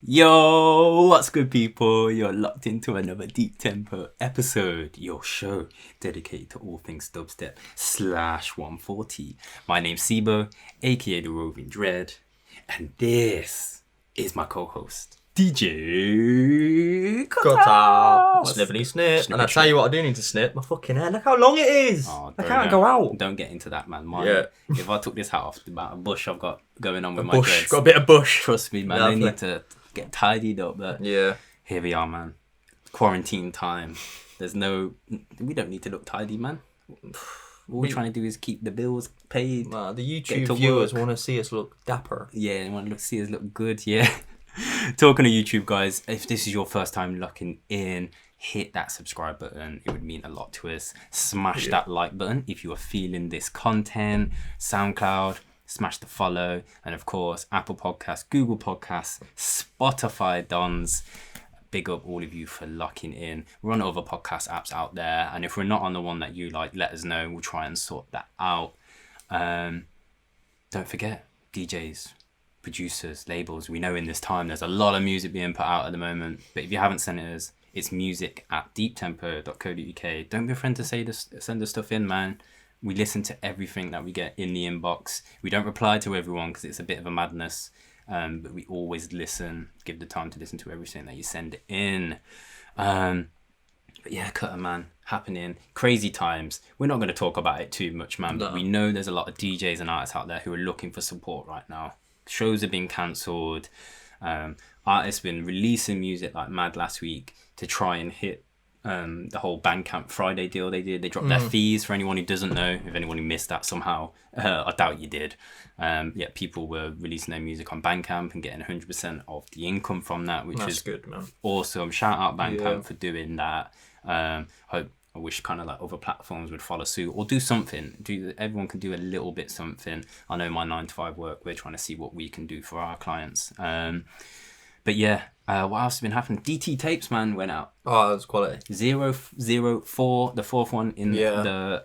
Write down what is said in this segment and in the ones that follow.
Yo, what's good, people? You're locked into another Deep Tempo episode, your show dedicated to all things dubstep /140. My name's Sibo, aka the Roving Dread, and this is my co-host, DJ Got snippity snip. And I tell you what, I do need to snip my fucking hair. Look how long it is. Oh, I can't go out. Don't get into that, man. If I took this hat off, the amount of bush I've got going on with my bush, dreads. got a bit of bush. Trust me, man. I need to get tidied up, but here we are, man. Quarantine time. We don't need to look tidy, man. All we're trying to do is keep the bills paid. The YouTube viewers want to see us look dapper. Yeah, they want to see us look good, yeah. Talking to YouTube, guys, if this is your first time locking in, hit that subscribe button. It would mean a lot to us. Smash that like button if you are feeling this content. SoundCloud, smash the follow, and of course Apple Podcasts, Google Podcasts, Spotify dons. Big up all of you for locking in. We're on other podcast apps out there, and if we're not on the one that you like, let us know. We'll try and sort that out. Don't forget, DJs, producers, labels. We know in this time there's a lot of music being put out at the moment, but if you haven't sent it us, it's music@deeptempo.co.uk. Don't be afraid to send us stuff in, man. We listen to everything that we get in the inbox. We don't reply to everyone because it's a bit of a madness, but we always listen, give the time to listen to everything that you send in. But yeah, Cutter, man, happening, crazy times. We're not going to talk about it too much, man, but we know there's a lot of DJs and artists out there who are looking for support right now. Shows have been cancelled. Artists have been releasing music like mad last week to try and hit the whole Bandcamp Friday deal they did. They dropped their fees for anyone who doesn't know. If anyone who missed that somehow, I doubt you did. People were releasing their music on Bandcamp and getting 100% of the income from that, which is good, man. Awesome. Shout out Bandcamp for doing that. I wish kind of like other platforms would follow suit or do something. Everyone can do a little bit something. I know my 9-to-5 work, we're trying to see what we can do for our clients. But yeah, what else has been happening? DT tapes, man, went out. Oh, that's quality. 004, the fourth one in the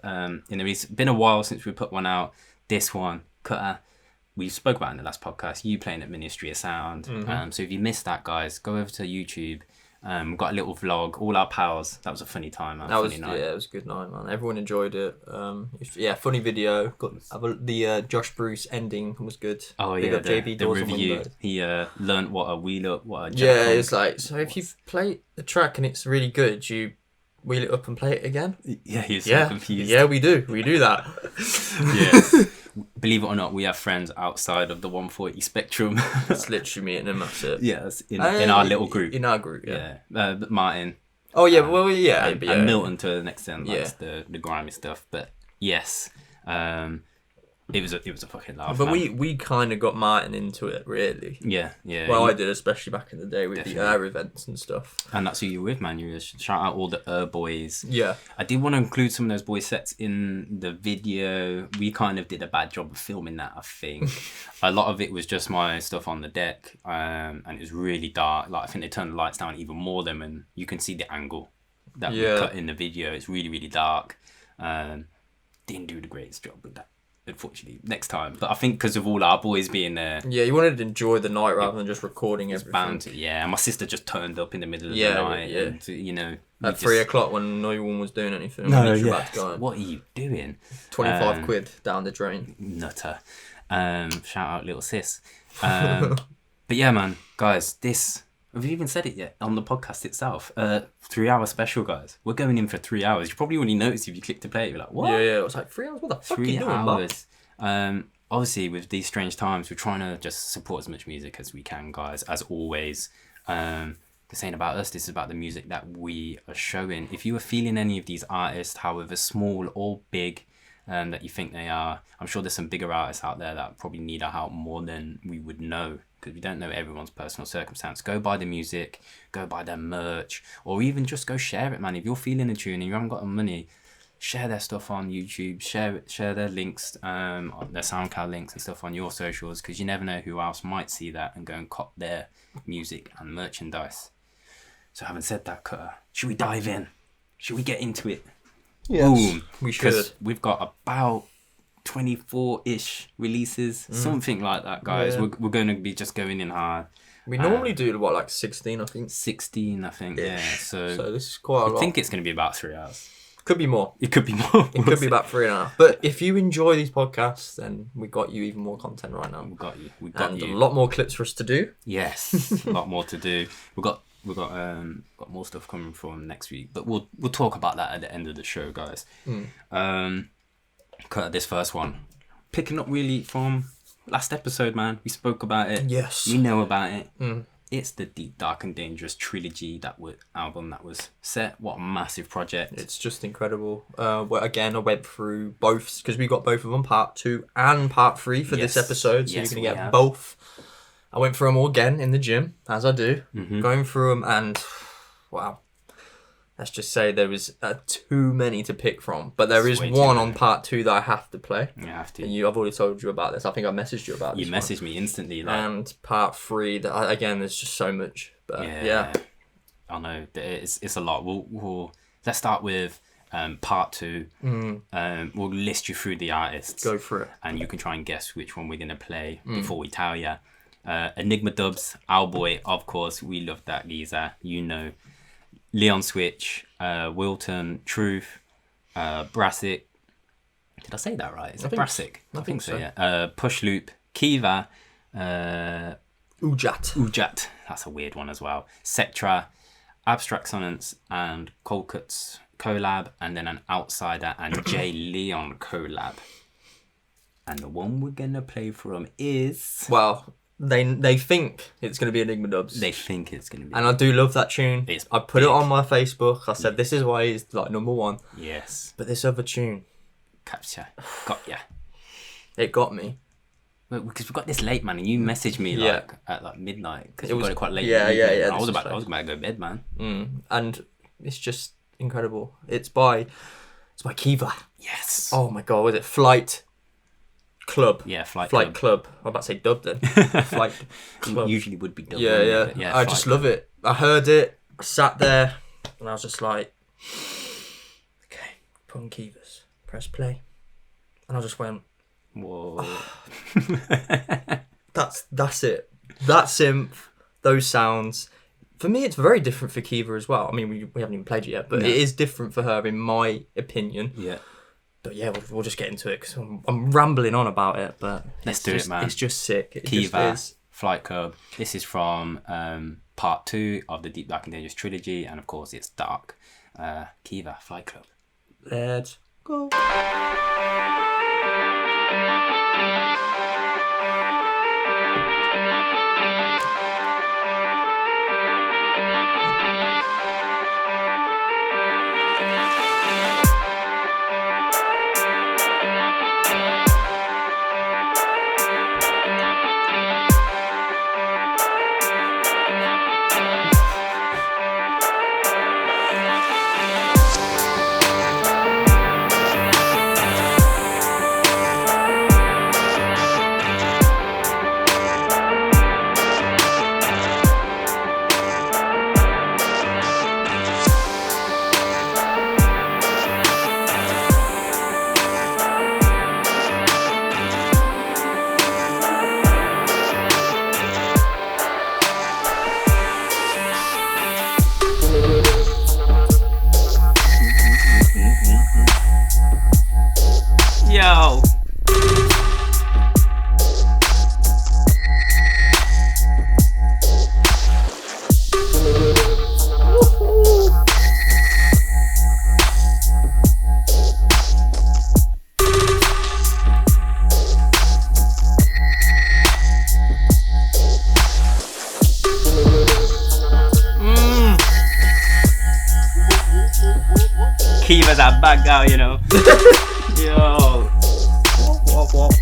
It's been a while since we put one out. This one, Cutter, we spoke about in the last podcast. You playing at Ministry of Sound. So if you missed that, guys, go over to YouTube. We've got a little vlog, all our pals. That was a funny time, man. It was a good night, man. Everyone enjoyed it. Funny video. Got the Josh Bruce ending was good. Oh Big yeah, up JB the review. He learned what a wheel up, what a jack it's like, so if you play the track and it's really good, you wheel it up and play it again. Yeah, he's so confused. Yeah, we do that. Yes. Believe it or not, we have friends outside of the 140 spectrum. It's literally me and him, that's it. Yes, in our little group. In our group, yeah. But Martin. Oh yeah, And Milton to an extent, likes the grimy stuff. But yes, it was a fucking laugh. But man. we kind of got Martin into it, really. Yeah. Well, I did, especially back in the day with the air events and stuff. And that's who you're with, man. You shout out all the boys. Yeah. I did want to include some of those boys' sets in the video. We kind of did a bad job of filming that, I think. A lot of it was just my stuff on the deck, and it was really dark. Like, I think they turned the lights down even more than when you can see the angle that we cut in the video. It's really, really dark. Didn't do the greatest job with that, unfortunately. Next time. But I think because of all our boys being there. Yeah, you wanted to enjoy the night rather than just recording everything. Bound to, and my sister just turned up in the middle of the night. Yeah. And, at 3 o'clock when no one was doing anything. About to go what are you doing? 25 quid down the drain. Nutter. Shout out little sis. But yeah, man, guys, have you even said it yet on the podcast itself? 3-hour special, guys. We're going in for 3 hours. You probably only noticed if you click to play it. You're like, what? Yeah. It was like 3 hours. What the fuck are you doing, 3 hours. Obviously, with these strange times, we're trying to just support as much music as we can, guys. As always. This ain't about us. This is about the music that we are showing. If you are feeling any of these artists, however small or big, that you think they are, I'm sure there's some bigger artists out there that probably need our help more than we would know, because we don't know everyone's personal circumstance. Go buy the music, go buy their merch, or even just go share it, man. If you're feeling a tune and you haven't got the money, share their stuff on YouTube, share their links, their SoundCloud links and stuff on your socials, because you never know who else might see that and go and cop their music and merchandise. So having said that, Cutter, should we dive in? Should we get into it? Yes, boom. We should. We've got about 24-ish releases, something like that, guys. Yeah. We're going to be just going in hard. We normally do, what, like 16, I think? 16, I think, yeah. So this is quite a lot. I think it's going to be about 3 hours. Could be more. It could be more. It could be about 3.5. But if you enjoy these podcasts, then we got you even more content right now. We got you. We got you. A lot more clips for us to do. Yes, a lot more to do. We've got more stuff coming from next week, but we'll talk about that at the end of the show, guys. Cut this first one, picking up really from last episode, man. We spoke about it. Yes, you know about it. It's the Deep, Dark and Dangerous trilogy album that was set. What a massive project! It's just incredible. Again, I went through both because we got both of them, part 2 and part 3 for this episode, so you're gonna get both. I went through them all again in the gym, as I do, going through them, and wow, let's just say there was too many to pick from. But there is one on part 2 that I have to play. You have to. And I've already told you about this. I think I messaged you about this. You messaged me instantly. And part 3, again, there's just so much. But yeah. I know it's a lot. Let's start with part 2. We'll list you through the artists. Go for it. And you can try and guess which one we're gonna play before we tell you. Enigma Dubs, our boy, of course. We love that geezer. You know. Leon Switch, Wilton, Truth, Brassic. Did I say that right? Is it Brassic? I think so, yeah. Push Loop, Khiva, Ujat. That's a weird one as well. Sectra, Abstrakt Sonance, and Colcutt's collab, and then an Outsider and Jay Leon collab. And the one we're gonna play from is... Well... They think it's going to be Enigma Dubs. They think it's going to be. And I do love that tune. I put it on my Facebook. I said, this is why he's like number 1. Yes. But this other tune. Capture. Got ya. It got me. Well, because we got this late, man, and you messaged me at like midnight because we got it quite late. Yeah. I was about to go to bed, man. And it's just incredible. It's by Khiva. Yes. Oh my God, was it Flight Club? Yeah, Flight Club. I'm about to say dub then. Flight Club. Usually would be dub. Yeah. I just love it. I heard it. I sat there, and I was just like, okay, put on Khiva's, press play, and I just went, whoa. That's it. That synth, those sounds. For me, it's very different for Khiva as well. I mean, we haven't even played it yet, but it is different for her, in my opinion. Yeah. But yeah, we'll just get into it because I'm rambling on about it. But let's do it, man. It's just sick. Khiva, Flight Club. This is from part 2 of the Deep, Dark and Dangerous trilogy, and of course, it's Dark. Khiva, Flight Club. Let's go. Khiva's a bad girl, you know. Yo. Wop.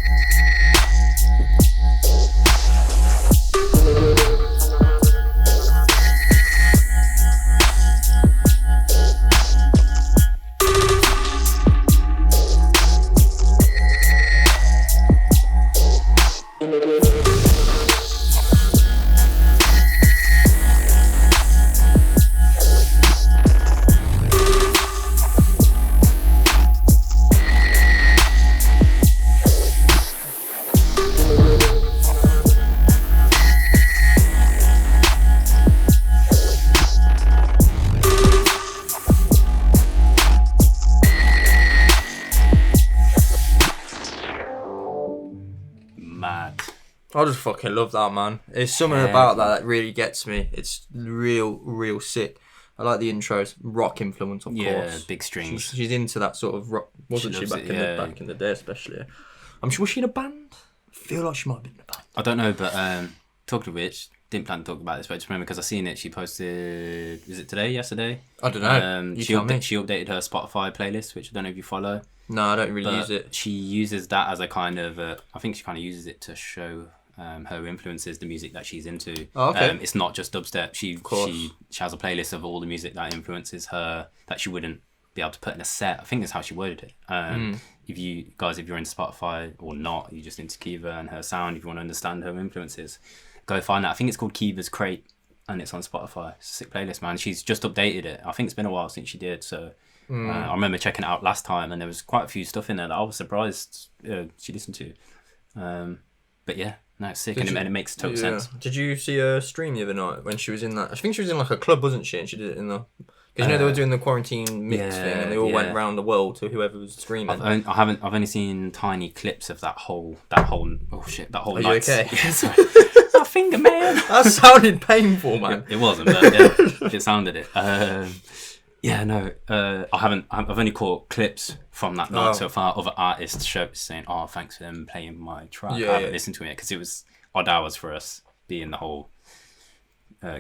I just fucking love that, man. There's something about that really gets me. It's real sick. I like the intros, rock influence, of course. Yeah, big strings. She's into that sort of rock, wasn't she, back in the day, especially. Was she in a band? I feel like she might have been in a band. I don't know, but talking of which, didn't plan to talk about this, but I just remember because I seen it. She posted, is it today, yesterday? I don't know. She updated her Spotify playlist, which I don't know if you follow. No, I don't really use it. She uses that as a kind of, I think she kind of uses it to show her influences, the music that she's into. Oh, okay. It's not just dubstep. She has a playlist of all the music that influences her that she wouldn't be able to put in a set. I think that's how she worded it. If you're into Spotify or not, you're just into Khiva and her sound, if you want to understand her influences, go find that. I think it's called Khiva's Crate and it's on Spotify. It's a sick playlist, man. She's just updated it. I think it's been a while since she did, so I remember checking it out last time and there was quite a few stuff in there that I was surprised she listened to. But yeah, no, it's sick, and it makes total sense. Did you see her stream the other night when she was in that? I think she was in like a club, wasn't she? And she did it in the... Because you know they were doing the quarantine mix thing, and they all went round the world to whoever was streaming. I've only seen tiny clips of that whole. Oh shit! That whole. Are you okay? Yeah, sorry. My finger, man. That sounded painful, man. It wasn't, but yeah, it sounded it. Yeah, no. I've only caught clips from that night so far. Other artists saying, "Oh, thanks for them playing my track." I haven't listened to it because it was odd hours for us being the whole.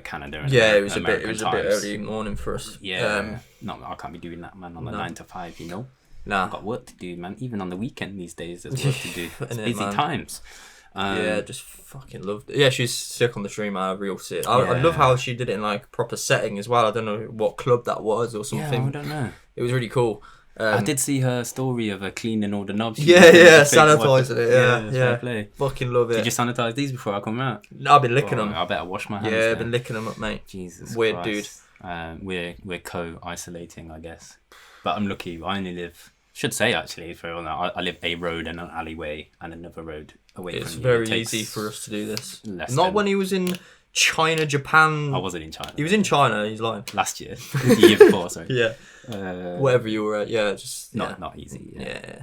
Canada and it was American a bit early morning for us. No, I can't be doing that, man, on the 9 to 5, you know. Nah, I've got work to do, man. Even on the weekend these days there's work to do. It's busy times. Just fucking loved it. Yeah, she's sick on the stream, real sick. I love how she did it in like proper setting as well. I don't know what club that was or something. I don't know. It was really cool. I did see her story of her cleaning all the knobs. Sanitising it. Yeah. Fucking love it. Did you sanitise these before I come out? No, I've been licking them. I better wash my hands. Yeah, I've been licking them up, mate. Jesus Weird Christ. Dude. We're co-isolating, I guess. But I'm lucky. I only live... Should say, actually, for all that, I live a road and an alleyway and another road away from you. It's very easy for us to do this. When he was in... China, Japan. I wasn't in China. He was in China. He's lying. Last year, the year before. Sorry. Yeah. Whatever you were at. Yeah, just not easy. Yeah.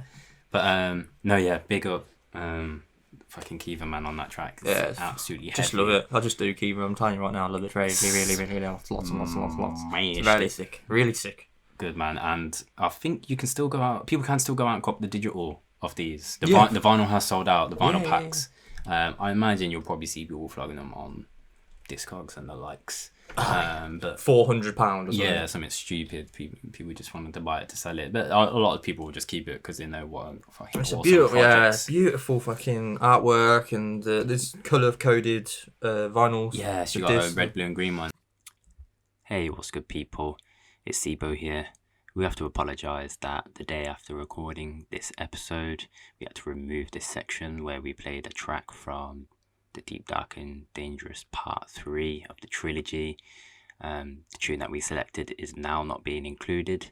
But big up, fucking Khiva, man, on that track. It's absolutely just heavy. love it. I just do Khiva. I'm telling you right now, I love the track. Really, lots. It's really sick. Really sick. Good, man. And I think you can still go out. People can still go out and cop the digital of these. The vinyl has sold out. The vinyl packs. I imagine you'll probably see people flogging them on Discogs and the likes. But £400 or something. Yeah, something stupid. People just wanted to buy it to sell it, but a lot of people will just keep it because they know what fucking it's awesome a beautiful, projects. Beautiful fucking artwork and this colour coded vinyls. Yeah, so you got a red, blue, and green one. Hey, what's good, people? It's Sibo here. We have to apologise that the day after recording this episode, we had to remove this section where we played a track from the Deep, Dark and Dangerous Part 3 of the trilogy. The tune that we selected is now not being included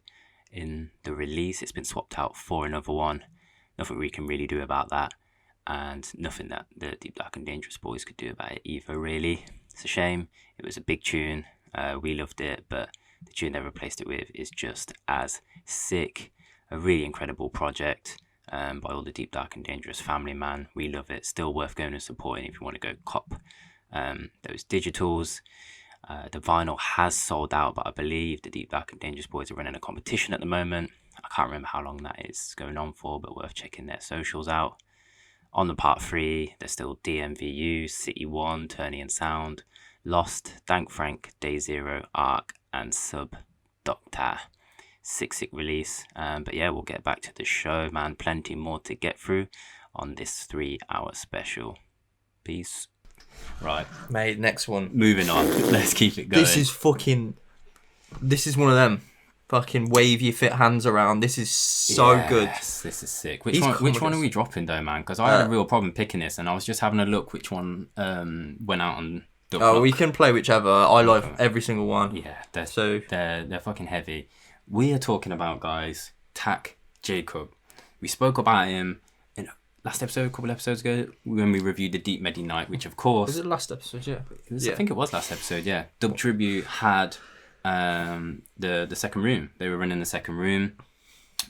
in the release. It's been swapped out for another one. Nothing we can really do about that, and nothing that the Deep, Dark and Dangerous boys could do about it either, really. It's a shame. It was a big tune. We loved it, but the tune they replaced it with is just as sick. A really incredible project by all the Deep, Dark and Dangerous family, man. We love it. Still worth going and supporting if you want to go cop those digitals. The vinyl has sold out, but I believe the Deep, Dark and Dangerous boys are running a competition at the moment. I can't remember how long that is going on for, but worth checking their socials out. On the Part 3, there's still DMVU, City 1, Turny and Sound, Lost, Dank Frank, Day Zero, Arc, and Sub Doctor. Sick release. But yeah, we'll get back to the show, man. Plenty more to get through on this 3-hour special. Peace. Right. Mate, next one. Moving on. Let's keep it going. This is one of them. Fucking wave your fit hands around. This is so good. This is sick. Which one are we dropping though, man? Because I had a real problem picking this, and I was just having a look which one went out on the block. We can play whichever. I like every single one. Yeah, they're fucking heavy. We are talking about, guys, Takjacob. We spoke about him in last episode, a couple episodes ago, when we reviewed the Deep Medi Night, which of course... Was it last episode? Yeah. I think it was last episode, yeah. Dub Tribute had the second room. They were running the second room.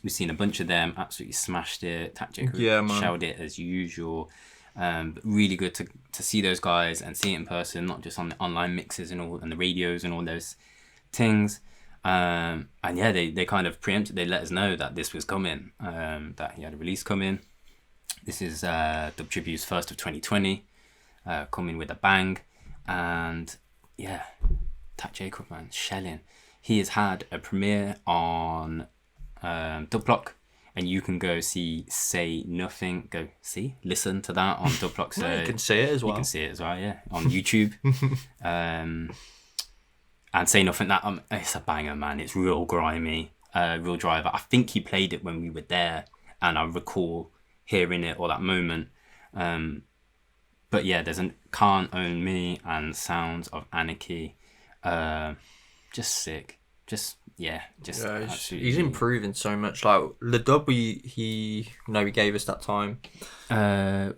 We've seen a bunch of them absolutely smashed it. Takjacob shelled it as usual. But really good to see those guys and see it in person, not just on the online mixes and the radios and all those things. And yeah, they kind of preempted. They let us know that this was coming, that he had a release coming. This is Dub Tribute's first of 2020, coming with a bang. And yeah, Takjacob, man, shelling. He has had a premiere on Dubblock, and you can go see Say Nothing. Listen to that on Dubblock. So you can see it as well. You can see it as well, yeah, on YouTube. And Say Nothing, that it's a banger, man. It's real grimy, real driver. I think he played it when we were there, and I recall hearing it or that moment. But yeah, there's a Can't Own Me and Sounds of Anarchy. Just sick. He's improving so much. Like the dub he gave us that time.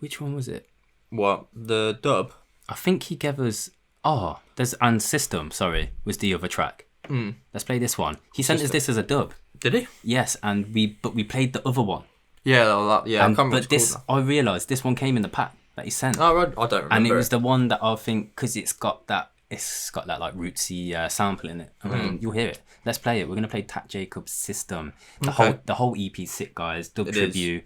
Which one was it? What, the dub? I think he gave us. Oh, there's and System. Sorry, was the other track. Let's play this one. He sent us this as a dub. Did he? Yes, and we played the other one. Yeah, I realised this one came in the pack that he sent. Oh, right. I don't remember. And it was the one that I think because it's got that like rootsy sample in it. You'll hear it. Let's play it. We're gonna play Takjacob's System. The whole EP6, guys. Dub Tribute.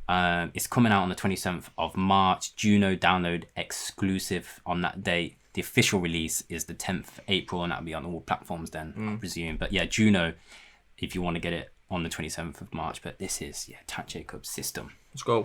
It's coming out on the 27th of March. Juno download exclusive on that date. The official release is the 10th of April, and that'll be on all platforms then, I presume. But yeah, Juno, if you want to get it on the 27th of March. But this is Takjacob's System. Let's go.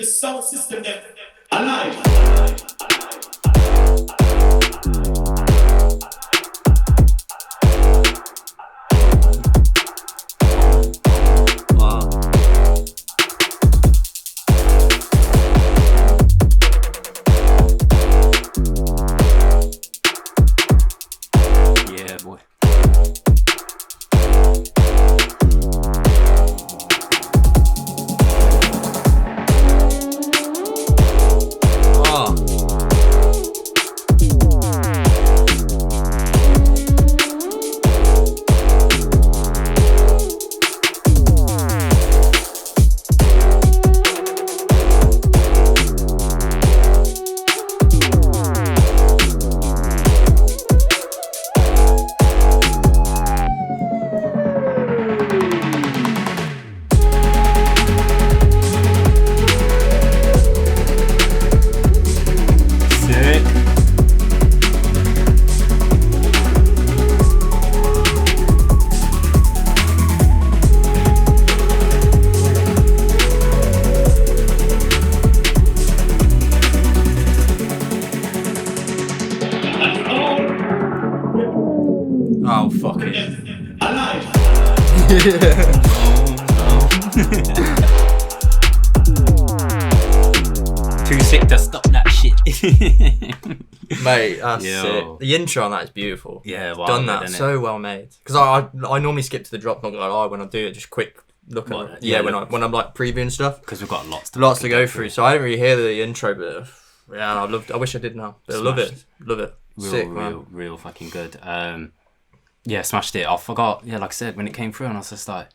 Sound system alive. Yeah, boy. Oh, fuck it. Too sick to stop that shit. Mate, that's it. The intro on that is beautiful. Yeah, well, done that so well made. Because I normally skip to the drop, not gonna lie, when I do it, just quick look at it. When I'm like previewing stuff. Because we've got lots to go through. So I didn't really hear the intro, but yeah, I wish I did now. But I love it. Sick, man. Real fucking good. Yeah, smashed it. I forgot. Yeah, like I said, when it came through, and I was just like,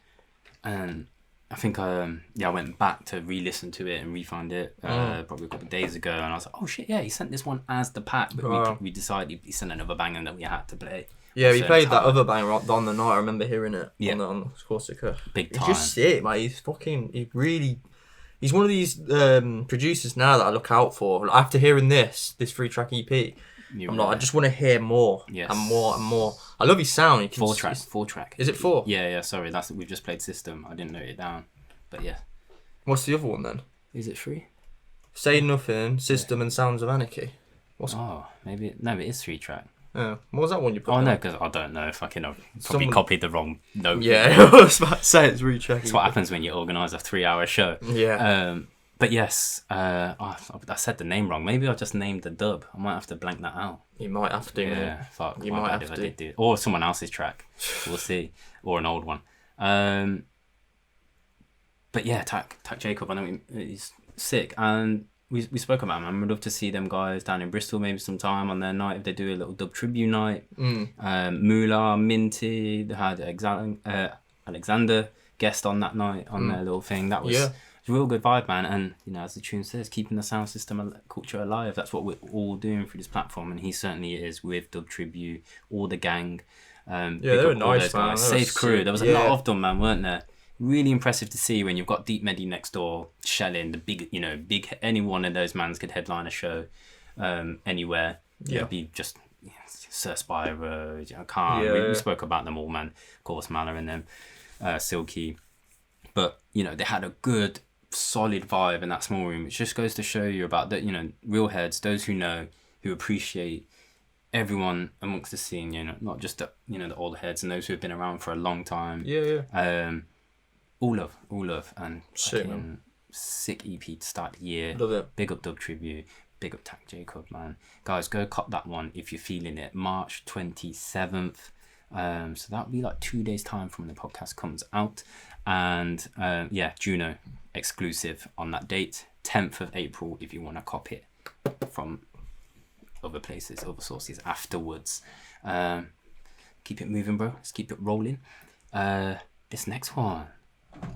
and I think I went back to re-listen to it and re-find it probably a couple of days ago, and I was like, oh shit, yeah, he sent this one as the pack, but we decided he sent another banger that we had to play. Yeah, we played that other banger on the night. I remember hearing it on the Corsica. Big time. He's just sick, mate. He's one of these producers now that I look out for. After hearing this 3-track EP, You're I'm not. right. I just want to hear more Yes. and more and more. I love his sound. You can Four track. Is it 4? Yeah. Sorry, we've just played System. I didn't note it down, but yeah. What's the other one then? Is it 3? Say Nothing, System, and Sounds of Anarchy. Maybe it is 3 track. What was that one you put? Oh no, because I don't know if I can probably copied the wrong note. Yeah, I was about to say it's retracking. That's what happens when you organise a 3-hour show. Yeah. But yes, I said the name wrong. Maybe I just named the dub. I might have to blank that out. You might have to. Yeah, fuck. You my might bad have if to. I did do it. Or someone else's track. We'll see. Or an old one. But yeah, Takjacob, I know he's sick. And we spoke about him. I'd love to see them guys down in Bristol maybe sometime on their night if they do a little dub tribute night. Moolah, Minty, they had Alexander guest on that night on their little thing. That was a real good vibe, man. And as the tune says, keeping the sound system culture alive. That's what we're all doing through this platform, and he certainly is with Dub Tribute, all the gang. They were nice, man. Safe crew. There was a lot of them, man, weren't there? Really impressive to see when you've got Deep Medi next door, shelling the big, any one of those mans could headline a show anywhere. It'd be just Sir Spyro, Khan. We spoke about them all, man. Of course, Mala and them, Silky. But, they had a good, solid vibe in that small room, which just goes to show you about the, real heads, those who know, who appreciate everyone amongst the scene, not just the, the old heads and those who have been around for a long time. All love, and sick EP to start the year. Love it. Big up Dub Tribute, big up Takjacob, man. Guys, go cop that one if you're feeling it. March 27th. So that'll be like 2 days time from when the podcast comes out. And Juno exclusive on that date. 10th of April if you want to cop it from other places, other sources afterwards. Keep it moving, bro. Let's keep it rolling. This next one.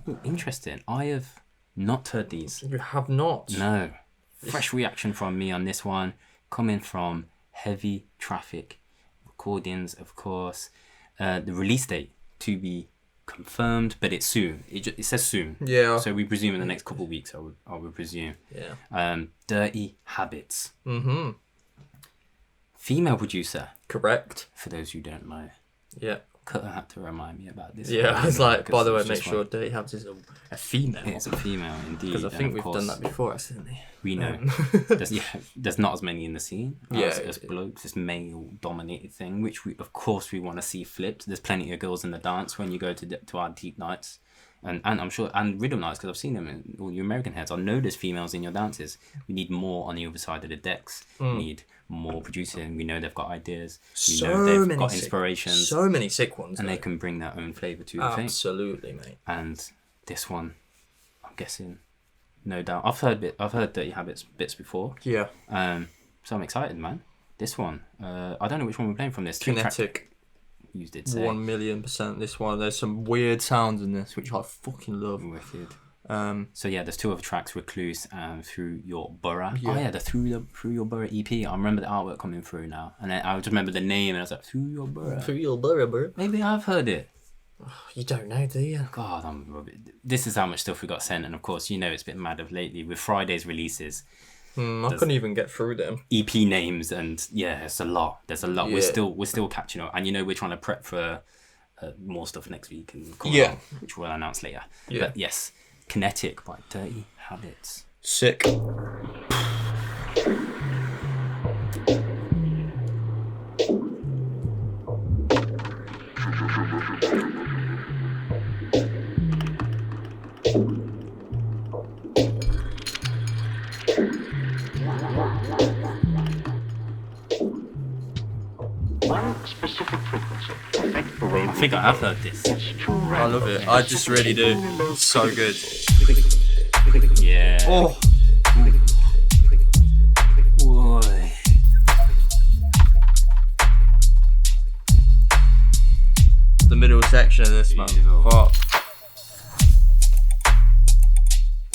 Ooh, interesting. I have not heard these. You have not? No. Fresh reaction from me on this one. Coming from Heavy Traffic Recordings, of course. The release date to be confirmed, but it's soon. It says soon. Yeah. So we presume in the next couple of weeks, I would presume. Yeah. Dirty Hbtz. Mm-hmm. Female producer. Correct. For those who don't know. Yeah. Cutter had to remind me about this. Yeah, I was like, by the way, make sure Dirty Hbtz is a female. It's a female, indeed. Because I think we've done that before, accidentally. We know. There's not as many in the scene as blokes. This male-dominated thing, which of course we want to see flipped. There's plenty of girls in the dance when you go to our deep nights. And I'm sure, and rhythm nights, because I've seen them in all your American heads. I know there's females in your dances. We need more on the other side of the decks. We need more producing. We know they've got ideas. We know they've got inspirations. So many sick ones. And they can bring their own flavour to the thing. Absolutely, mate. And this one, I'm guessing, no doubt. I've heard Dirty Hbtz bits before. Yeah. So I'm excited, man. This one, I don't know which one we're playing from this. Kinetic. You did say 1,000,000% this one. There's some weird sounds in this, which I fucking love. Wicked. So yeah, there's 2 other tracks, Recluse and Through Your Borough. Yeah. Oh yeah, the Through Your Borough EP. I remember the artwork coming through now, and then I just remember the name, and I was like, Through Your Borough. Through Your Borough, bro. Maybe I've heard it. You don't know, do you? God, this is how much stuff we got sent, and of course, it's been mad of lately with Friday's releases. I couldn't even get through them. EP names, and it's a lot. There's a lot. Yeah. We're still catching up, and we're trying to prep for more stuff next week, and which we'll announce later. Yeah. But yes, Kinetic by Dirty Hbtz. Sick. I think I have heard this. I love it. I just really do. It's so good. Yeah. Oh. Boy. The middle section of this, man. Fuck.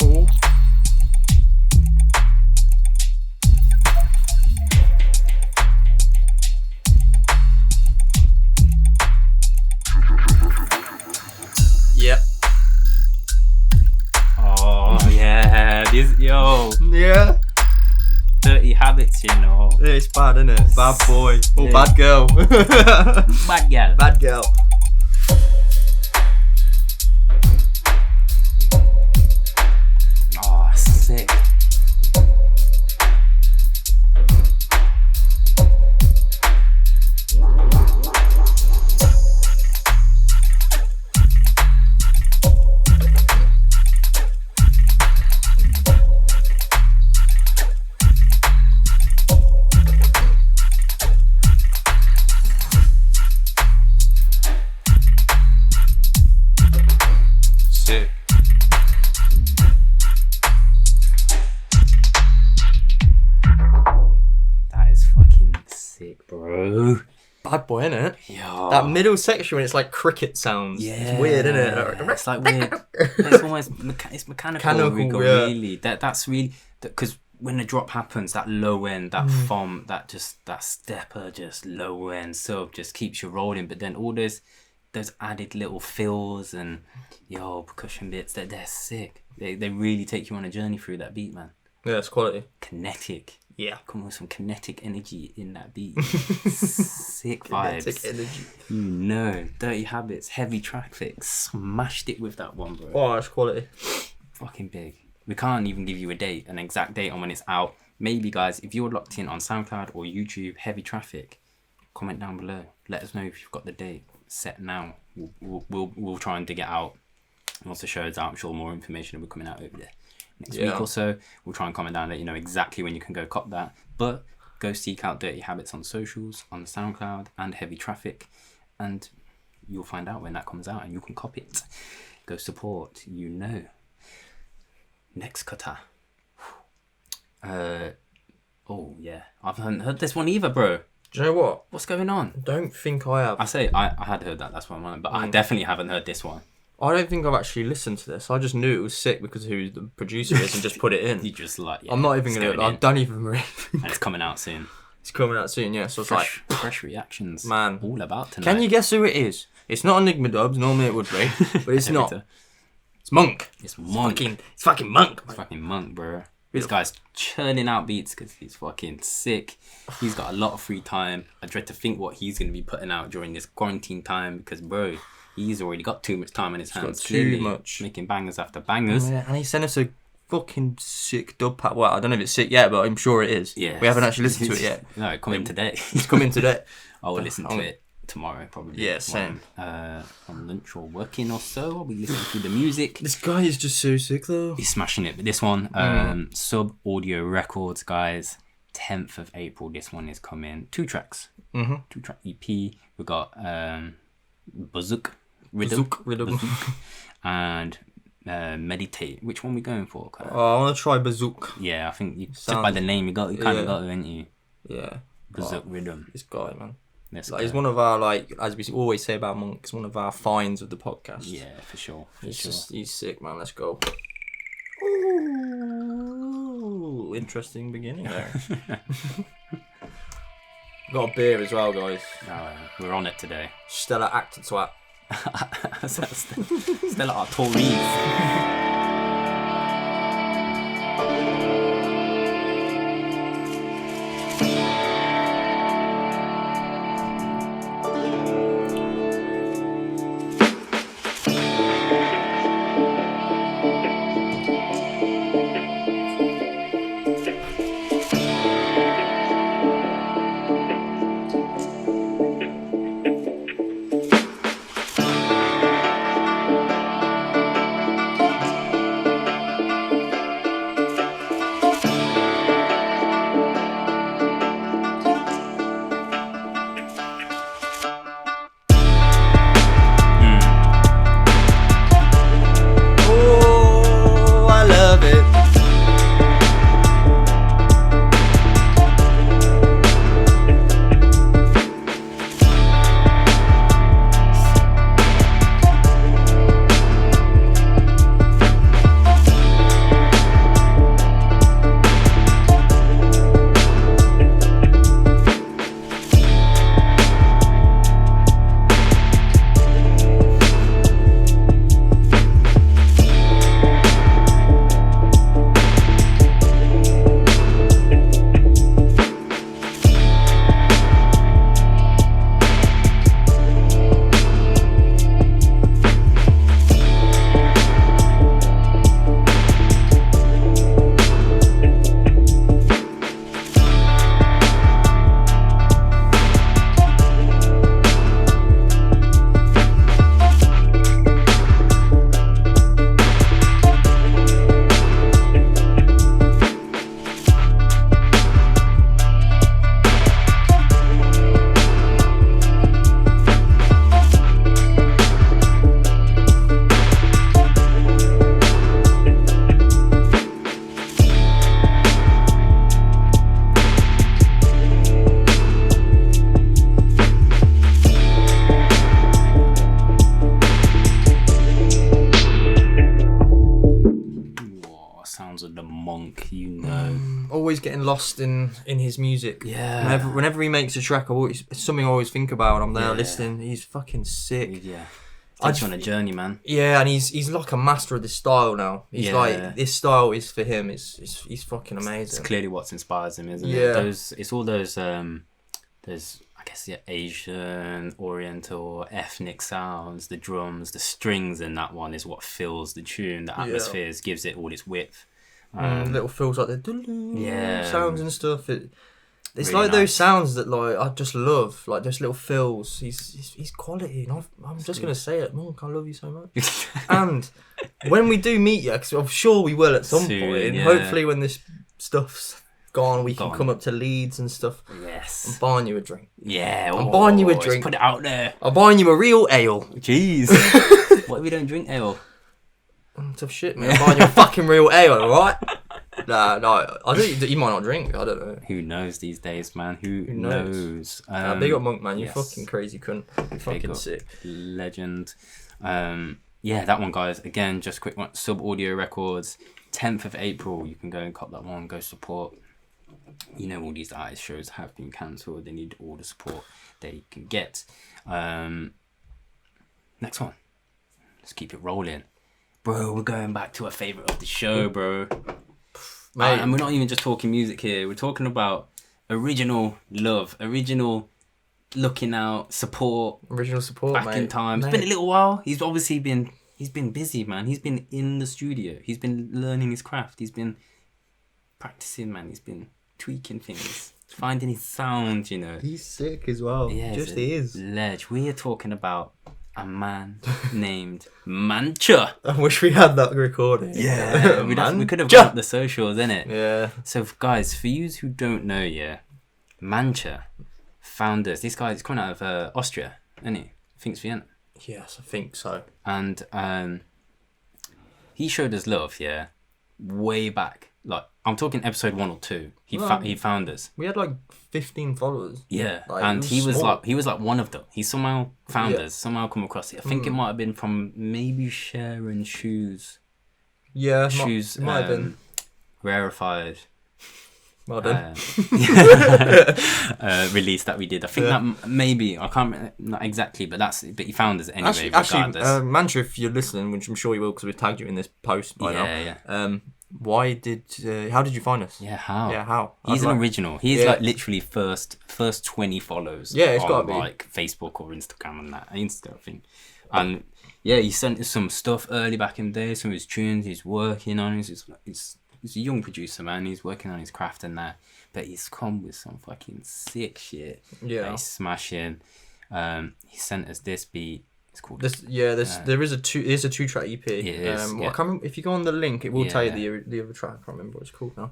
Oh. Yep. Oh yeah, this Yeah. Dirty Dirty Hbtz, you know. It's bad, isn't it? Bad boy. Oh, yeah. Bad girl. Bad girl. Bad girl. Oh, sick. Bad boy, innit? Yeah. That middle section when it's like cricket sounds. Yeah. It's weird, isn't it? It's like weird. It's almost it's mechanical really. That's really because when the drop happens, that low end, that thump, that stepper, just low end sub just keeps you rolling. But then all those added little fills and percussion bits, they're sick. They really take you on a journey through that beat, man. Yeah, it's quality. Kinetic. Yeah. Come on, with some kinetic energy in that beat. Sick vibes. Kinetic energy. Dirty Hbtz, heavy traffic. Smashed it with that one, bro. Oh, that's quality. Fucking big. We can't even give you an exact date on when it's out. Maybe, guys, if you're locked in on SoundCloud or YouTube, heavy traffic, comment down below. Let us know if you've got the date set now. We'll try and dig it out. Once the show's out, I'm sure more information will be coming out over there. Next week or so, we'll try and comment down, let you know exactly when you can go cop that. But go seek out Dirty Hbtz on socials, on the SoundCloud and Heavy Traffic, and you'll find out when that comes out and you can cop it. Go support, Next cutter. Oh yeah, I haven't heard this one either, bro. Do you know what? What's going on? I don't think I have. I had heard that's what I'm on, but I definitely haven't heard this one. I don't think I've actually listened to this. I just knew it was sick because of who the producer is and just put it in. You just like, I'm not even going to, I don't even read. And it's coming out soon. It's coming out soon, yeah. So it's fresh reactions. Man. All about tonight. Can you guess who it is? It's not Enigma Dubs. Normally it would be, but it's not. It's Mungk. It's Mungk. It's fucking Mungk. It's fucking Mungk, bro. This guy's churning out beats because he's fucking sick. He's got a lot of free time. I dread to think what he's going to be putting out during this quarantine time because, bro, he's already got too much time in his hands. Too much. Making bangers after bangers. Yeah, and he sent us a fucking sick dub pack. Well, I don't know if it's sick yet, but I'm sure it is. Yeah. We haven't actually listened to it yet. No, it's coming today. It's coming today. I will listen to it tomorrow, probably. Yeah, same. On lunch or working or so, I'll be listening to the music. This guy is just so sick, though. He's smashing it. But this one, Sub Audio Records, guys. 10th of April, this one is coming. 2 tracks. 2-track EP. We've got Bazuk Rhythm. And Meditate. Which one are we going for? I want to try Bazuk. Yeah, I think just by the name, you kind of got it, haven't you? Yeah. Bazuk Rhythm. This guy, man. He's one of our, as we always say about Mungk, he's one of our finds of the podcast. Yeah, for sure. He's sick, man. Let's go. Ooh, interesting beginning there. Got a beer as well, guys. We're on it today. Stella acted swat. Stella Artories. Mungk, you know. Always getting lost in his music. Yeah. Whenever he makes a track, it's something I always think about. I'm there listening. He's fucking sick. Yeah. Takes you on a journey, man. Yeah, and he's like a master of this style now. He's like, this style is for him. He's fucking amazing. It's clearly what inspires him, isn't it? It's all those I guess Asian, Oriental, ethnic sounds, the drums, the strings in that one is what fills the tune. The atmospheres gives it all its width. Little feels like the sounds and stuff. It's Really like those sounds that like I just love, like those little fills. He's quality, and I'm just gonna say it, Mungk, I love you so much. And when we do meet you, because I'm sure we will at some point. Yeah. Hopefully, when this stuff's gone, we can come up to Leeds and stuff. Yes. I'm buying you a drink. Yeah. I'm buying you a drink. Put it out there. I'm buying you a real ale. Jeez. What if we don't drink ale? Tough shit, man. I'm buying you a fucking real ale, alright? No, I think you might not drink. I don't know. Who knows these days, man? Who knows? Big up Mungk, man. You fucking crazy cunt. You fucking sick. Legend. Yeah, that one, guys. Again, just a quick one. Sub Audio Records. 10th of April. You can go and cop that one. Go support. You know, all these artist shows have been cancelled. They need all the support they can get. Next one. Let's keep it rolling. Bro, we're going back to a favourite of the show, bro. Mate. And we're not even just talking music here. We're talking about original love, original looking out, support. Original support, back mate. in time. It's been a little while. He's obviously been busy, man. He's been in the studio. He's been learning his craft. He's been practicing, man. He's been tweaking things, finding his sound, you know. He's sick as well. Yeah, just he is. Ledge. We are talking about a man named Mantsche. I wish we had that recording. Yeah, we could have got the socials, innit? Yeah. So, guys, for you who don't know, Mantsche founders. This guy is coming out of Austria, isn't he? I think it's Vienna. Yes, I think so. And he showed us love, way back. Like, I'm talking episode 1 or 2. He found us. We had like 15 followers. Yeah, like, and he was like one of them. He somehow found us, somehow come across it. I think it might have been from maybe Sharon Shoes. Yeah, Shoes might have been rarefied. Well done. Release that we did. I think that maybe I can't remember, not exactly, but he found us anyway. Actually, Mantsche, if you're listening, which I'm sure you will, because we tagged you in this post by now. Yeah. How did you find us? Yeah, how? Yeah, how? He's an original. He's like literally first 20 follows. Yeah, it's got to be like Facebook or Instagram and that Insta, I think. And yeah, he sent us some stuff early back in the day, some of his tunes he's working on. He's a young producer, man. He's working on his craft and that, but he's come with some fucking sick shit. Yeah, he's smashing. He sent us this beat. It's called there is a 2-track EP. It is. I can't remember, if you go on the link, it will tell you the other track. I can't remember what it's called now.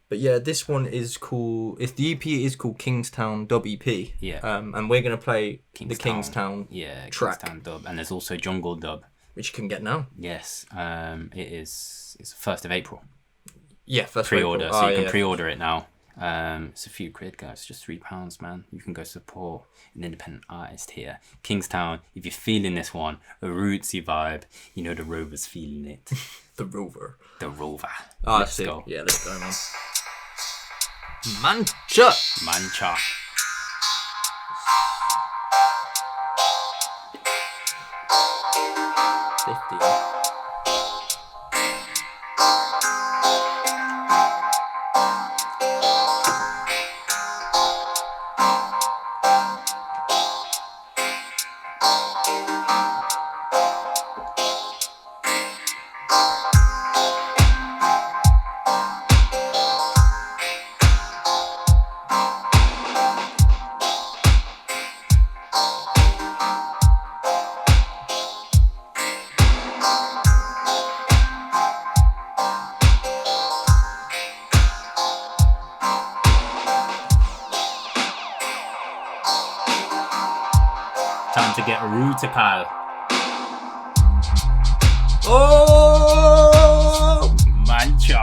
But yeah, this one is called. The EP is called Kingstown Dub EP. Yeah. And we're gonna play the Kingstown track. Kingstown Dub, and there's also Jungle Dub, which you can get now. Yes. It's 1st of April. Yeah, first pre-order, so you can pre-order it now. It's a few quid, guys. Just £3, man. You can go support an independent artist here. Kingstown. If you're feeling this one, a rootsy vibe, you know the Rover's feeling it. The Rover. Let's go. Yeah, let's go, man. Mantsche. 15. Time to get rootical. Oh, Mantsche.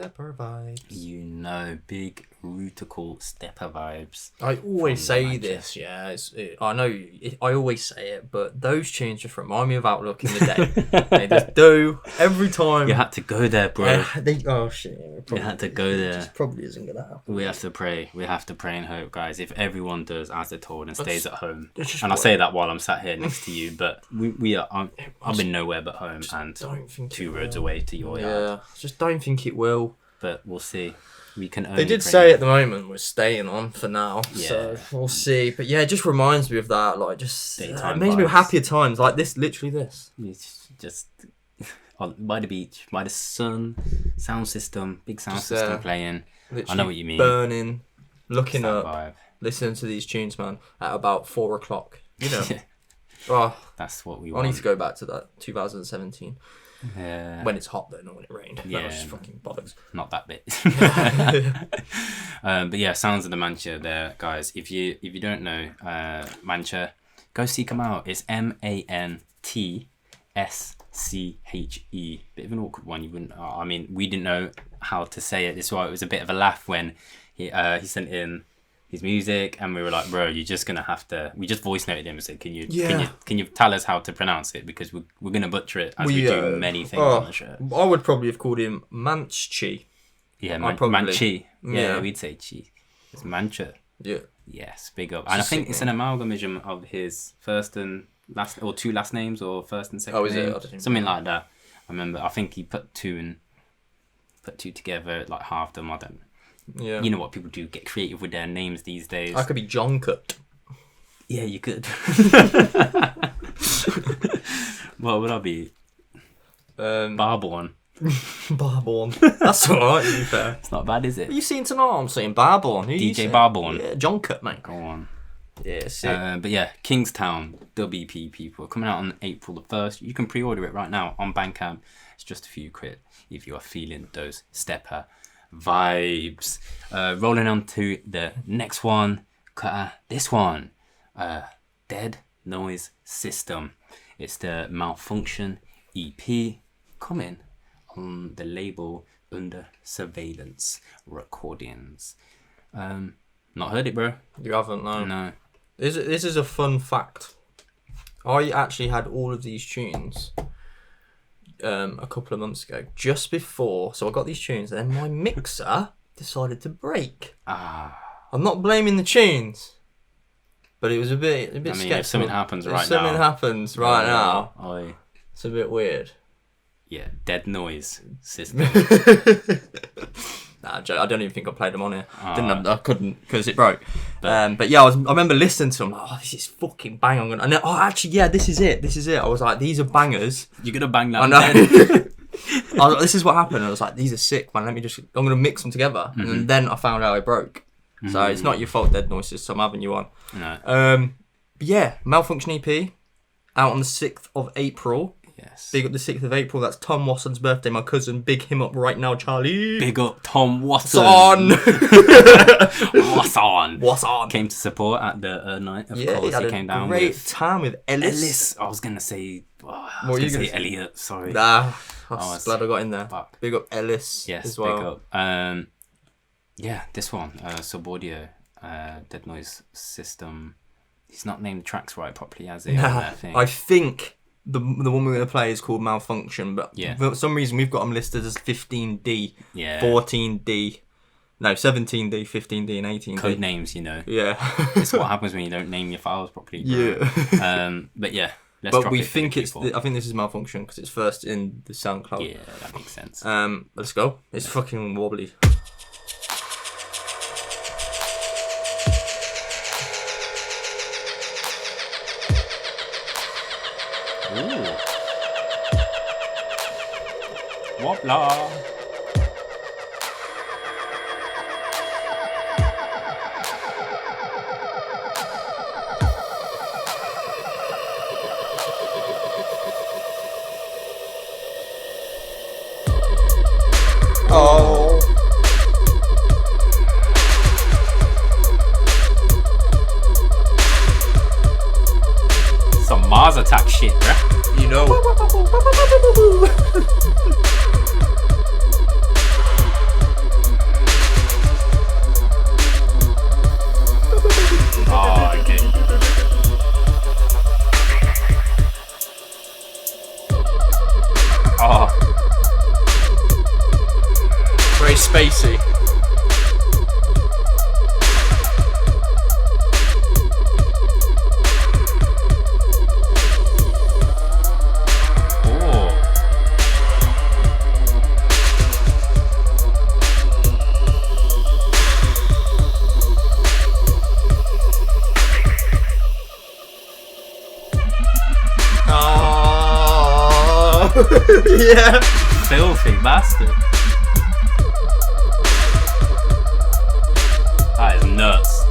stepper vibes. You know, big rutical stepper vibes. I always say Mantsche. this, yeah. I know I always say it, but those tunes just remind me of Outlook in the day. They just do every time. You had to go there, bro. Oh shit! Yeah, You had to go there. It probably isn't gonna happen. We have to pray. We have to pray and hope, guys. If everyone does as they're told and stays at home, it's just and I what- say that while I'm sat here next to you, but we are. I've been nowhere but home and Don't think 2 it roads will. away to your yard. Yeah, just don't think it will. But we'll see. We can. Only They did pray. say at the moment we're staying on for now, Yeah. so we'll see. But yeah, it just reminds me of that. Like, just Daytime it makes me vibes. happier times. Like this, literally this. It's just by the beach, by the sun, sound system, big sound Just, system playing. Literally I know what you mean. Burning, looking That up, vibe. listening to these tunes, man, at about 4 o'clock. You know. Yeah, Oh, that's what we I want. need to go back to that 2017 Yeah, when it's hot though, not when it rained. Yeah, That was just fucking bollocks. not that bit. But yeah, sounds of the Mantsche there, guys. If you don't know Mantsche, go seek them out. It's MANTSCHE. Bit of an awkward one. You wouldn't. I mean, we didn't know how to say it. This is why it was a bit of a laugh when he sent in his music, and we were like, bro, you're just gonna have to. We just voice noted him and said, can you tell us how to pronounce it, because we're gonna butcher it as we do many things on the show. I would probably have called him Mantsche. Yeah, probably. Mantsche. Yeah, Yeah. we'd say chi. It's Mantsche. Yeah. Yes, big up. And I think it's an amalgamation of his first and last, or 2 last names, or first and second Oh, is it? name. I didn't Something like that. I remember. I think he put two together, like half them. I don't. Yeah. You know what people do? Get creative with their names these days. I could be John Cut. Yeah, you could. What would I be? Barborn. Barborn. That's alright, to be fair. It's not bad, is it? Are you seen tonight? I'm saying Barborn. Who are you DJ saying? Barborn. Yeah, John Cut, mate. Go on. Yeah, sick. But yeah, Kingstown WP people coming out on April the 1st. You can pre-order it right now on Bandcamp. It's just a few quid if you are feeling those stepper vibes. Rolling on to the next one. This one, Dead Noise System. It's the Malfunction EP coming on the label Under Surveillance Recordings. Not heard it, bro. You haven't, no. No. This is a fun fact. I actually had all of these tunes a couple of months ago, just before. So I got these tunes, and then my mixer decided to break. I'm not blaming the tunes, but it was a bit I mean, sketchy. if something happens right something now. happens right now, it's a bit weird. Yeah, Dead Noise System. Nah, I don't even think I played them on here. Alright. I couldn't because it broke. But yeah, I remember listening to them. Like, oh, this is fucking bang. I'm gonna. And then, oh, actually, yeah, this is it. This is it. I was like, these are bangers. You're gonna bang that. I know. Dead. I was like, this is what happened. I was like, these are sick, man. I'm gonna mix them together. And then I found out it broke. So it's not your fault, Dead Noise System. I'm having you on. No. But yeah, Malfunction EP out on the 6th of April. Yes. Big up the 6th of April. That's Tom Watson's birthday. My cousin. Big him up right now, Charlie. Big up Tom Watson. Watson. Watson. Came to support at the night. Of course, had he a came down great with time with Ellis. I was gonna say. I What were you was gonna gonna say Elliot. Sorry. Nah, I'm Oh, glad I got in there. fuck. Big up Ellis Yes. as well. Big up. Yeah, this one. Subaudio. Dead Noise System. He's not named the tracks right properly, has he? Nah, I think the one we're going to play is called Malfunction, but Yeah. for some reason we've got them listed as 15D, Yeah. 14D, no, 17D, 15D, and 18D. Code names, you know. Yeah. It's what happens when you don't name your files properly. Bro. Yeah. But yeah. Let's But drop we it for think the it's. people. I think this is Malfunction because it's first in the SoundCloud. Yeah, that makes sense. Let's go. It's fucking wobbly. Ooh. Wobla. Oh. Some Mars Attack shit, bruh. You know. very spacey. Yeah. Filthy bastard. That is nuts.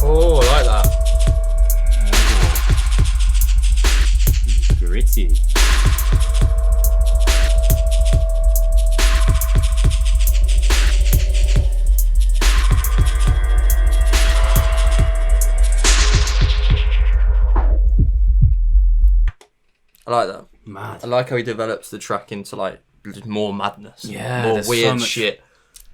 Oh, I like that. Drty. I like that. Mad. I like how he develops the track into like more madness. Yeah, more there's weird so much shit.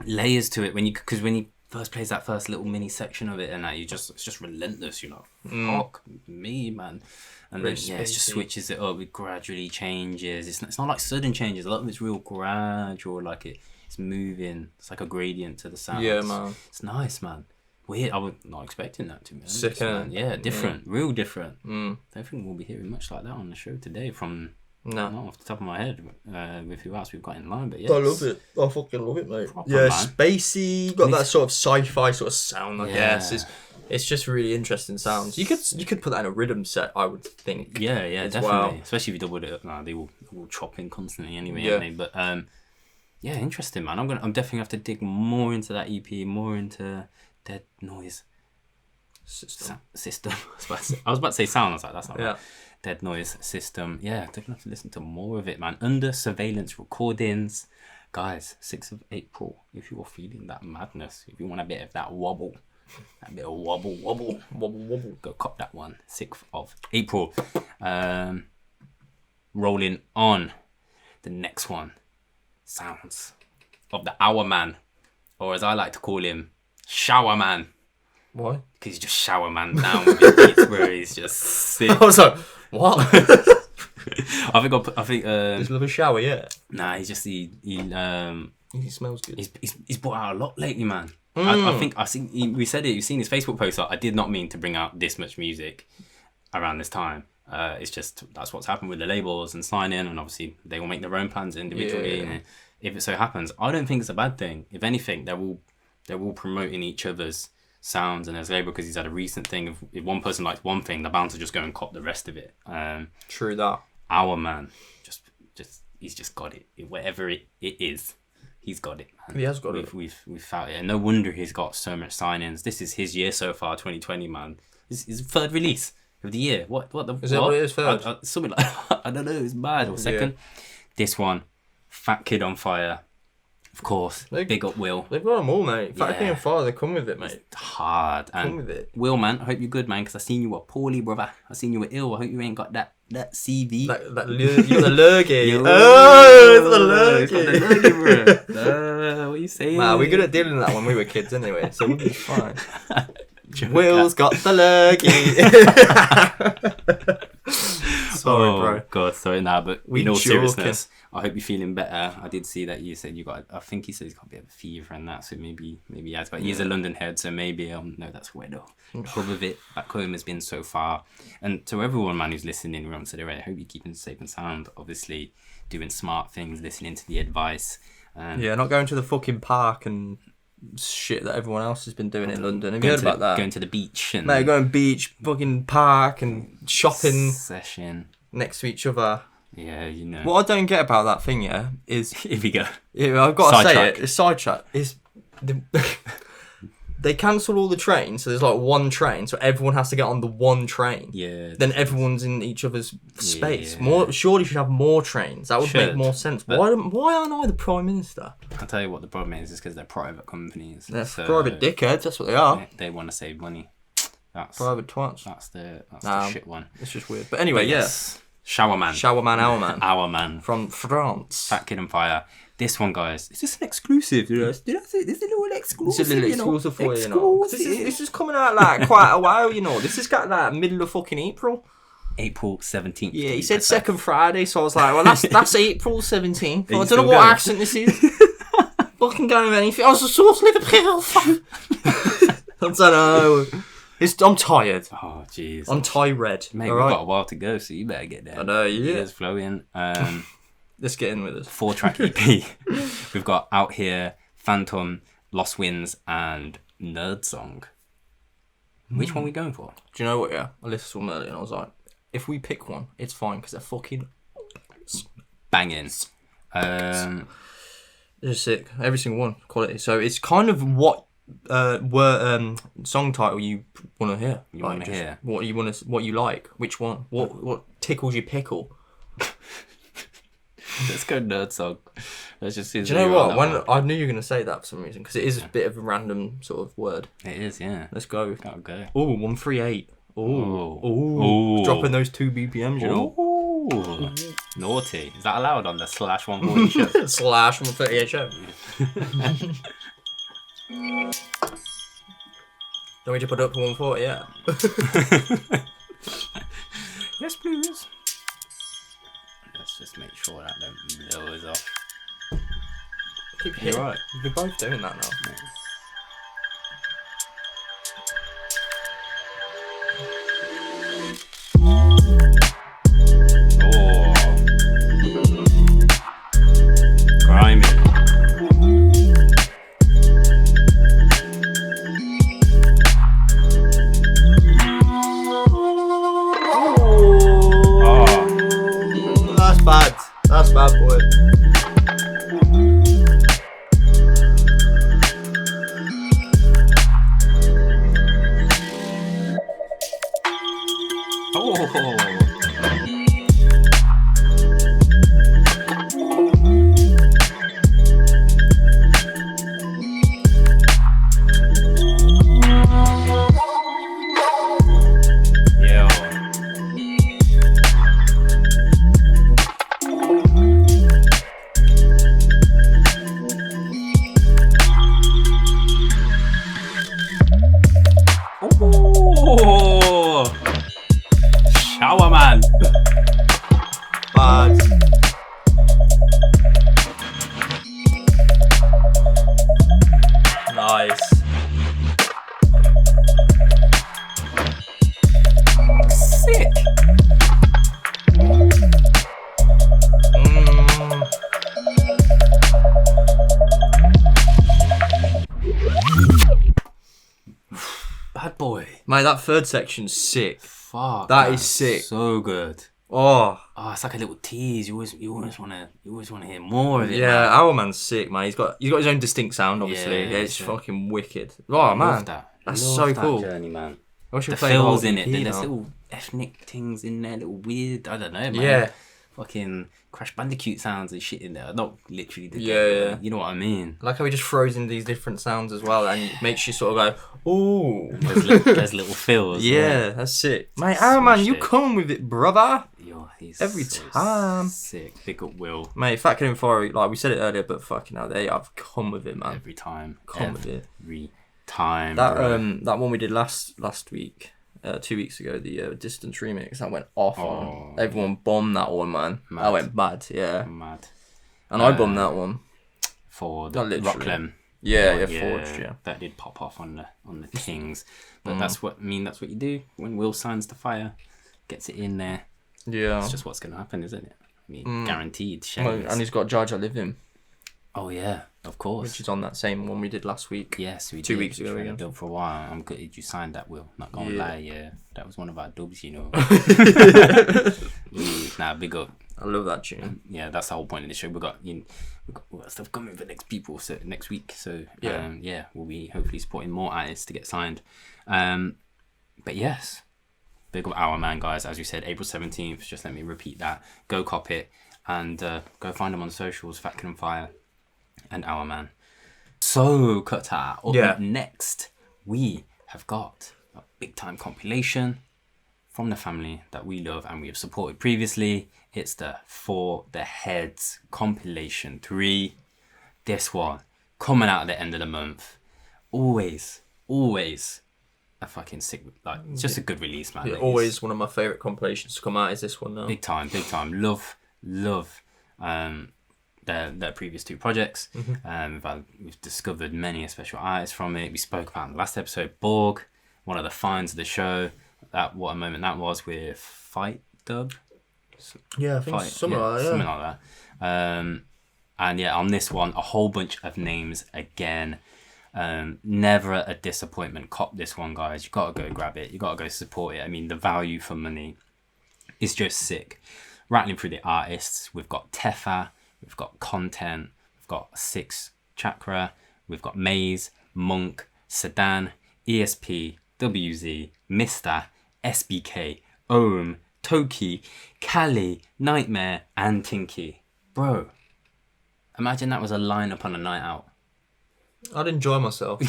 Layers to it because when he first plays that first little mini section of it and that it's just relentless, you know. Fuck me, man. And then it just switches it up. It gradually changes. It's not like sudden changes. A lot of it's real gradual. Like it's moving. It's like a gradient to the sound. Yeah, man. It's nice, man. Weird. I was not expecting that to be honest. Sick, man. Yeah, different. Real different. Don't think we'll be hearing much like that on the show today from. No. Not off the top of my head with who else we've got in line, but yeah. I love it. I fucking love it, mate. Proper, yeah, man. Spacey. Got that sort of sci-fi sort of sound, I guess. It's just really interesting sounds. You could put that in a rhythm set, I would think. Yeah, definitely. Well. Especially if you doubled it up. Nah, they will chop in constantly anyway, Yeah. aren't they? But yeah, interesting, man. I'm definitely have to dig more into that EP, more into Dead Noise System. I was about to say sound. I was like, that's not right. Dead Noise System. Yeah, definitely have to listen to more of it, man. Under Surveillance Recordings. Guys, 6th of April, if you're feeling that madness, if you want a bit of that wobble, that bit of wobble, go cop that one. 6th of April. Rolling on. The next one. Sounds of the Ourman, or as I like to call him, Shower Man. Why? Because he's just shower man down with his beats, bro. He's just sick. I was like, what? I think Does love a shower, yeah. Nah, he's just he smells good. He's brought out a lot lately, man. I think we said it. You've seen his Facebook post. I did not mean to bring out this much music around this time. It's just that's what's happened with the labels and signing, and obviously they will make their own plans individually. Yeah. And if it so happens, I don't think it's a bad thing. If anything, they're all promoting each other's sounds and as label, because he's had a recent thing of if one person likes one thing, they're bound to just go and cop the rest of it. True that. Ourman, just he's just got it. Whatever it is, he's got it, man. He has got it. We've found it, and no wonder he's got so much signings. This is his year so far, 2020, man. This is the third release of the year. What the? Is that what it is? Third? Something like I don't know. It's mad. Or second. Yeah. This one, Fat Kid on Fire. Of course, big up Will. They've got them all, mate. Fat Kid on Fire, they come with it, mate. It's hard. Come with it. Will, man, I hope you're good, man, because I seen you were poorly, brother. I seen you were ill. I hope you ain't got that CV. You got the lurgy. Oh, it's the lurgy, bro. What are you saying? Nah, we're good at dealing with that when we were kids anyway, so we'll be fine. Will's got the lurgy. Sorry, bro. God, sorry now, but in all seriousness, I hope you're feeling better. I did see that you said you got. I think he said he's got a bit of a fever and that, so maybe he has. But he's a London head, so maybe no, that's where the hub of it back home has been so far. And to everyone, man, who's listening, we're on today. I hope you're keeping safe and sound. Obviously, doing smart things, listening to the advice. Yeah, not going to the fucking park and shit that everyone else has been doing in London. Have you heard about that? Going to the beach and going beach, fucking park and shopping session next to each other. Yeah, you know. What I don't get about that thing, is if you go, I've got to say it. It's sidetrack. They cancel all the trains, so there's like one train, so everyone has to get on the one train. Yeah. Then everyone's in each other's space. Surely should have more trains. That would make more sense. Why aren't I the Prime Minister? I'll tell you what the problem is because they're private companies. They're private dickheads. That's what they are. They want to save money. That's private twats. That's the shit one. It's just weird. But anyway, Ourman. Ourman. From France. Fat Kid and Fire. This one, guys, it's just an exclusive. Did I say this is a little exclusive? It's a little exclusive for you, you know. This is coming out like quite a while, you know. This has got like middle of fucking April. April 17th. Yeah, he said second Friday, so I was like, well, that's April 17th. Well, I don't know what going? accent this is. Fucking going with anything. I was a source little pill. I don't know. I'm tired. Oh, jeez. I'm tired. Mate, we've got a while to go, so you better get there. I know, yeah. Years flowing. Let's get in with it. 4-track EP. We've got Out Here, Phantom, Lost Winds, and Nerd Song. Which one are we going for? Do you know what, yeah? I listened to them earlier and I was like, if we pick one, it's fine because they're fucking banging. They're sick. Every single one, quality. So it's kind of what song title you want to hear. You want to hear what you want to, what you like. Which one? What tickles your pickle? Let's go Nerd Song. Let's just see. Do you know what? When I knew you were gonna say that for some reason because it is a bit of a random sort of word. It is, yeah. Let's go. Gotta go. Oh, 138. Oh, dropping those 2 BPMs, you know. Ooh. Naughty. Is that allowed on the /140 show? /138 show. Don't we just put it up to 140? Yeah. Yes, please. Let's just make sure that the middle is off. Keep hitting. Right. We're both doing that now. Yeah. Grimy. That's bad, boy. Ourman. Bad. Nice. Sick. Bad boy. Mate, that third section's sick. Fuck. That is sick. So good. Oh, it's like a little tease. You always want to hear more of it. yeah, Ourman's sick, man. He's got his own distinct sound, obviously. Yeah, it's fucking wicked. Oh man, that's so cool. Journey, man. I wish we the played fills in it. EP There's now. little ethnic things in there, little weird. I don't know, man. Yeah. Fucking Crash Bandicoot sounds and shit in there. Not literally the game. Yeah. You know what I mean? I like how he just throws in these different sounds as well, and makes you sort of go, ooh. There's little fills. Yeah, that's sick. Mate, Ourman, you come with it, brother. He's every so time. Sick. Big up Will. Mate, Fat Kid and Fire, like we said it earlier, but fucking hell, they have come with it, man. Every time. Come with it. Every time. That that one we did last week, 2 weeks ago, the Distance remix, that went off on. Everyone bombed that one, man. Mad. That went mad, yeah. Mad. And I bombed that one. For the Rockland. Yeah, Forged, yeah. That did pop off on the things. But that's what you do when Will signs the fire, gets it in there. Yeah. It's just what's going to happen, isn't it? I mean, guaranteed. And he's got Jaja Live Him. Oh, yeah, of course. Which is on that same one we did last week. Yes, we did. 2 weeks ago again. Built for a while. I'm good. You signed that, Will. Not going to lie, yeah. That was one of our dubs, you know. Nah, big up. I love that tune. Yeah, that's the whole point of the show. We've got stuff coming for next week. So, we'll be hopefully supporting more artists to get signed. But yes. Big up Ourman, guys. As you said, April 17th. Just let me repeat that. Go cop it and go find them on socials. Fat Kid and Fire and Ourman. So, Qatar. Up next, we have got a big time compilation from the family that we love and we have supported previously. It's the For the Heads compilation 3. This one coming out at the end of the month. Always a fucking sick, like, it's just a good release, man. Yeah, always one of my favourite compilations to come out is this one now. Big time. Love their previous 2 projects. We've discovered many special artists from it. We spoke about in the last episode Borg, one of the finds of the show. What a moment that was with Fight Dub. Yeah, I think something like that. And yeah, on this one, a whole bunch of names again. Never a disappointment. Cop this one, guys. You gotta go grab it. You gotta go support it. I mean, the value for money is just sick. Rattling through the artists, we've got Tefa, we've got Content, we've got Six Chakra, we've got Maze, Mungk, Sedan, ESP, WZ, Mr, SBK, Ohm, Toki, Kali, Nightmare, and Tinky. Bro, imagine that was a lineup on a night out. I'd enjoy myself.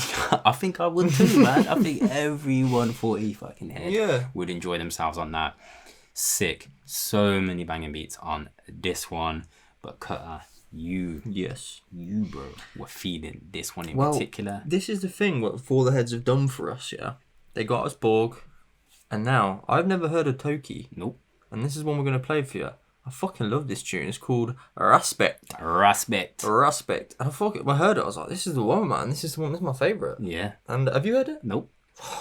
I think I would too, man. I think everyone 40 fucking head would enjoy themselves on that. Sick. So many banging beats on this one. But Cutter, you bro, were feeding this one in particular. This is the thing what For the Heads have done for us, yeah. They got us Borg, and now I've never heard of Toki. Nope. And this is one we're gonna play for you. I fucking love this tune. It's called Respect. And I heard it. I was like, this is the one, man. This is the one. This is my favourite. Yeah. And have you heard it? Nope.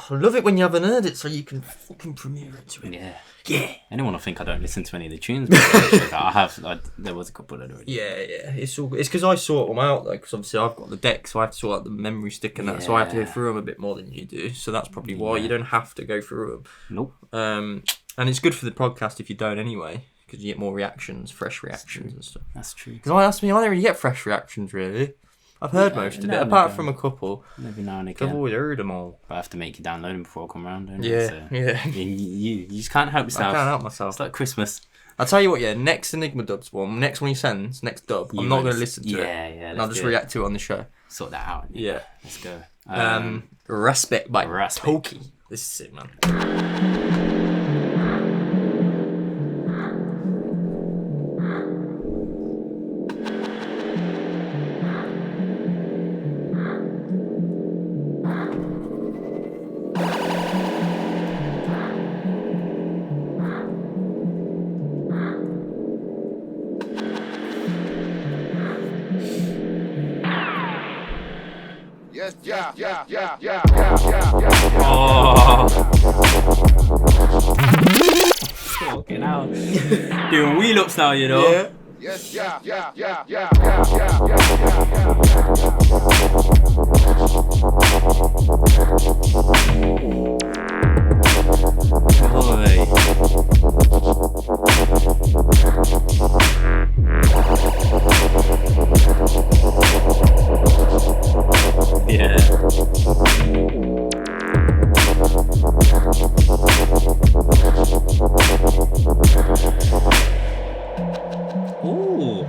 I love it when you haven't heard it, so you can fucking premiere it to it. Yeah. Anyone will think I don't listen to any of the tunes, but I have. There was a couple that already. Yeah. It's because I sort them out though, because obviously I've got the deck, so I have to sort out the memory stick and that, so I have to go through them a bit more than you do. So that's probably why you don't have to go through them. Nope. And it's good for the podcast if you don't anyway, because you get more reactions, fresh reactions and stuff. That's true. Because I don't really get fresh reactions really. I've heard most of it, apart from a couple. Maybe now and again. I've always heard them all. But I have to make you download them before I come around, don't you? So yeah. You just can't help yourself. I can't help myself. It's like Christmas. I'll tell you what, next Enigma Dubs one, next one he sends, next dub, I'm not going to listen to it. Yeah. And I'll just react to it on the show. Sort that out. Yeah. Let's go. Respect by Toki. This is sick, man. Yeah. Oh. Fucking hell. Doing wheel ups now, you know. Yeah. Yes, Ooh.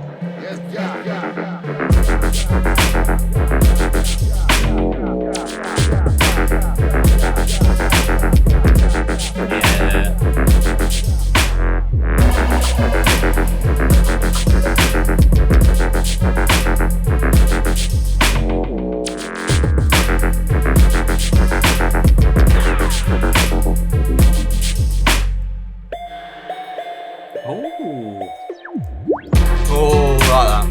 Oh, like that.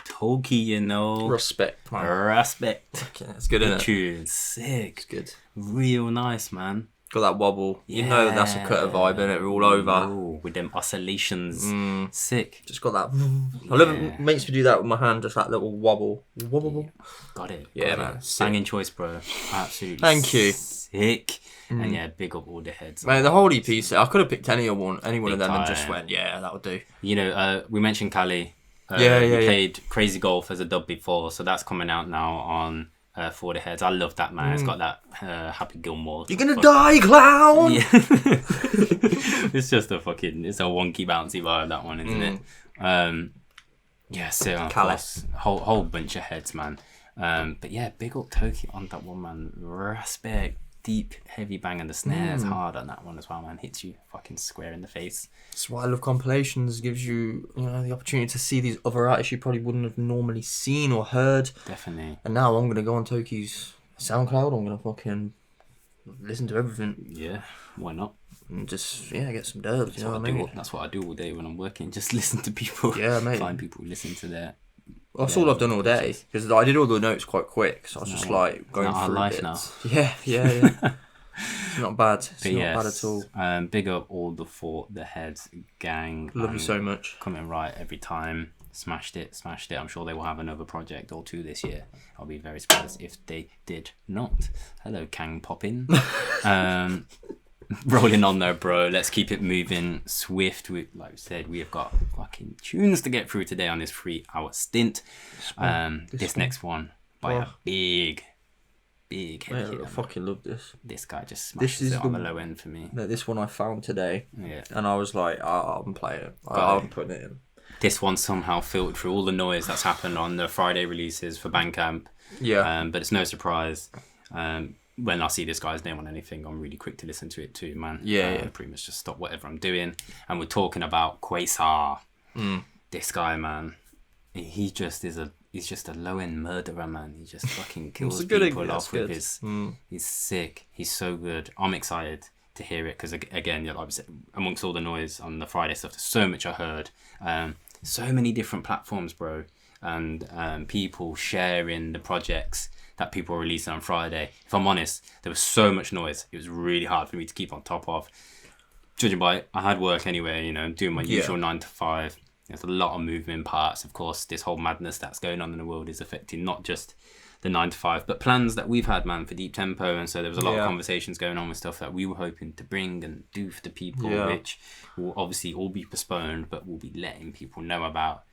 Toki, you know. Respect, man. Respect. Okay, that's good, isn't it? Tune. Sick. It's good. Real nice, man. Got that wobble. You know that's a Cutter vibe, innit? We're all over. Ooh, with them oscillations. Sick. Just got that. I love it. Makes me do that with my hand, just that little wobble. Wobble. Got it. Yeah, man. Banging choice, bro. Absolutely. Thank you. Sick. And yeah, big up all the heads. Man, the whole EP set, I could have picked any one of them and just went, yeah, that would do. You know, we mentioned Kali. We played Crazy Golf as a dub before, so that's coming out now on For the Heads. I love that, man. It's got that Happy Gilmore. You're gonna die, clown! Yeah. It's just it's a wonky, bouncy vibe, that one, isn't it? Yeah, so of course, whole bunch of heads, man. But yeah, big up Toki on that one, man. Respect. Deep, heavy bang, and the snares hard on that one as well, man. Hits you fucking square in the face. That's why I love compilations. Gives you, the opportunity to see these other artists you probably wouldn't have normally seen or heard. Definitely. And now I'm gonna go on Toki's SoundCloud. I'm gonna fucking listen to everything. Yeah, why not? And just get some dubs. You know what I mean? That's what I do all day when I'm working. Just listen to people. Yeah, mate. Find people, listen to their. That's all I've done all day because I did all the notes quite quick, so I was just going through our life bits. now. Yeah. It's not bad. It's not bad at all. Big up all the For the Heads gang. Love you so much. Coming right every time. Smashed it. I'm sure they will have another project or two this year. I'll be very surprised if they did not. Hello, Kang Poppin. Rolling on there, bro. Let's keep it moving swift. Like I said, we have got fucking tunes to get through today on this 3-hour stint. This next one by a big head hitter. I fucking love this. This guy just smashes it on the low end for me. This one I found today. Yeah. And I was like, I'm playing it. I'm putting it in. This one somehow filtered through all the noise that's happened on the Friday releases for Bandcamp. Yeah. But it's no surprise. When I see this guy's name on anything, I'm really quick to listen to it too, man. Yeah. Pretty much just stop whatever I'm doing. And we're talking about Quasar. This guy, man. He's just a low-end murderer, man. He just fucking kills people off with his... He's sick. He's so good. I'm excited to hear it because, again, like I said, amongst all the noise on the Friday stuff, there's so much I heard. So many different platforms, bro. And people sharing the projects that people were releasing on Friday. If I'm honest, there was so much noise. It was really hard for me to keep on top of. Judging by, I had work anyway, doing my usual 9 to 5. There's a lot of moving parts. Of course, this whole madness that's going on in the world is affecting not just the 9 to 5, but plans that we've had, man, for Deep Tempo. And so there was a lot of conversations going on with stuff that we were hoping to bring and do for the people, which will obviously all be postponed, but we'll be letting people know about.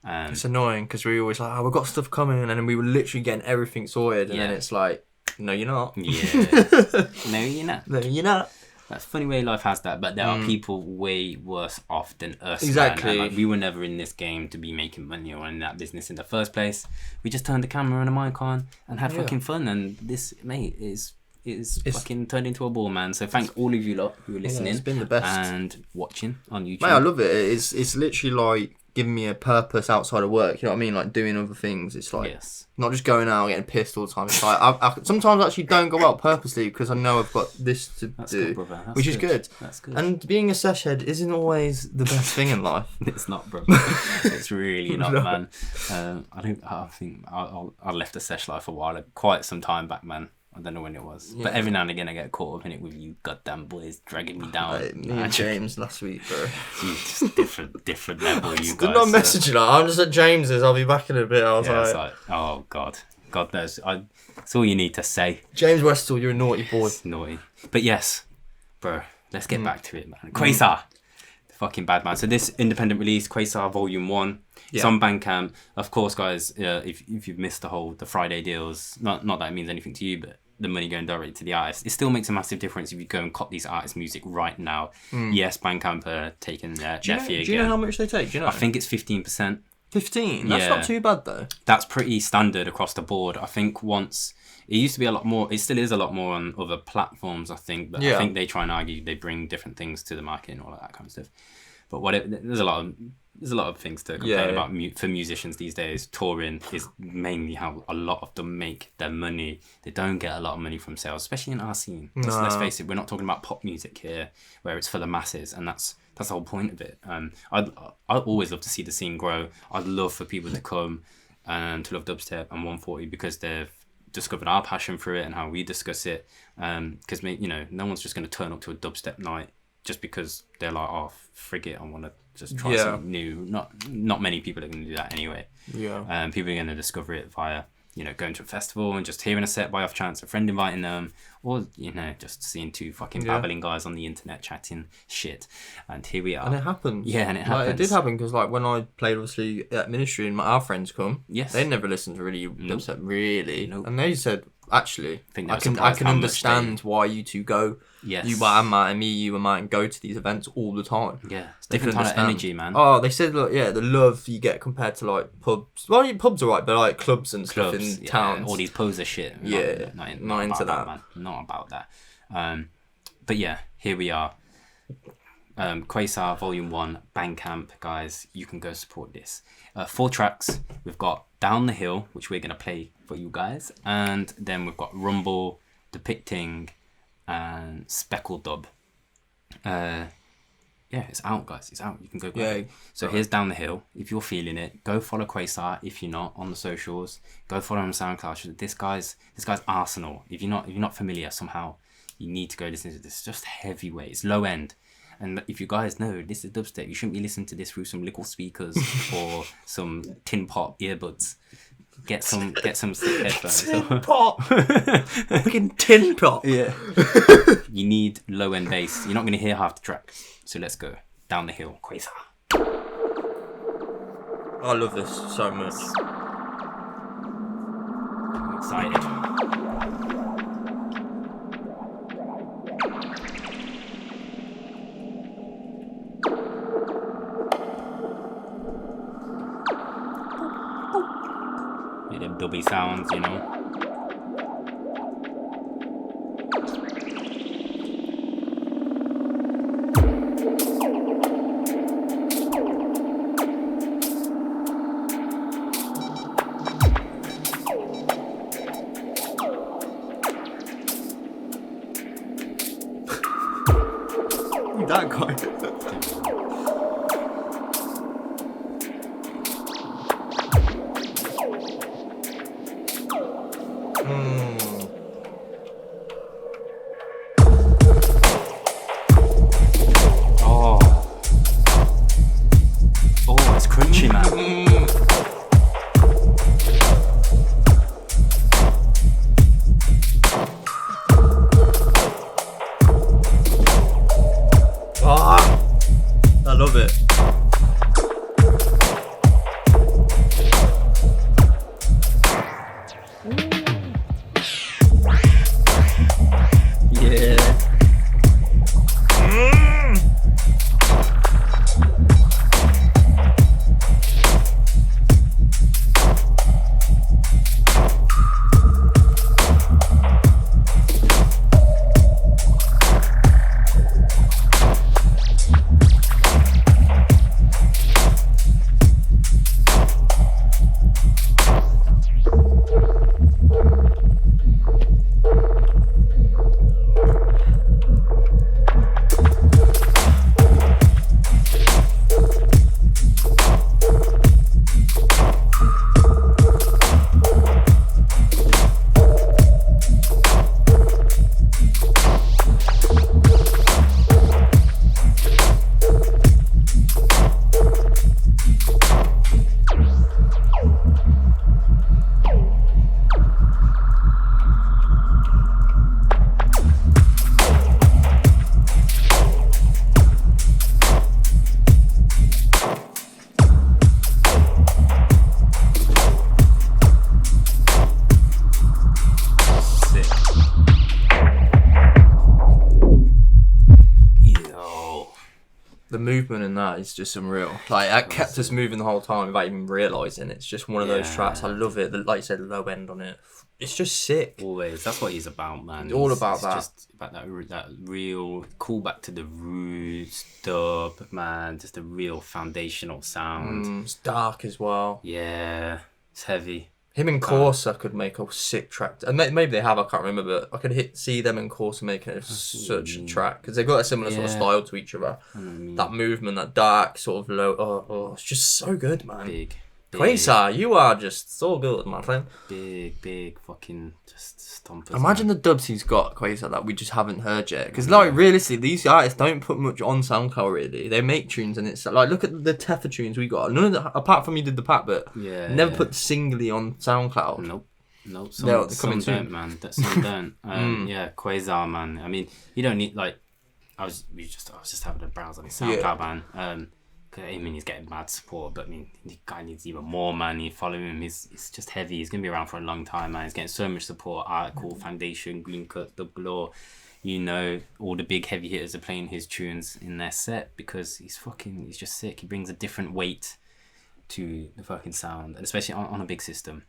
It's annoying because we always like, we've got stuff coming, and then we were literally getting everything sorted, and then it's like, no, you're not. Yeah. No, you're not. No, you're not. That's funny way life has that, but there are people way worse off than us. Exactly. And we were never in this game to be making money or in that business in the first place. We just turned the camera and a mic on and had fucking fun, and this, mate, is fucking turned into a ball, man. So thank all of you lot who are listening. It's been the best. And watching on YouTube. Mate, I love it. It's literally like giving me a purpose outside of work. You know what I mean? Like doing other things. It's like not just going out and getting pissed all the time. It's like I sometimes actually don't go out purposely because I know I've got this to do, which is good. That's good. And being a sesh head isn't always the best thing in life. It's not, bro. It's really not, man. I think I left the sesh life a while, quite some time back, man. I don't know when it was, but every now and again I get caught up in it with you goddamn boys dragging me down. Me and James last week, bro. Just different level, you guys. I'm not messaging her. I'm just at James's. I'll be back in a bit. I was like, oh God knows. That's all you need to say. James Westall, you're a naughty boy. It's naughty, but yes, bro. Let's get back to it, man. Quasar, the fucking bad man. So this independent release, Quasar Volume 1. It's on Bandcamp. Of course, guys, if you've missed the Friday deals, not that it means anything to you, but the money going directly to the artist, it still makes a massive difference if you go and cop these artists' music right now. Yes, Bandcamp are taking their fee again. Do you know how much they take? Do you know? I think it's 15%. 15? That's not too bad, though. That's pretty standard across the board. I think once... It used to be a lot more... It still is a lot more on other platforms, I think. But I think they try and argue they bring different things to the market and all of that kind of stuff. But there's a lot of things to complain about for musicians these days. Touring is mainly how a lot of them make their money. They don't get a lot of money from sales, especially in our scene. Let's face it, we're not talking about pop music here, where it's for the masses, and that's the whole point of it. I'd always love to see the scene grow. I'd love for people to come and to love dubstep and 140 because they've discovered our passion through it and how we discuss it. Because no one's just going to turn up to a dubstep night just because they're like, oh, frig it, I want to just try something new. Not many people are going to do that anyway. People are going to discover it via going to a festival and just hearing a set by off chance, a friend inviting them, or just seeing two fucking babbling guys on the internet chatting shit. And here we are. And it happens. Yeah, and it happens. It did happen because when I played obviously at Ministry and our friends come, yes, they never listened to really dubstep really, Nope. And they said, actually, I can understand why you two go. Yes. You and Matt and me, you and Matt, go to these events all the time. Yeah, it's different kind of energy, man. Oh, they said, look, the love you get compared to like pubs. Well, pubs are right, but like clubs and stuff in towns. All these poser shit. Not into that, man. Not about that. But yeah, here we are. Quasar Volume 1, Bandcamp, guys. You can go support this. 4 tracks. We've got Down the Hill, which we're going to play for you guys. And then we've got Rumble, Depicting, and Speckle Dub. It's out, guys. It's out. You can go grab it. So here's Down the Hill. If you're feeling it, go follow Quasar. If you're not, on the socials, go follow him on SoundCloud. This guy's arsenal. If you're not familiar somehow, you need to go listen to this. It's just heavyweight. It's low end. And if you guys know this is dubstep, you shouldn't be listening to this through some little speakers or some tin pot earbuds. Get some sick headphones. Tin pot. Fucking tin pot. Yeah. You need low end bass. You're not going to hear half the track. So let's go. Down the Hill, Quasar. I love this so much. I'm excited. Them dubby sounds, That guy. It's crunchy, man. I love it. The movement in that is just unreal. Like, that kept us moving the whole time without even realising. It's just one of those tracks. I love it. Like you said, the low end on it. It's just sick. Always. That's what he's about, man. It's all about that. Just about that real callback to the roots, dub, man. Just a real foundational sound. It's dark as well. Yeah. It's heavy. Him and Quasar could make a sick track. And maybe they have, I can't remember, but I could see them and Quasar making such a track. Because they've got a similar sort of style to each other. That movement, that dark sort of low. It's just so good, man. Big. Quasar, you are just so good, my friend. Big fucking just stompers. Imagine the dubs he's got, Quasar, that we just haven't heard yet. Because, like, realistically, these artists don't put much on SoundCloud, really. They make tunes, and it's like, look at the Teffa tunes we got. None of the, apart from you did the Pat, but never put singly on SoundCloud. Nope. Nope, they're some coming don't, soon. man. Some don't. Yeah, Quasar, man. I mean, you don't need like. I was just having a browse on his SoundCloud, man. I mean, he's getting mad support, but I mean, the guy needs even more, man. You follow him, he's just heavy. He's gonna be around for a long time, man. He's getting so much support. Article, Foundation, Green Cut, Double Law. You know, all the big heavy hitters are playing his tunes in their set because he's just sick. He brings a different weight to the fucking sound, and especially on a big system.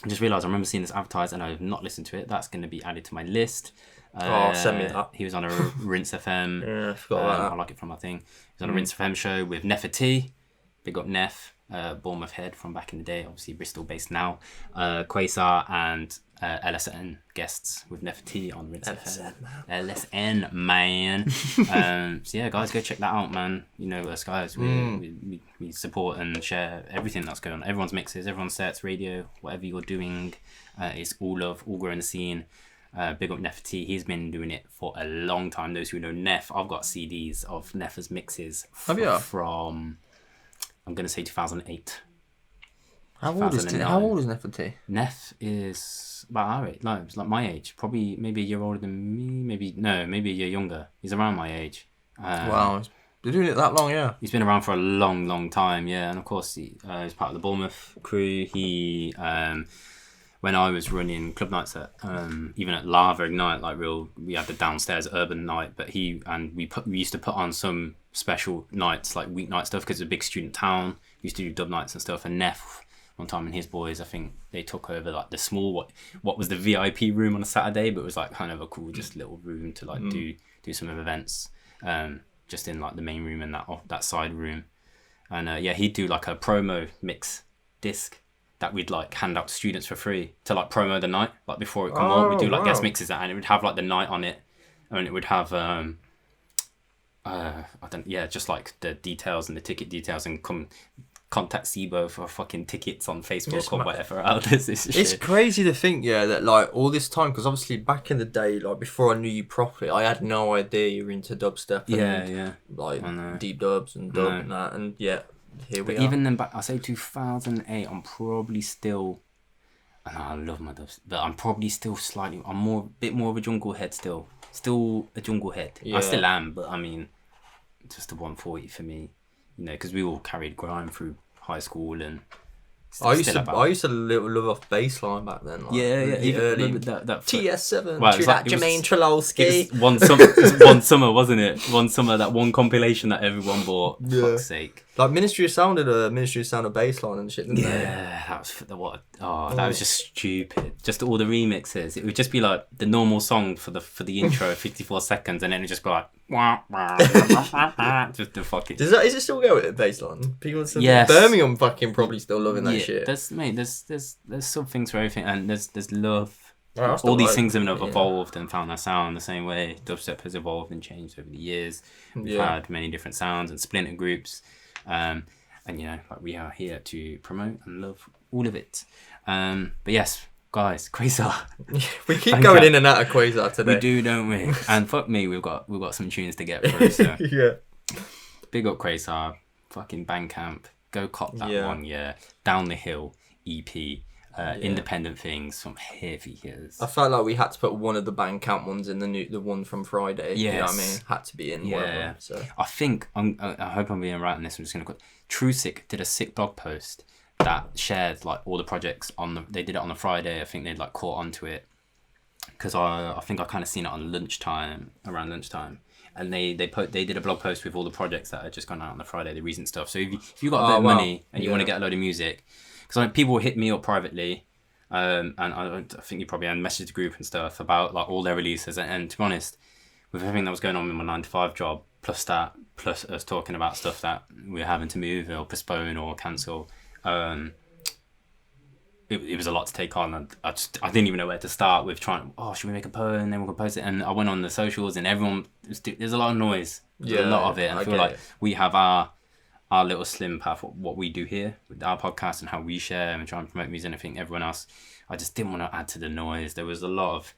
I just realised I remember seeing this advertised and I have not listened to it. That's going to be added to my list. Send me that. He was on a Rinse FM. Yeah, I forgot about that. I like it from my thing. He was on a Rinse FM show with Neferty. Big up Nef, Bournemouth head from back in the day, obviously Bristol based now. Quasar and LSN guests with Neferty on Rinse FM. LSN, man. So yeah, guys, go check that out, man. You know us guys, we support and share everything that's going on. Everyone's mixes, everyone's sets, radio, whatever you're doing. It's all love, all growing the scene. Big up Neferty, he's been doing it for a long time. Those who know Nef, I've got CDs of Nefer's mixes from I'm going to say 2008. How old is Neferty? Nef is about our age. No, it's like my age. Probably maybe a year older than me. Maybe a year younger. He's around my age. Wow, they're doing it that long, yeah. He's been around for a long, long time, yeah. And of course, he's part of the Bournemouth crew. He, when I was running club nights at, even at Lava Ignite, we had the downstairs urban night, but we used to put on some special nights, like weeknight stuff, because it's a big student town. We used to do dub nights and stuff. And Nef, one time, and his boys, I think they took over like the small what was the VIP room on a Saturday, but it was like kind of a cool just little room to like do some events, just in like the main room and that side room. And he'd do like a promo mix disc that we'd like hand out to students for free to like promo the night, like before it come on. We'd do like guest mixes, and it would have like the night on it, and it would have just like the details and the ticket details, and contact SIBO for fucking tickets on Facebook or whatever. It's crazy to think, that like all this time, because obviously back in the day, like before I knew you properly, I had no idea you were into dubstep and like deep dubs and dub and that, and here we are. Even then, back, I say 2008, I'm probably still. I love my dubs, but I'm probably still slightly. I'm a bit more of a jungle head still. Still a jungle head. Yeah. I still am, but I mean, just a 140 for me. You know, because we all carried grime through high school, and I used to live off baseline back then. Like, even early that TS7. Well, Jermaine Trelowski. One summer, wasn't it? One summer, that one compilation that everyone bought. Fuck's sake. Like Ministry of Sound did a Ministry of Sound of baseline and shit, didn't they? Yeah, that was that was just stupid. Just all the remixes. It would just be like the normal song for the intro, 54 seconds, and then it'd just be like just the fucking. Is it still going at baseline? People still Birmingham fucking probably still loving that shit. There's some things for everything, and there's love. All these things have evolved and found their sound the same way. Dubstep has evolved and changed over the years. We've had many different sounds and splinter groups. And like we are here to promote and love all of it. But yes, guys, Quasar. We keep going in and out of Quasar today. We do, don't we? And fuck me, we've got some tunes to get through. So. Big up Quasar, fucking Bandcamp. Go cop that one, Down the Hill EP. Independent things, some heavy hitters. I felt like we had to put one of the Bandcamp ones in the one from Friday. Yes. You know what I mean? Had to be in one of them. So. I think, I hope I'm being right on this, I'm just going to quote. Truesick did a sick blog post that shared like all the projects they did it on the Friday. I think they'd like caught onto it because I think I kind of seen it on around lunchtime. And they did a blog post with all the projects that had just gone out on the Friday, the recent stuff. So if you got a bit of money and you want to get a load of music, because people hit me up privately, and I think you probably had messaged the group and stuff about like all their releases. And to be honest, with everything that was going on with my 9-to-5 job, plus us talking about stuff that we're having to move or postpone or cancel, it was a lot to take on. And I didn't even know where to start with trying. Should we make a post and then we'll compose it? And I went on the socials and everyone there's a lot of noise. There's a lot of it. And I feel like we have our little slim path, what we do here with our podcast and how we share and try and promote music. And I think everyone else, I just didn't want to add to the noise. There was a lot of,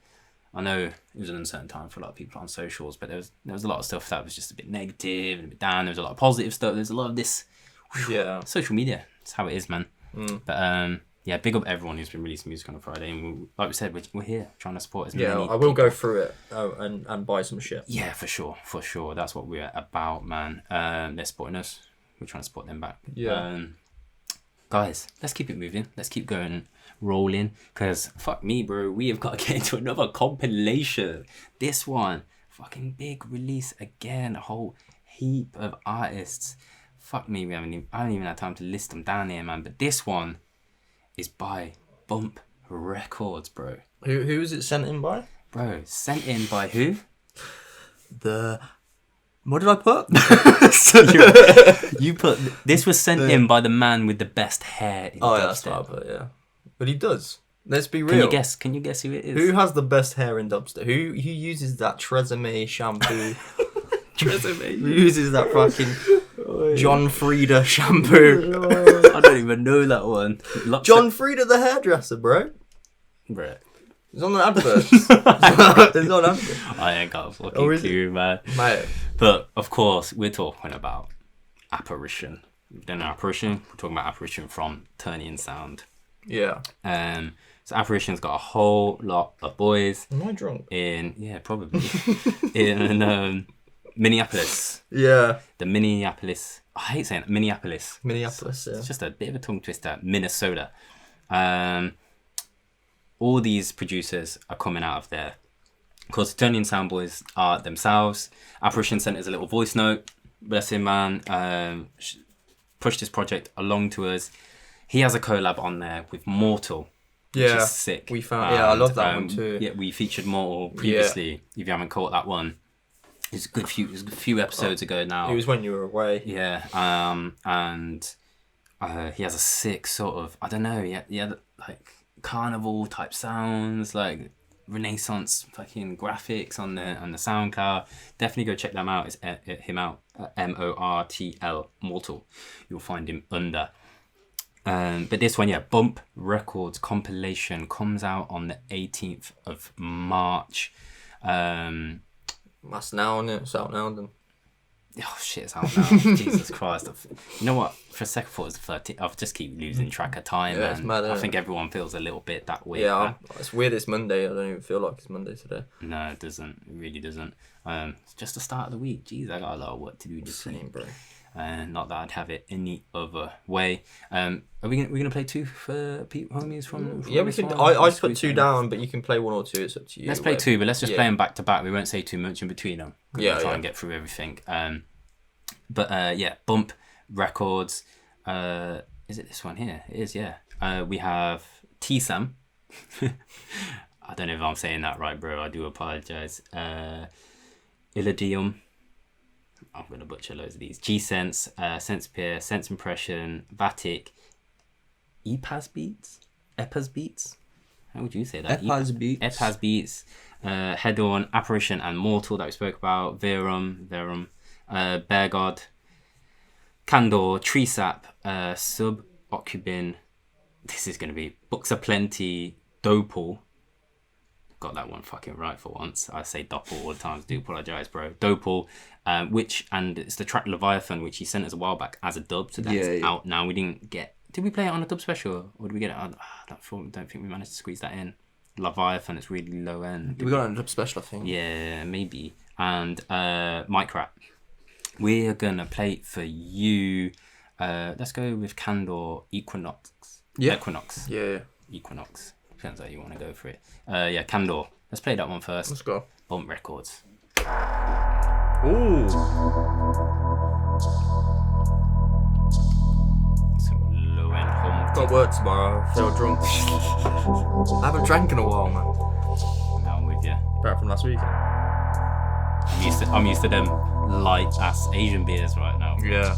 I know it was an uncertain time for a lot of people on socials, but there was a lot of stuff that was just a bit negative and a bit down. There was a lot of positive stuff. There's a lot of this social media. It's how it is, man. But yeah, big up everyone who's been releasing music on a Friday. And like we said, we're here trying to support as many I will people. go through it and buy some shit. Yeah, for sure. That's what we're about, man. They're supporting us. We're trying to support them back. Yeah. Guys, let's keep it moving. Let's keep going, rolling. Because, fuck me, bro. We have got to get into another compilation. This one, fucking big release again. A whole heap of artists. Fuck me, I haven't even had time to list them down here, man. But this one is by Bhump Records, bro. Who is it sent in by? Bro, sent in by who? What did I put? You put... This was sent in by the man with the best hair in dubstep. That's what I put, yeah. But he does. Let's be real. Can you guess who it is? Who has the best hair in dubstep? Who uses that Tresemme shampoo? Tresemme? Who uses that fucking John Frieda shampoo? I don't even know that one. John Frieda the hairdresser, bro. Bro. It's on the advert. It's on advert. I ain't got a fucking clue, man. Mate. But, of course, we're talking about Apparition. Then Apparition, we're talking about Apparition from Turning Sound. Yeah. So Apparition's got a whole lot of boys. Am I drunk? Yeah, probably. in Minneapolis. Yeah. The Minneapolis. I hate saying it, Minneapolis. Minneapolis, yeah. It's just a bit of a tongue twister. Minnesota. All these producers are coming out of there. Of course, the Turning Sound boys are themselves. Apparition sent us a little voice note. Bless him, man. Pushed his project along to us. He has a collab on there with Mortal. Which is sick. We found. I love that one too. Yeah, we featured Mortal previously. Yeah. If you haven't caught that one, it's a few episodes ago now. It was when you were away. Yeah. And he has a sick sort of, I don't know. Yeah, like carnival type sounds, like Renaissance fucking graphics on the Soundcloud. Definitely go check them out. It's him out. Mortl. Mortal. You'll find him under. But this one, Bhump Records compilation comes out on the 18th of March. That's now, isn't it? It's out now, then. Oh shit, it's out now. Jesus Christ. You know what? For a second I thought it was the 13th. I just keep losing track of time. Yeah, it's mad, I think everyone feels a little bit that way. Yeah, it's weird it's Monday. I don't even feel like it's Monday today. No, it doesn't. It really doesn't. It's just the start of the week. Jeez, I got a lot of work to do this week. Bro. Not that I'd have it any other way. Are we gonna play two for homies from yeah, we can. I put two down, but you can play one or two. It's up to you. Let's play two, but let's just play them back to back. We won't say too much in between them. Yeah, we'll try and get through everything. Bhump Records. Is it this one here? It is, yeah. We have T-Sam. I don't know if I'm saying that right, bro. I do apologize. Illadium. I'm going to butcher loads of these. G-Sense, Sensepeer, Sense Impression, Vatic, Hbtz? How would you say that? Hbtz. Head-On, Apparition and Mortal that we spoke about. Verum, Beargod, Candor, Treesap, Suboccubin. This is going to be Books Aplenty, Dopal. Got that one fucking right for once. I say Doppel all the time. Do apologise, bro. Dopal, and it's the track Leviathan, which he sent us a while back as a dub. So that's out now. We didn't get. Did we play it on a dub special, or did we get it on? I don't think we managed to squeeze that in. Leviathan, it's really low end. We got it on a dub special, I think. Yeah, maybe. And Mike Rat. We're gonna play it for you. Let's go with Candor Equinox. Yeah. Equinox. Yeah. Equinox. Depends how you want to go for it. Candor. Let's play that one first. Let's go. Bhump Records. Ooh. Some low end hum. Got work tomorrow. I feel drunk. I haven't drank in a while, man. I'm with you. Apart from last weekend. I'm used to them light ass Asian beers right now. Yeah.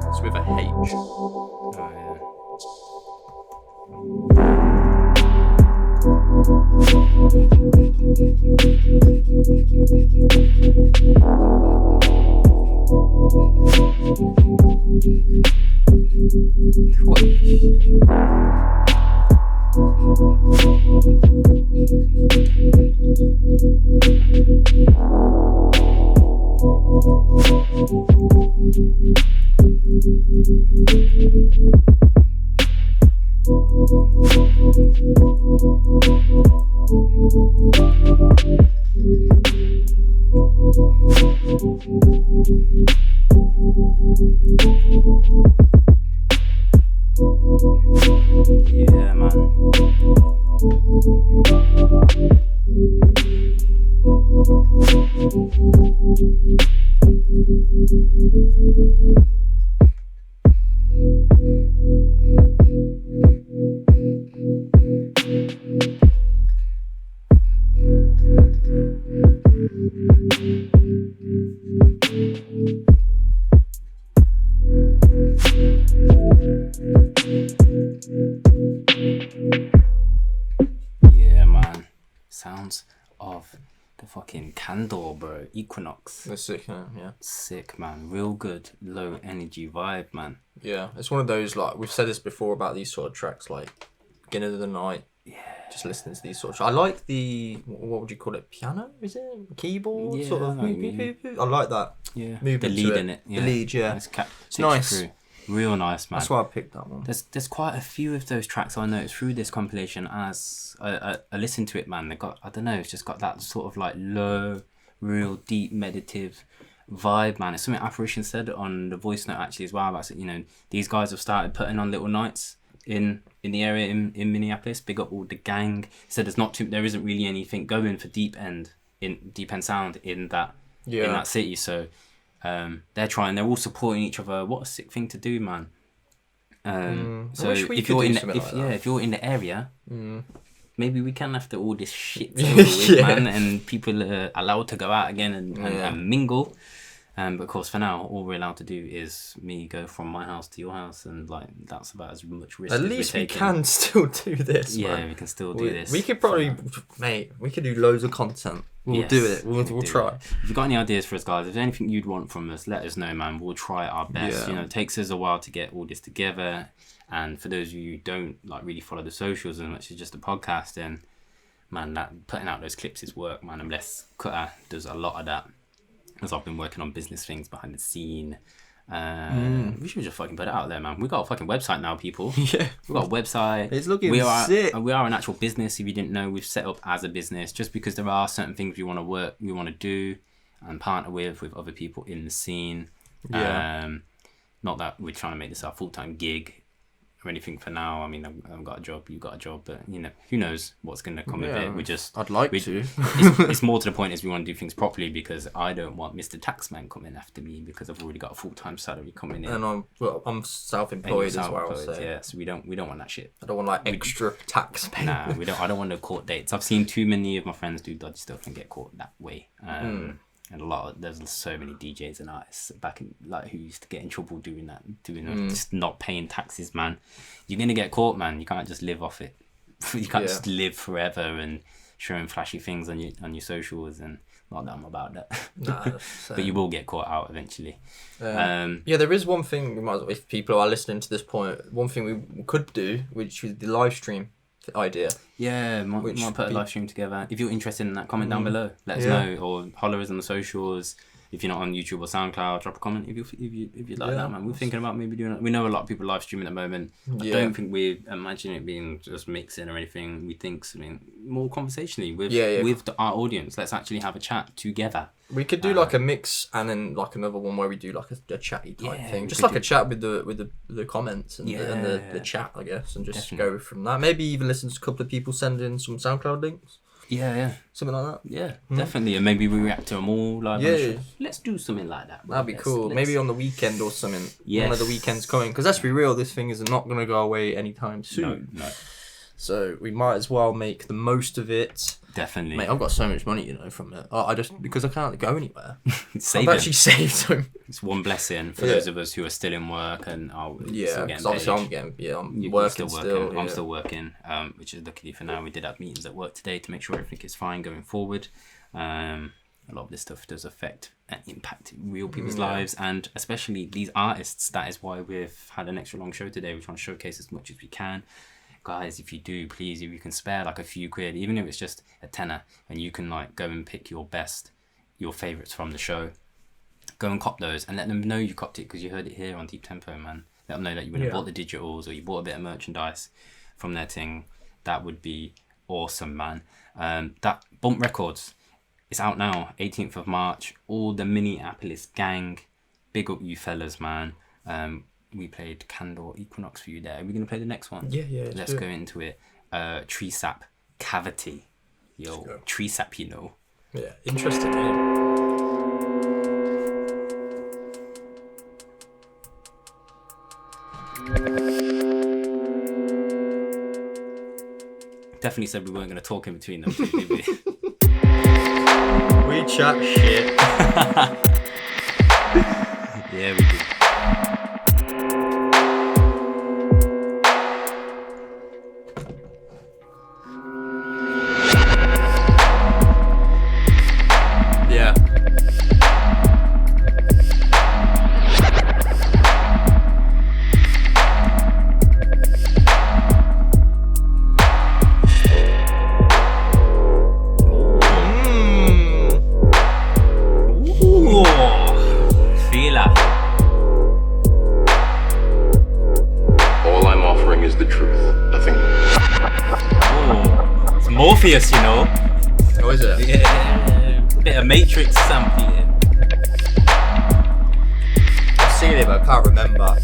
It's with a H. Oh yeah. What? Yeah, man. Yeah, man. Sounds of the fucking Candor, bro. Equinox. They're sick, yeah. Sick, man. Real good low energy vibe, man. Yeah, it's one of those, like, we've said this before about these sort of tracks, like, beginning of the night. Yeah. Just listening to these sort of... I like the... What would you call it? Piano? Is it? Keyboard? Yeah, sort of... I know what you mean. I like that. Yeah. Movement The lead to it. in it. Yeah. The lead, yeah. It's nice. Through. Real nice, man. That's why I picked that one. There's quite a few of those tracks I noticed through this compilation as I listened to it, man. They got, I don't know, it's just got that sort of like low, real deep meditative vibe, man. It's something Apparition said on the voice note actually as well about, you know, these guys have started putting on little nights in the area in Minneapolis. Big up all the gang. He said there isn't really anything going for deep end sound in that city. So they're all supporting each other. What a sick thing to do, man. So if you're in the area, maybe we can after all this shit over with, man, and people are allowed to go out again and mingle. But of course, for now, all we're allowed to do is me go from my house to your house, and like that's about as much risk as we're taking. At least we can still do this, man. Yeah, we can still do this. We could probably, mate, we could do loads of content. We'll do it. We'll try. If you've got any ideas for us, guys, if there's anything you'd want from us, let us know, man. We'll try our best. You know, it takes us a while to get all this together. And for those of you who don't like really follow the socials as much as just a podcast, then man, that putting out those clips is work, man. Unless Cutter does a lot of that, because I've been working on business things behind the scene. We should just fucking put it out there, man. We got a fucking website now, people. Yeah, we got a website. It's looking sick. We are an actual business. If you didn't know, we've set up as a business just because there are certain things we want to do and partner with other people in the scene. Not that we're trying to make this our full-time gig or anything for now. I mean, I've got a job, you've got a job, but you know, who knows what's going to come of it. I'd like to. It's more to the point is we want to do things properly, because I don't want Mr. Taxman coming after me because I've already got a full-time salary coming in. And I'm self-employed as well. So. Yeah, so we don't want that shit. I don't want like extra tax pay. Nah, I don't want no court dates. I've seen too many of my friends do dodgy stuff and get caught that way. And there's so many DJs and artists back in who used to get in trouble doing just not paying taxes, man. You're gonna get caught, man. You can't just live off it. You can't just live forever and showing flashy things on your socials, and not that I'm about that. Nah, but you will get caught out eventually. There is one thing we might as well, if people are listening to this point, one thing we could do, which is the live stream idea. Yeah, might put a live stream together. If you're interested in that, comment down below. Let us know, or holler us on the socials. If you're not on YouTube or SoundCloud, drop a comment if you like that, man. We're thinking about maybe doing it. We know a lot of people live streaming at the moment. I don't think we imagine it being just mixing or anything. We think something more conversationally with our audience. Let's actually have a chat together. We could do like a mix and then like another one where we do like a chatty type thing. Just like a chat with the comments and the chat, I guess, and just go from that. Maybe even listen to a couple of people send in some SoundCloud links. Yeah. Something like that. Yeah, definitely. And maybe we react to them all live on the show. Let's do something like that, bro. That'd be cool. Maybe on the weekend or something. Yes. One of the weekends coming. Because let's be real, this thing is not going to go away anytime soon. No. So we might as well make the most of it. Definitely. Mate, I've got so much money, from it. Because I can't go anywhere. I've actually saved some. It's one blessing for those of us who are still in work and are still getting paid. Obviously I'm working still. I'm still working, which is luckily for now. We did have meetings at work today to make sure everything is fine going forward. A lot of this stuff does affect and impact real people's lives, and especially these artists. That is why we've had an extra long show today. We're trying to showcase as much as we can. Guys, if you do, please, if you can spare like a few quid, even if it's just a tenner, and you can like go and pick your favourites from the show, go and cop those and let them know you copped it because you heard it here on Deep Tempo, man. Let them know that you went and bought the digitals or you bought a bit of merchandise from their thing. That would be awesome, man. That Bhump Records, it's out now, 18th of March. All the Minneapolis gang, big up you fellas, man. We played Candor Equinox for you there. Are we going to play the next one? Yeah. Let's go into it. Tree Sap Cavity. Yo, Tree Sap, you know. Yeah, interesting name. Definitely said we weren't going to talk in between them two, did we? We chat shit. Yeah, we did. Yeah. Morpheus, you know. Oh, is it? Yeah. Bit of Matrix sampling. I've seen it, but I can't remember.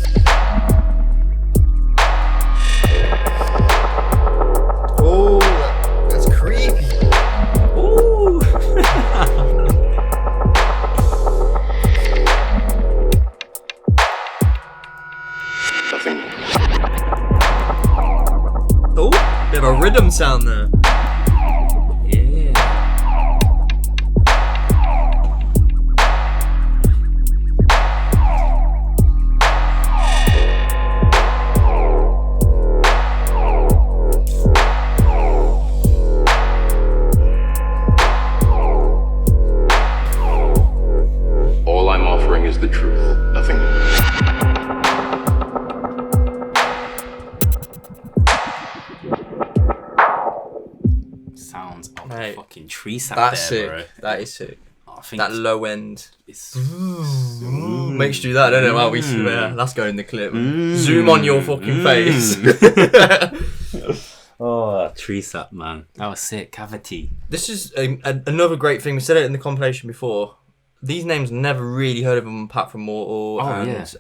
Oh, that's creepy. Ooh. Oh, bit of a rhythm sound there. Tree sap that's there, sick. bro. That is sick. I think that low end. It's makes you do that, don't it? Wow, we swear. Let's go in the clip. Zoom on your fucking face. Oh, tree sap, man. That was sick. Cavity. This is another great thing. We said it in the compilation before. These names never really heard of them apart from Mortal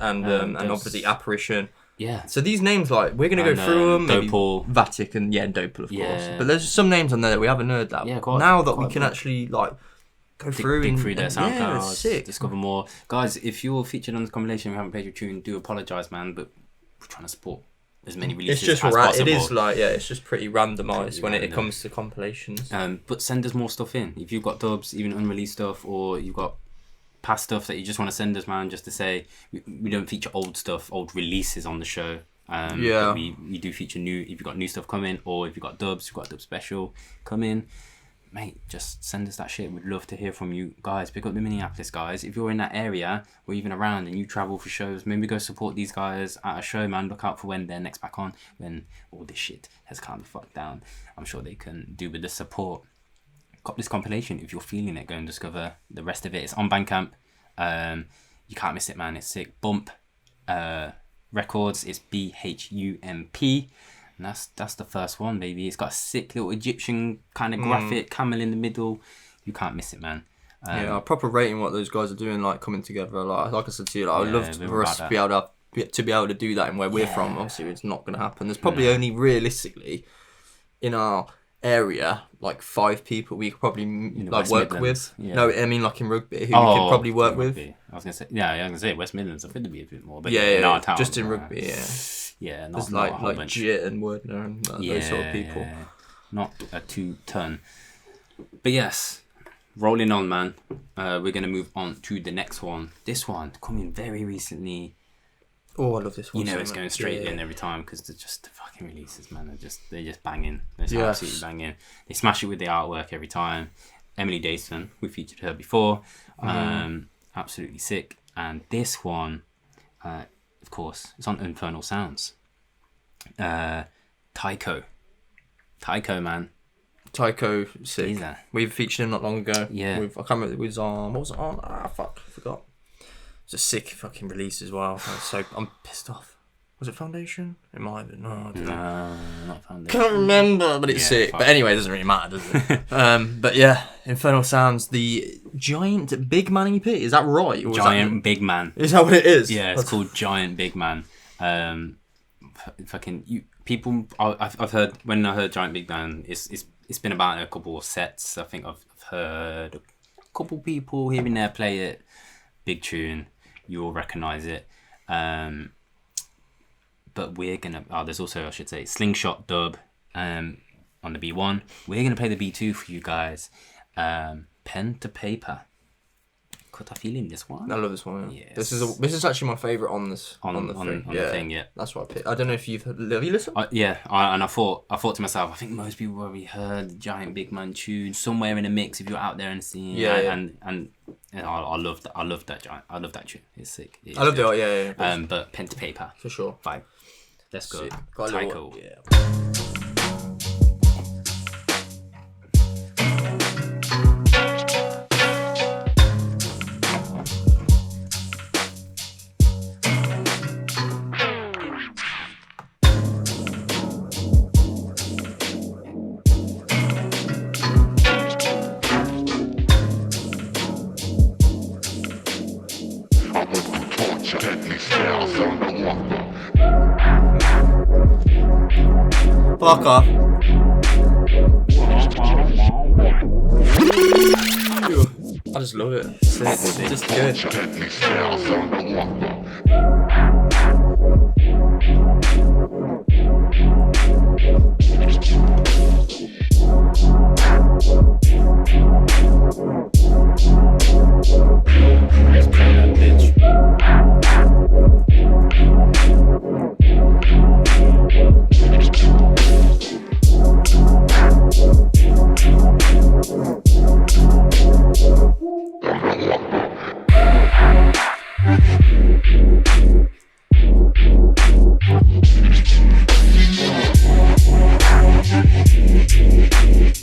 and obviously Apparition. Yeah. So these names, like, we're going to go through them. Maybe Dopal. Vatic and Dopal, of course. But there's some names on there that we haven't heard that. Yeah, quite. Now that we can actually, like, go through dig through their SoundCloud, discover more. Guys, if you're featured on this compilation and we haven't played your tune, do apologise, man, but we're trying to support as many releases as possible. It is, like, it's just pretty randomised when it comes to compilations. But send us more stuff in. If you've got dubs, even unreleased stuff, or you've got past stuff that you just want to send us, man, just to say we don't feature old stuff, old releases on the show. We do feature new. If you've got new stuff coming, or if you've got dubs, you've got a dub special coming, mate, just send us that shit. We'd love to hear from you guys. Pick up the Minneapolis guys. If you're in that area or even around and you travel for shows, maybe go support these guys at a show, man. Look out for when they're next back on, when all this shit has calmed the fuck down. I'm sure they can do with the support. Cop this compilation if you're feeling it. Go and discover the rest of it. It's on Bandcamp. You can't miss it, man. It's sick. Bhump Records. It's BHUMP. And that's the first one, baby. It's got a sick little Egyptian kind of graphic, camel in the middle. You can't miss it, man. I'm proper rating what those guys are doing, like coming together. Like I said to you, like, I'd love for us to be able to do that and where we're from. Obviously, it's not going to happen. There's probably only realistically in our area like 5 people we could probably like work Midlands. with. No, I mean like in rugby, who we could probably work with. I was gonna say, West Midlands. I think it'd be a bit more, but in our town, just in rugby, not, there's not like Jit and Wordner and those sort of people. Not a 2-ton. But yes, rolling on, man. We're gonna move on to the next one. This one coming very recently. Oh, I love this one. You know, it's going straight in every time because they're just the fucking releases, man. They're just banging. They're absolutely banging. They smash it with the artwork every time. Emily Dayson, we featured her before. Absolutely sick. And this one, of course, it's on Infernal Sounds. Taiko, man. Taiko, sick. We've featured him not long ago. Yeah. I can't remember. It was on. What was it on? I forgot. It's a sick fucking release as well. I'm pissed off. Was it Foundation? It might have been. No, I don't know. No, not Foundation. Can't remember, but it's sick. But anyway, it doesn't really matter, does it? But yeah, Infernal Sounds, the Giant Big Man EP. Is that right? Or Giant Big Man. Is that what it is? Yeah, it's called Giant Big Man. People. I've heard when I heard Giant Big Man, it's been about a couple of sets. I think I've heard a couple people here and there play it. Big tune, you'll recognise it. But we're gonna. There's also, I should say, Slingshot Dub on the B1. We're gonna play the B2 for you guys. Pen to Paper. Got a feeling this one. I love this one. Yeah. Yes. This is actually my favourite on the thing. Yeah. That's what I picked. I don't know if have you listened? I thought to myself, I think most people already heard the Giant Big Man tune somewhere in the mix if you're out there and seeing. And I love that. I love that giant. I love that tune. It's sick. I love it. Yeah. But Pen to Paper for sure. Vibe. Let's go. Taiko. Fuck off. I just love it. It's just good.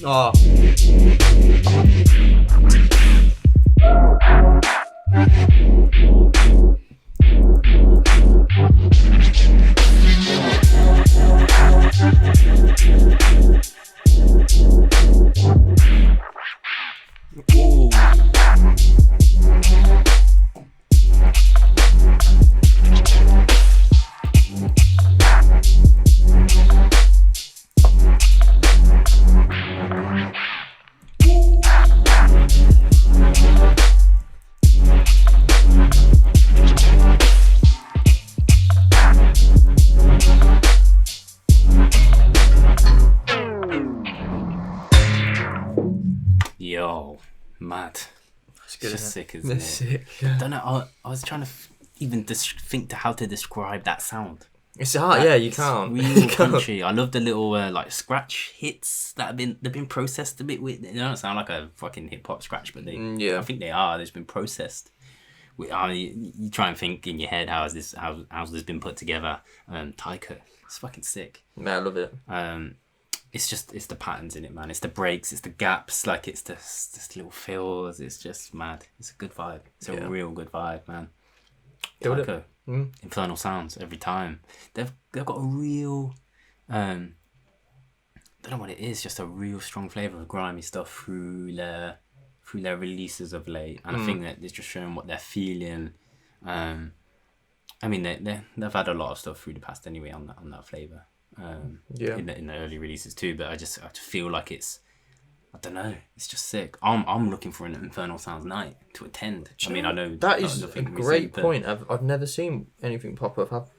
Oh. Yo, mad. It's good, just sick, isn't That's it? sick. Yeah. I don't know. I was trying to even think to how to describe that sound. It's hard. Yeah, you can't. Real punchy. I love the little like scratch hits that they've been processed a bit with. They don't sound like a fucking hip hop scratch, but I think they are. They've been processed. You try and think in your head how's this been put together. Taiko, it's fucking sick. Man, I love it. It's the patterns in it, man. It's the breaks, it's the gaps, like it's just little fills. It's just mad. It's a good vibe. It's a real good vibe, man. Taiko, Infernal Sounds every time. They've got a real, I don't know what it is, just a real strong flavour of grimy stuff through their releases of late, and I think that it's just showing what they're feeling. I mean, they've had a lot of stuff through the past anyway on that flavour. In the early releases too, but I just feel like I don't know, it's just sick. I'm looking for an Infernal Sounds night to attend. I mean, I know that is a great point. I've never seen anything pop up. Have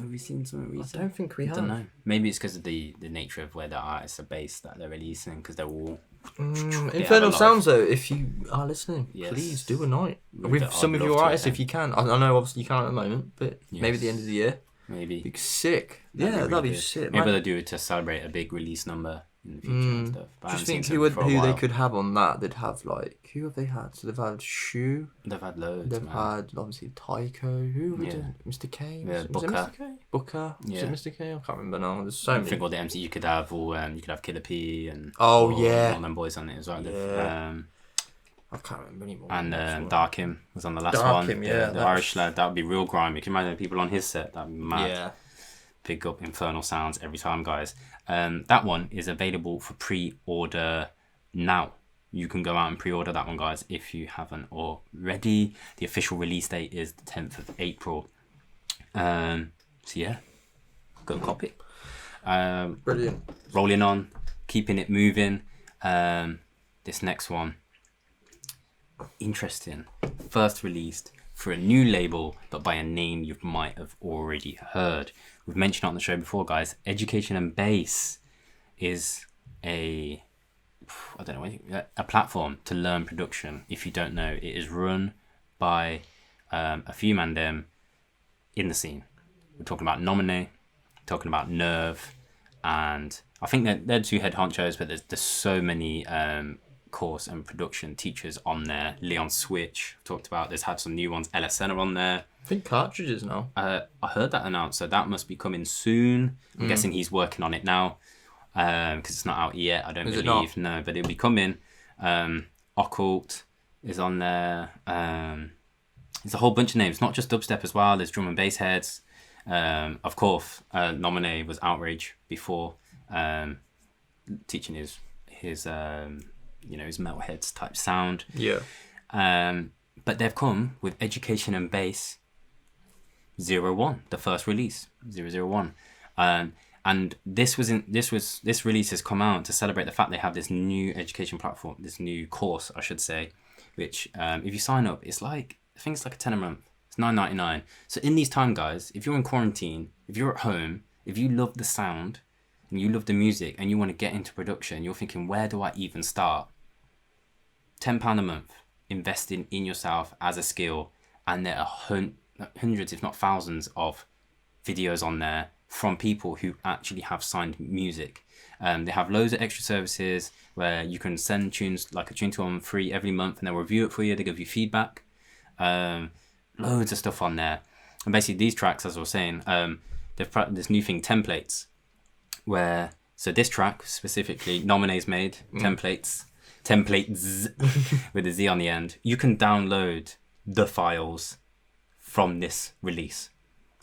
we seen something recent? I don't think we have. I don't know. Maybe it's because of the nature of where the artists are based that they're releasing, because they're all Infernal Sounds though. If you are listening, please do a night with some of your artists if you can. I know obviously you can't at the moment, but maybe at the end of the year. Maybe. Be sick. That'd be sick. Maybe they'll do it to celebrate a big release number in the future and stuff. But just think who they could have on that. They'd have who have they had? So they've had Shu. They've had loads. They've had obviously Taiko. Who would Mr. K? Yeah, Booker. Was it Mr. K? Booker. Yeah. Was it Mr. K? I can't remember now. There's so many. I think all the MC you could have, or you could have Killer P and all them boys on it as well. Yeah. I can't remember anymore. And Darkim was on the last one. Yeah, the Irish lad. That would be real grimy. Can you imagine people on his set? That'd be mad. Yeah. Pick up infernal sounds every time, guys. That one is available for pre-order now. You can go out and pre-order that one, guys, if you haven't already. The official release date is the 10th of April. So yeah, go copy. Brilliant. Rolling on, keeping it moving. This next one, interesting. First released for a new label, but by a name you might have already heard. We've mentioned it on the show before, guys. Education and Bass is a platform to learn production. If you don't know, it is run by a few man them in the scene. We're talking about Nomine, talking about Nerve, and I think that they're two head honchos, but there's so many course and production teachers on there. Leon Switch, talked about. There's had some new ones. LSN are on there. I think cartridges now. I heard that announced, so that must be coming soon. I'm guessing he's working on it now, because it's not out yet. I don't believe. No, but it'll be coming. Occult is on there. There's a whole bunch of names, not just dubstep as well. There's drum and bass heads. Of course, Nomine was Outrage before, teaching his metalheads type sound. Yeah. But they've come with Education and Bass 01, the first release 001. And this release has come out to celebrate the fact they have this new education platform, this new course, I should say, which if you sign up, it's like, I think it's like a £10 a month. It's $9.99. So in these time, guys, if you're in quarantine, if you're at home, if you love the sound and you love the music and you want to get into production, you're thinking, where do I even start? £10 a month, investing in yourself as a skill, and there are hundreds, if not thousands, of videos on there from people who actually have signed music. They have loads of extra services where you can send tunes, like a tune to them free every month, and they'll review it for you. They give you feedback. Loads of stuff on there. And basically these tracks, as I was saying, they've put this new thing, templates, where, so this track specifically, Nomine's made templates with a Z on the end. You can download the files from this release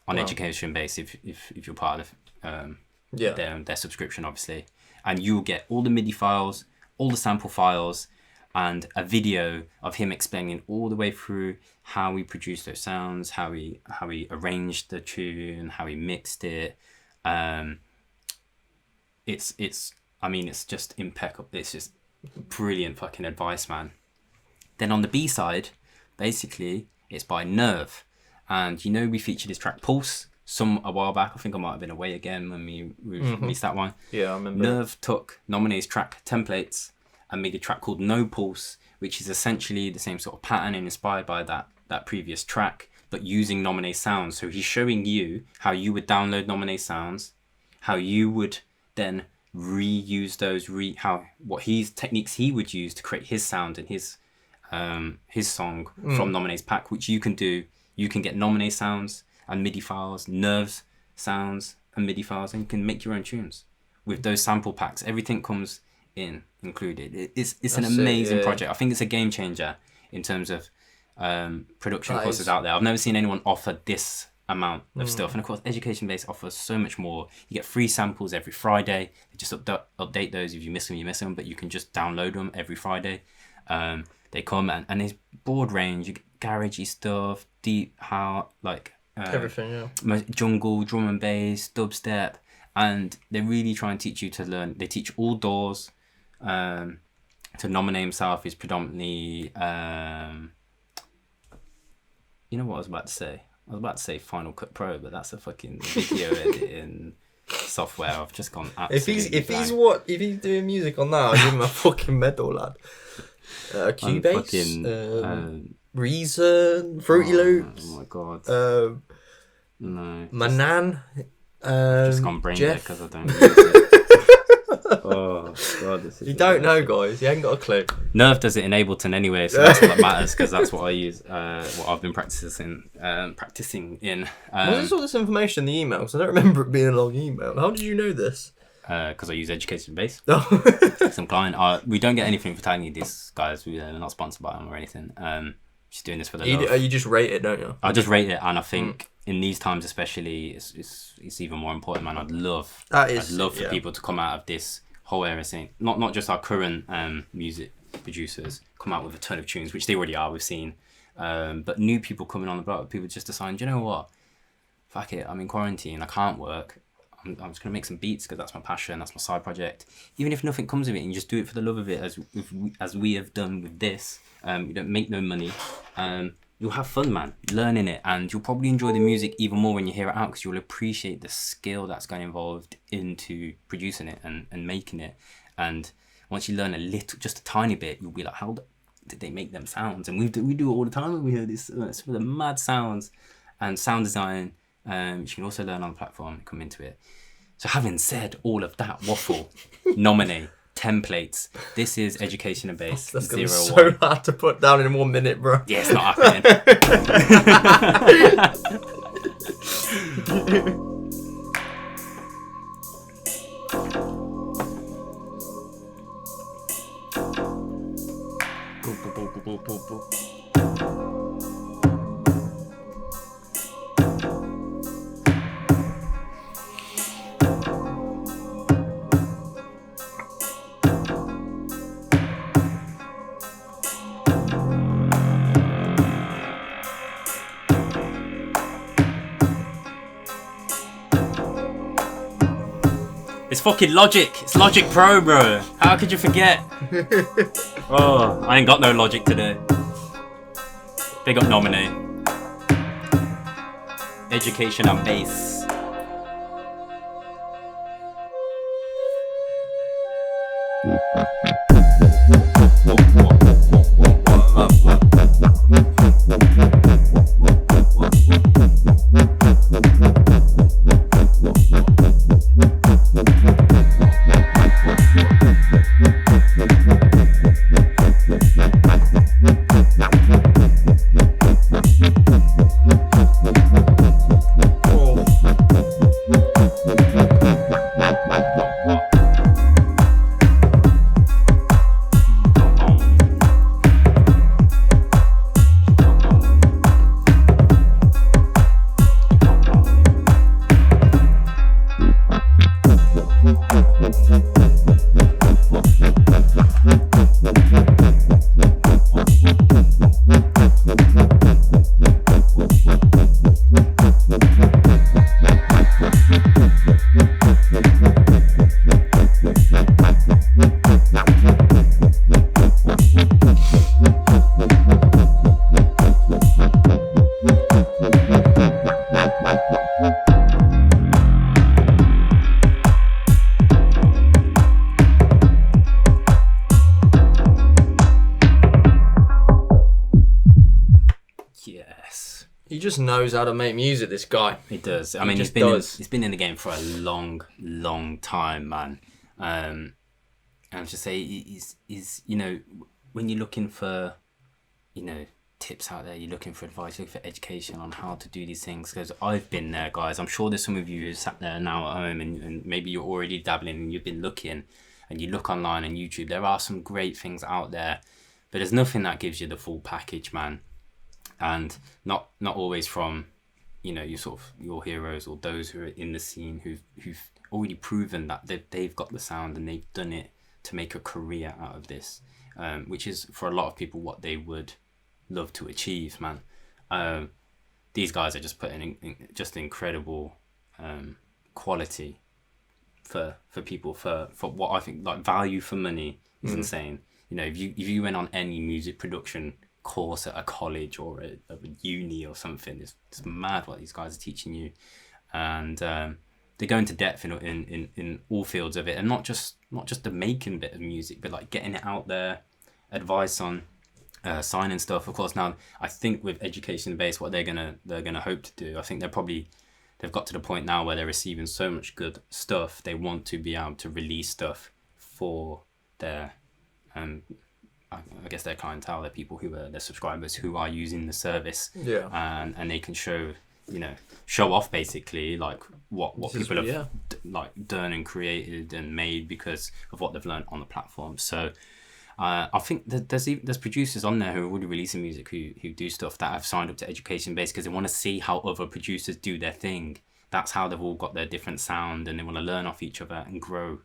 on Education Base if you're part of their subscription, obviously, and you'll get all the MIDI files, all the sample files, and a video of him explaining all the way through how we produced those sounds, how we arranged the tune, how we mixed it. It's just impeccable. It's just brilliant fucking advice, man. Then on the B side, basically, it's by Nerve. And we featured his track Pulse a while back. I think I might have been away again when we released that one. Yeah, I remember. Nerve took Nomine's track templates and made a track called No Pulse, which is essentially the same sort of pattern and inspired by that previous track, but using Nomine sounds. So he's showing you how you would download Nomine sounds, how you would then reuse those, what techniques he would use to create his sound and his song from Nomine's pack, which you can do. You can get Nomine sounds and MIDI files, Nerves sounds and MIDI files, and you can make your own tunes with those sample packs. Everything comes included. It's an amazing project. I think it's a game changer in terms of production courses out there. I've never seen anyone offer this amount of stuff, and of course Education Base offers so much more. You get free samples every Friday. They just update those. If you miss them, but you can just download them every Friday. They come and there's broad range. You get garagey stuff, deep house, everything, jungle, drum and bass, dubstep, and they really try and teach you to learn. They teach all doors. To Nomine himself is predominantly you know what I was about to say? I was about to say Final Cut Pro, but that's a fucking video editing software. I've just gone absolutely if he's doing music on that, I'll give him a fucking medal, lad. Cubase, Reason, Fruity Loops. Oh my god. No. Manan. Just gone brain dead because I don't use it. Oh god, this is. You don't know, guys. You ain't got a clue. Nerve does it in Ableton anyway, so that's all that matters, because that's what I use. What I've been practicing in. What is all this information in the email? Because I don't remember it being a long email. How did you know this? because I use education base. Some client. We don't get anything for tagging these guys. We're not sponsored by them or anything. Just doing this for the love. You just rate it, don't you? I just rate it, and I think in these times especially, it's even more important, man. I'd love for people to come out of this whole era scene. Not just our current music producers come out with a ton of tunes, which they already are. We've seen, but new people coming on the block. People just deciding, you know what? Fuck it. I'm in quarantine. I can't work. I'm just gonna make some beats because that's my passion. That's my side project. Even if nothing comes of it, and you just do it for the love of it, as we have done with this. You don't make no money. You'll have fun, man, learning it, and you'll probably enjoy the music even more when you hear it out because you'll appreciate the skill that's going involved into producing it and making it. And once you learn a little, just a tiny bit, you'll be like, how did they make them sounds? And we do it all the time when we hear this. It's for the mad sounds and sound design. You can also learn on the platform and come into it. So having said all of that waffle, Nomine, templates. This is education and base. That's gonna be so hard to put down in 1 minute, bro. Yeah, it's not happening. It's fucking Logic. It's Logic Pro, bro. How could you forget? Oh, I ain't got no Logic today. Big up Nomine. Education and bass. He just knows how to make music, this guy. He does. I mean, he's been in the game for a long time, man. And I should say, he's you know, when you're looking for, you know, tips out there, you're looking for advice, you're looking for education on how to do these things, because I've been there, guys. I'm sure there's some of you who sat there now at home and maybe you're already dabbling and you've been looking and you look online on YouTube. There are some great things out there, but there's nothing that gives you the full package, man. And not always from, you know, your heroes or those who are in the scene who've already proven that they've got the sound and they've done it to make a career out of this, which is for a lot of people what they would love to achieve, man. These guys are just putting in just incredible quality for people for what I think, like, value for money is insane. You know, if you went on any music production course at a college or a uni or something, it's mad what these guys are teaching you, and they go into depth in all fields of it, and not just the making bit of music, but like getting it out there, advice on signing stuff. Of course, now I think with education base, what they're gonna hope to do, I think they've got to the point now where they're receiving so much good stuff, they want to be able to release stuff for their I guess their clientele, their people who are their subscribers who are using the service, and they can show show off basically like what people have yeah. like done and created and made because of what they've learned on the platform. So I think that there's producers on there who are already releasing music who do stuff that have signed up to education based because they want to see how other producers do their thing. That's how they've all got their different sound, and they want to learn off each other and grow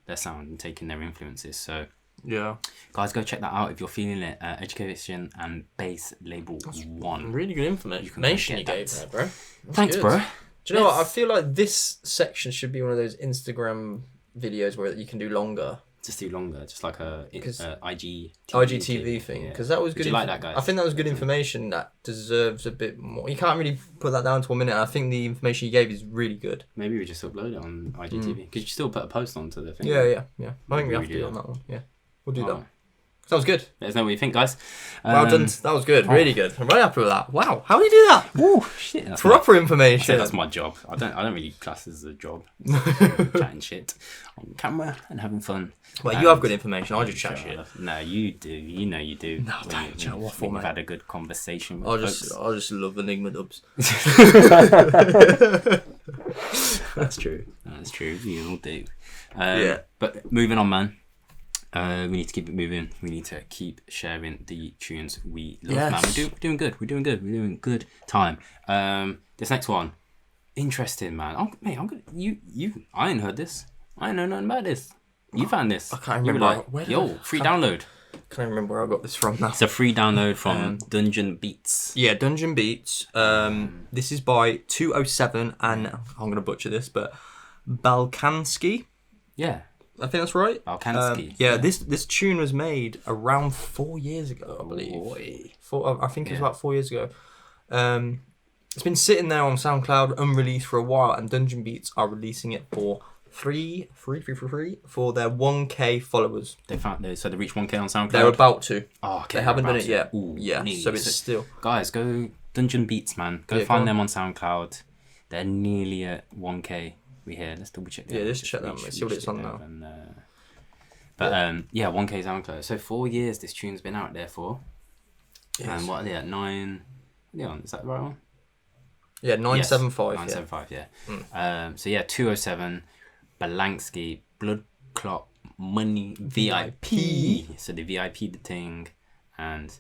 their sound and take in their influences. So yeah, guys, go check that out if you're feeling it. Education and Bass Label 1. Really good information you gave there, bro. Thanks, good. bro. Do you know what? I feel like this section should be one of those Instagram videos where you can do longer. Just do longer, just like a IGTV thing, because that was good. Did you like that, guys? I think that was good information that deserves a bit more. You can't really put that down to a minute. I think the information you gave is really good. Maybe we just upload it on IGTV because you still put a post onto the thing. Yeah. I think we have to do it on that one. Yeah, we'll do that. Sounds good. Let us know what you think, guys. Well done. That was good. Really good. I'm very happy with that. Wow. How do you do that? Ooh, shit. Proper information. That's my job. I don't really class this as a job. Chatting shit on camera and having fun. Well, you have good information. I just chat shit. No, you do. You know you do. No, don't. You know what for, mate? We've had a good conversation with I just love Enigma dubs. That's true. You all do. Yeah. But moving on, man. We need to keep it moving. We need to keep sharing the tunes we love. Yes. Man, we're doing good. We're doing good time. This next one, interesting, man. I ain't heard this. I ain't know nothing about this. You found this. I can't remember. Free download. Can't remember where I got this from now. It's a free download from Dungeon Beats. Yeah, Dungeon Beats. This is by 207 and I'm gonna butcher this, but Balkansky. Yeah. I think that's right. Balkansky. This tune was made around 4 years ago, I believe. I think it was about 4 years ago. It's been sitting there on SoundCloud unreleased for a while, and Dungeon Beats are releasing it for free for their 1K followers. They reached 1K on SoundCloud. They're about to. Oh, okay. They haven't done it yet. Ooh, yeah, nearly. so it's still. Guys, go Dungeon Beats, man. Go find them on SoundCloud. They're nearly at 1K. We here. Let's double check. Yeah, let's check that. Let's see what it's on now. 1K SoundCloud. So 4 years this tune's been out there for. Yes. And what are they at? 9. Yeah, is that the right one? Yeah, 975. Yes, 975. Yeah. So yeah, 207, Balkansky, Blood Clot Money VIP. So the VIP the thing, and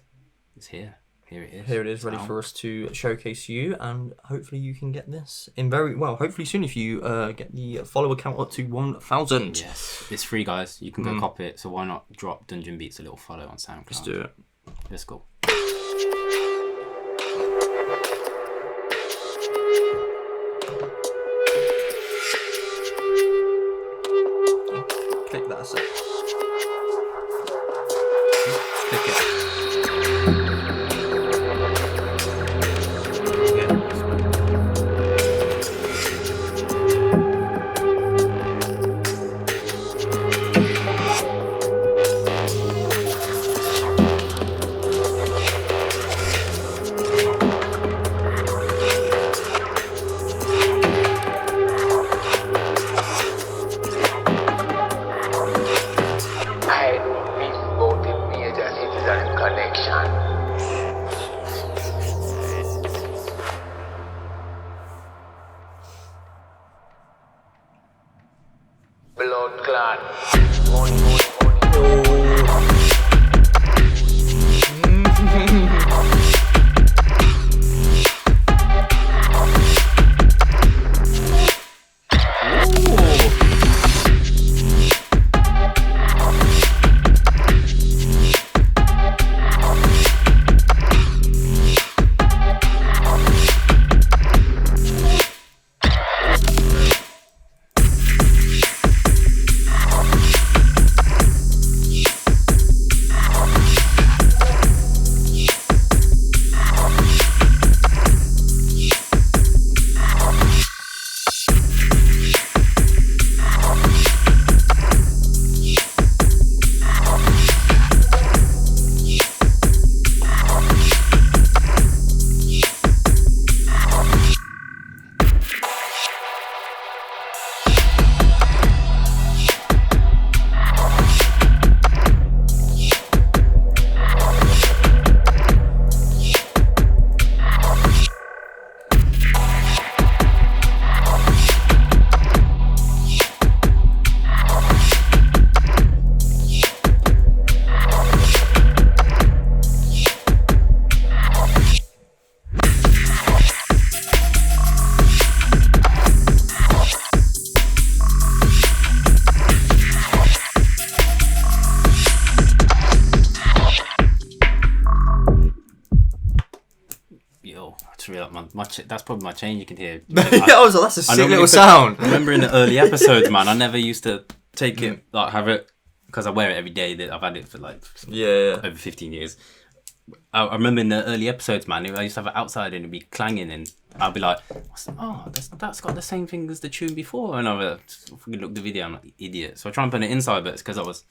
it's here. Here it is. Here it is, ready for us to showcase you, and hopefully you can get this in hopefully soon if you get the follower count up to 1,000. Yes, it's free, guys. You can go copy it, so why not drop Dungeon Beats a little follow on SoundCloud? Let's do it. Let's go. Click that a sec. Click it. up that's probably my chain you can hear. Yeah, I was like, that's a sick little sound. I remember in the early episodes, man, I never used to take it, like have it, because I wear it every day. I've had it for like over 15 years. I remember in the early episodes, man, I used to have it outside and it'd be clanging, and I'd be like, that's got the same thing as the tune before. And I would look at the video, I'm like, idiot. So I try and put it inside, but it's because I was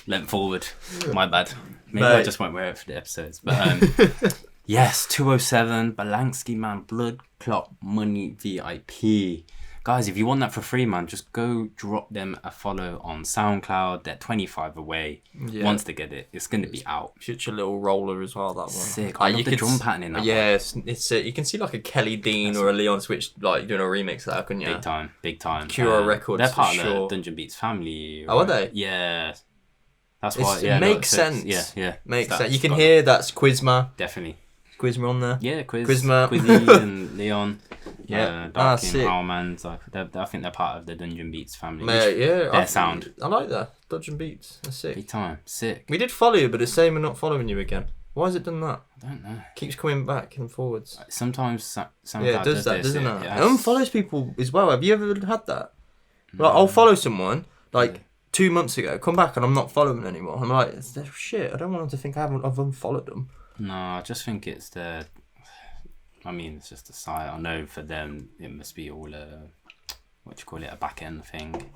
leant forward. My bad. Maybe I just won't wear it for the episodes. But yes, 207, Balkansky, man, Blood Clot Money VIP. Guys, if you want that for free, man, just go drop them a follow on SoundCloud. They're 25 away. Yeah. Once they get it, it's going to be out. Such a little roller as well, that one. Sick. I love the drum pattern in that one. Yeah, it's sick. You can see like a Kelly Dean or a Leon Switch like doing a remix of that, couldn't you? Big time. Cura Records, they're part of the Dungeon Beats family. Right? Oh, are they? Yeah. That's why. It makes sense. Yeah. Makes sense. You can hear that's Quizma. Definitely. Quizma on there. Yeah, Quizma. Quizzy and Leon. Yeah, Darkin, Ourman. I think they're part of the Dungeon Beats family. Mate, yeah. Their sound. I like that. Dungeon Beats. That's sick. Big time. Sick. We did follow you, but it's saying we're not following you again. Why has it done that? I don't know. Keeps coming back and forwards. Sometimes SoundCloud it does that, doesn't it? Yeah. It unfollows people as well. Have you ever had that? Like, I'll follow someone, 2 months ago, come back and I'm not following them anymore. I'm like, shit, I don't want them to think I've unfollowed them. No, I just think it's it's just a site. I know for them, it must be all a back end thing.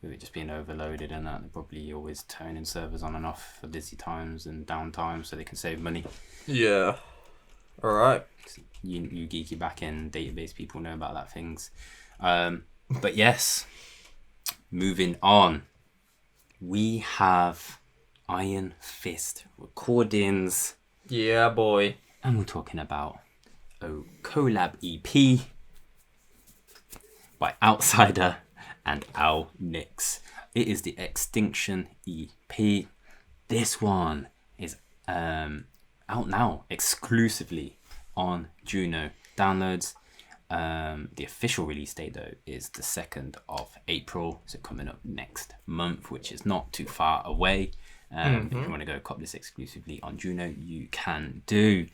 With it just being overloaded and that, they're probably always turning servers on and off for busy times and downtime so they can save money. Yeah. Alright. You geeky back end database people know about that things. But yes, moving on. We have Iron Fist recordings. Yeah, boy. And we're talking about a collab EP by Outsider and LNix. It is the Extinction EP. This one is out now exclusively on Juno. Downloads. The official release date though is the 2nd of April, so coming up next month, which is not too far away. If you want to go cop this exclusively on Juno, you can do.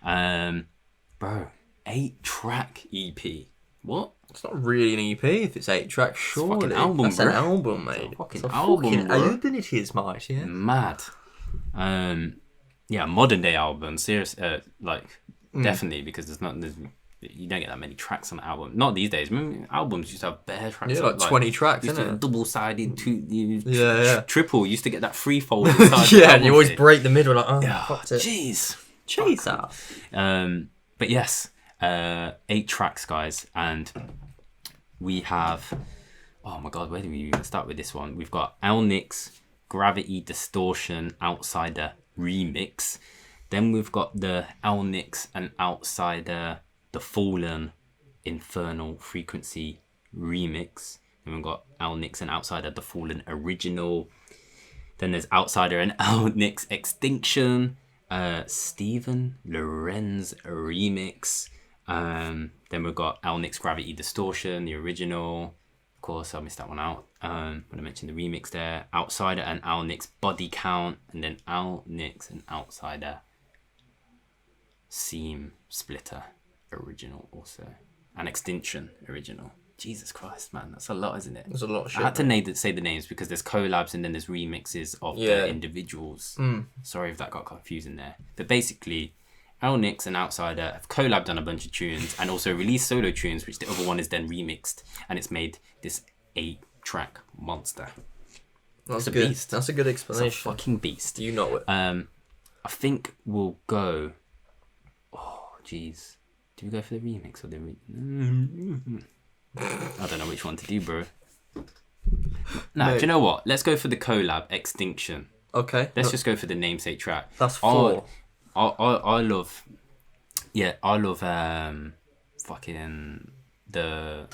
Bro, 8-track EP. What? It's not really an EP if it's 8 tracks, surely. It's album, That's bro. an album, mate. It's a fucking album, bro. Hbtz, mate, yeah. Mad. Modern day album. Serious, definitely, because you don't get that many tracks on an album. Not these days. Remember, albums used to have bare tracks. Yeah, like 20 tracks, used isn't to it? Double-sided, triple. You used to get that free-fold inside. Yeah, and you always break the middle, like, fucked it. Jeez. Cheese up. But yes, 8 tracks, guys, and we have. Oh my god, where do we even start with this one? We've got LNix, Gravity Distortion, Outsider remix. Then we've got the LNix and Outsider, The Fallen, Infernal Frequency remix. Then we've got LNix and Outsider, The Fallen original. Then there's Outsider and LNix Extinction. Stephen Lorenz remix. Then we've got LNix Gravity Distortion, the original. Of course, I missed that one out. When I mentioned the remix there. Outsider and LNix Body Count. And then LNix and Outsider Seam Splitter original also. And Extinction original. Jesus Christ, man, that's a lot, isn't it? There's a lot of shit. I had to say the names because there's collabs and then there's remixes of the individuals. Sorry if that got confusing there. But basically, LNix and Outsider have collabed on a bunch of tunes and also released solo tunes, which the other one is then remixed, and it's made this 8-track monster. That's it's a good. beast. That's a good explanation. It's a fucking beast. You know it. I think we'll go. Oh, jeez. Do we go for the remix or the? I don't know which one to do, bro. No, do you know what? Let's go for the collab Extinction. Okay. Let's just go for the namesake track. That's 4. I love fucking the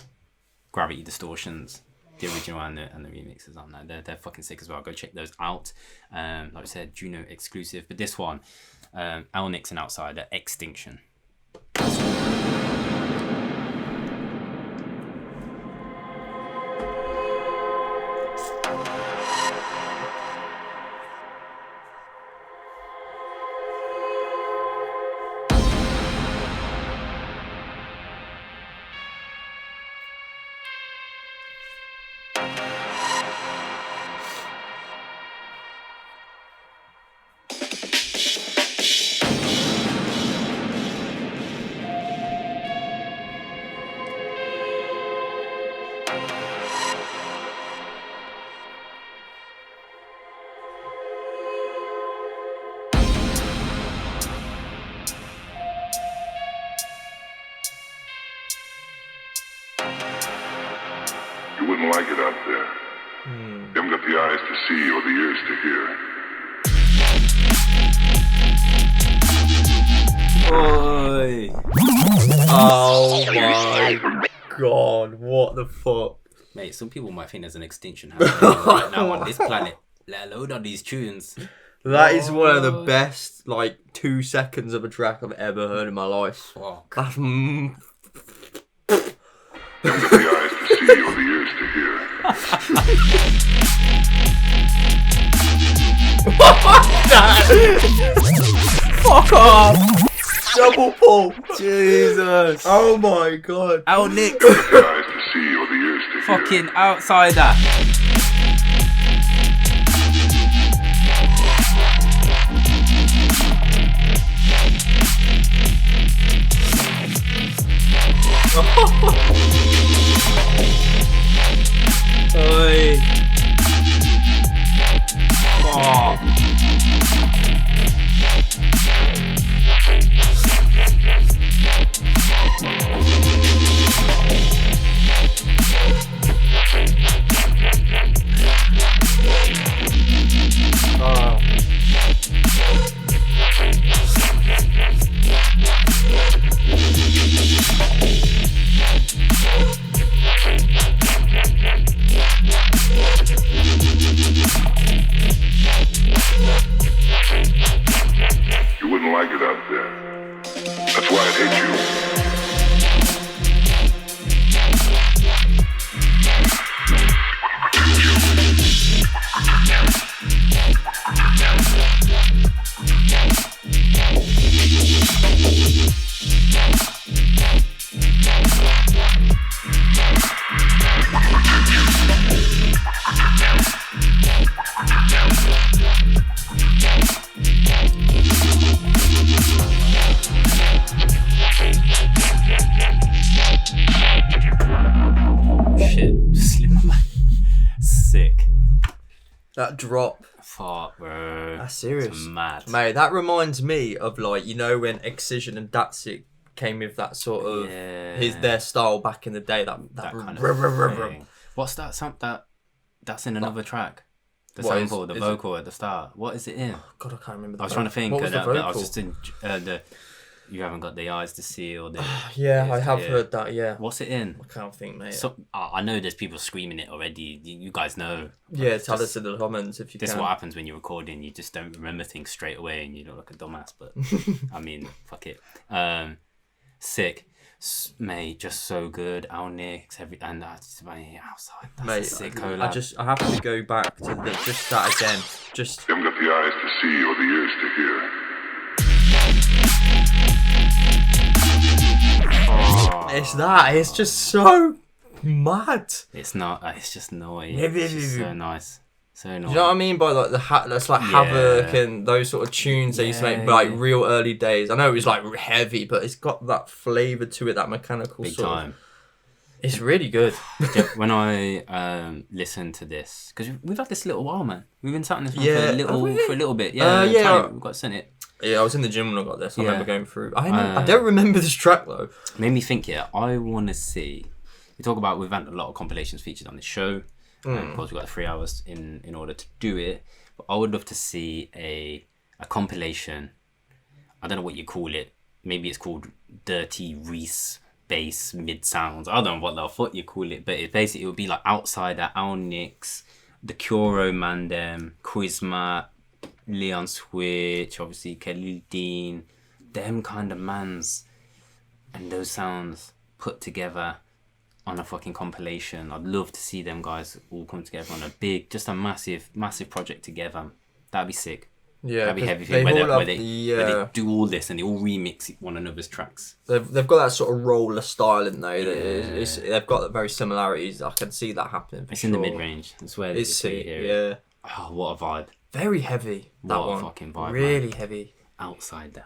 Gravity Distortions, the original and the remixes on that. They're fucking sick as well. Go check those out. Like I said, Juno exclusive. But this one, LNix and Outsider Extinction. it out there. They haven't got the eyes to see or the ears to hear. Oi. Oh my god, what the fuck? Mate, some people might think there's an extinction happening right now on this planet, let alone on these tunes. That is one of the best, like, 2 seconds of a track I've ever heard in my life. Fuck. That's... The eyes to see or the ears to hear. Fuck off! Double pull! Jesus! Oh my god! LNix! The eyes to see or the ears to hear. Fucking outsider! Oi! Oh. You wouldn't like it out there. That's why I hate you. That drop. Fuck, bro. That's serious. It's mad. Mate, that reminds me of, like, you know, when Excision and Datsik came with that sort of their style back in the day. That kind of thing. What's that? That's in another track. The sample, the vocal at the start. What is it in? Oh, God, I can't remember. I was trying to think. What was the vocal? I was just in the. You haven't got the eyes to see or the. Yeah, I have heard that. Yeah. What's it in? I can't think, mate. So, I know there's people screaming it already. You guys know. Yeah, tell us in the comments if you this can. This is what happens when you're recording. You just don't remember things straight away, and you look like a dumbass. But I mean, fuck it. Sick, mate. Just so good. LNix, and that's outside. That's mate, a sick collab. I have to go back to just that again. Just. They haven't got the eyes to see or the ears to hear. Oh. It's that. It's just so mad. It's not. It's just noise. It's just so nice. So nice. Do you know what I mean by like that's like Havoc and those sort of tunes they used to make like real early days. I know it was like heavy, but it's got that flavour to it, that mechanical big sort time. Of, it's really good. When I listen to this, because we've had this little while, man. We've been sat on this one for a little bit. Yeah, we got sent it. Yeah, I was in the gym when I got this. I remember going through. I don't remember this track though. Made me think. Yeah, I want to see. We've had a lot of compilations featured on this show. Of course, we've got 3 hours in order to do it. But I would love to see a compilation. I don't know what you call it. Maybe it's called Drty Reese bass mid sounds. I don't know what the fuck you call it, but it would be like Outsider, LNix, the Ourman, Quasar, Leon Switch, obviously Khalil Dean, them kind of mans, and those sounds put together on a fucking compilation. I'd love to see them guys all come together on a massive project together. That'd be sick. Yeah, that'd be heavy. Where they do all this and they all remix one another's tracks. They've got that sort of roller style, in though. They've got very similarities. I can see that happening. It's in the mid range. That's where it's sick. Yeah. Oh, what a vibe! Very heavy. That what one. A fucking vibe. Really man. Heavy. Outsider,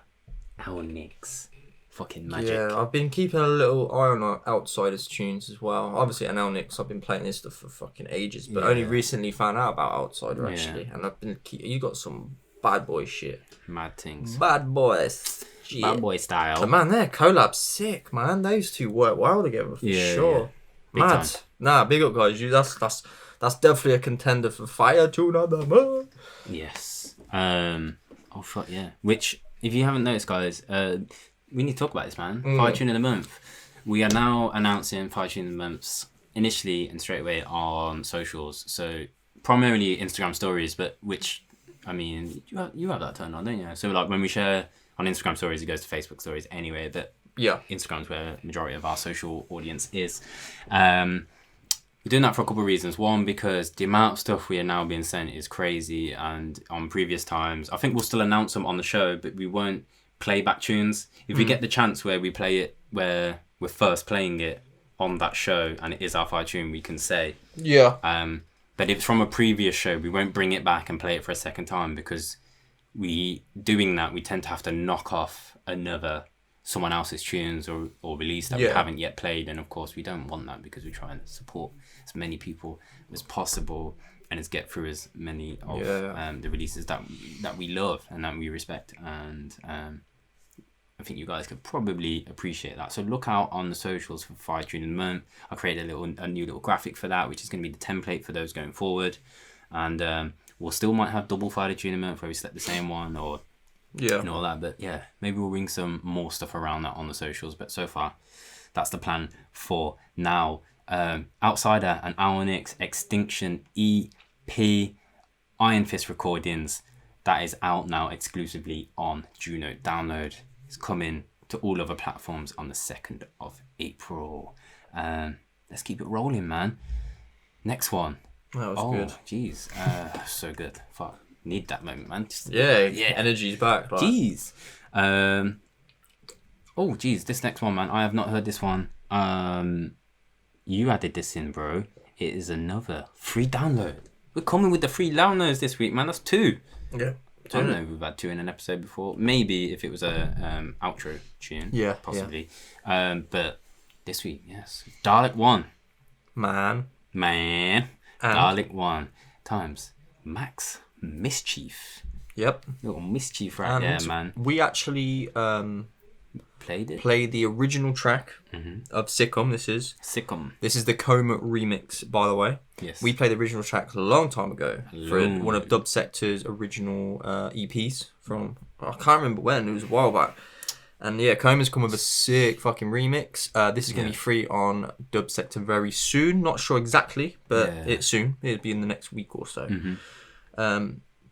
LNix, fucking magic. Yeah, I've been keeping a little eye on Outsiders tunes as well. Obviously, an LNix, I've been playing this stuff for fucking ages, but only recently found out about Outsider actually, and I've been. You got some bad boy shit. Mad things. Bad boys. Shit. Bad boy style. But man, their collab's sick, man. Those two work well together for sure. Yeah. Nah, big up, guys. That's definitely a contender for Fire to Another Month. Yes. Oh fuck yeah. Which, if you haven't noticed, guys, we need to talk about this, man. Fire Tune of the Month. We are now announcing Fire Tune of the Months initially and straight away on socials. So primarily Instagram stories, but which, I mean, you have that turned on, don't you? So like when we share on Instagram stories, it goes to Facebook stories anyway. But yeah, Instagram's where the majority of our social audience is. We're doing that for a couple of reasons. One, because the amount of stuff we are now being sent is crazy, and on previous times, I think we'll still announce them on the show, but we won't play back tunes. If we get the chance where we play it, where we're first playing it on that show, and it is our Fire tune, we can say. Yeah. But if it's from a previous show, we won't bring it back and play it for a second time, because we tend to have to knock off someone else's tunes or release that we haven't yet played, and of course we don't want that, because we're trying to support as many people as possible and get through as many of the releases that we love and that we respect, and I think you guys could probably appreciate that. So look out on the socials for Fire Tune of the Month. I created a new little graphic for that, which is going to be the template for those going forward, and we'll still might have double Fire Tune of the Month where we select the same one, or and all that, but yeah, maybe we'll bring some more stuff around that on the socials, but so far that's the plan for now. Outsider and LNix Extinction EP, Iron Fist recordings, that is out now exclusively on Juno. Download is coming to all other platforms on the 2nd of April. Let's keep it rolling, man. Next one. That was good. Jeez, so good. Fuck. Need that moment, man. Energy's back. Like. Jeez. This next one, man. I have not heard this one. You added this in, bro. It is another free download. We're coming with the free downloads this week, man. That's 2. Yeah. I don't know if we've had 2 in an episode before. Maybe if it was a outro tune. Yeah. Possibly. Yeah. But this week, yes. Dalek 1. Man. And Dalek 1 times Max Mischief. Yep. Little Mischief right there, man. We actually played the original track of Sickum. This is the Koma remix, by the way. Yes. We played the original track a long time ago for one of Dubstep's original EPs from, I can't remember when, it was a while back. And yeah, Koma's come with a sick fucking remix. This is going to be free on Dubstep very soon. Not sure exactly, but it's soon. It'll be in the next week or so.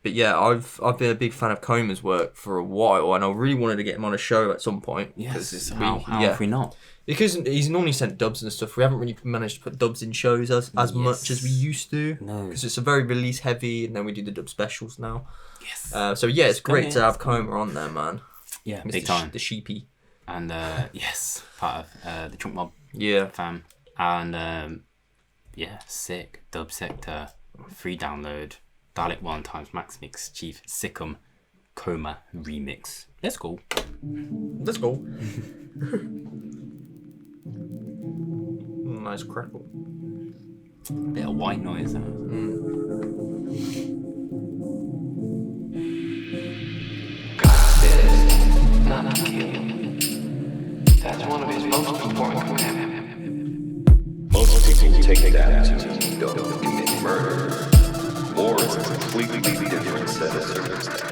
But yeah, I've been a big fan of Koma's work for a while, and I really wanted to get him on a show at some point. Yes, how have we not? Because he's normally sent dubs and stuff. We haven't really managed to put dubs in shows as much as we used to. No. Because it's a very release heavy, and then we do the dub specials now. Yes. So yeah, it's great to have Koma on there, man. Yeah, big time. The sheepy. And part of the Chunk Mob fam. And sick. Dub Sector, free download. Dalek 1 times Max Mix Chief Sickum Koma remix. Let's go. Nice crackle. Bit of white noise. Not to kill. That's one of his most important commandments. Most people take that to don't commit murder. Or it's a completely different set of circumstances.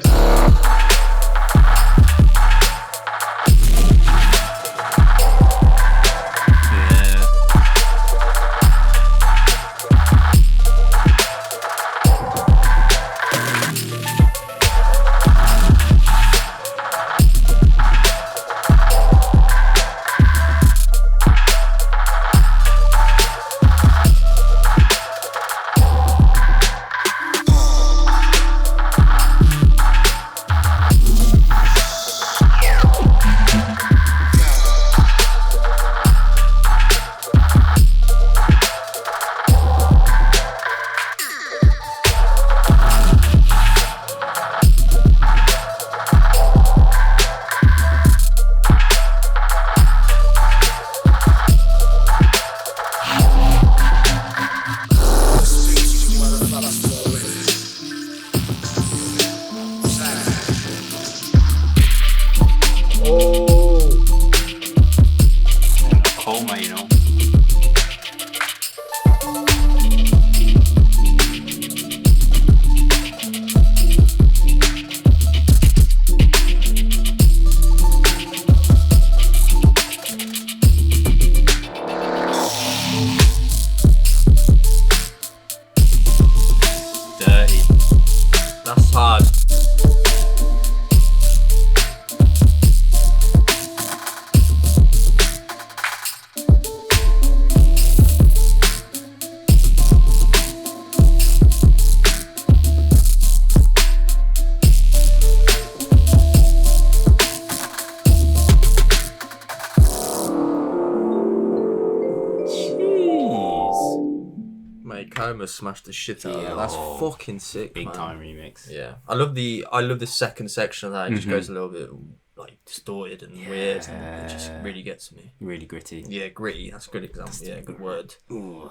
smashed the shit out of that. That's fucking sick, big man. time remix. Yeah, I love the second section of that. It just goes a little bit like distorted and weird, and it just really gets me. Really gritty. Yeah, gritty. That's a good example. Yeah, good word. Ooh.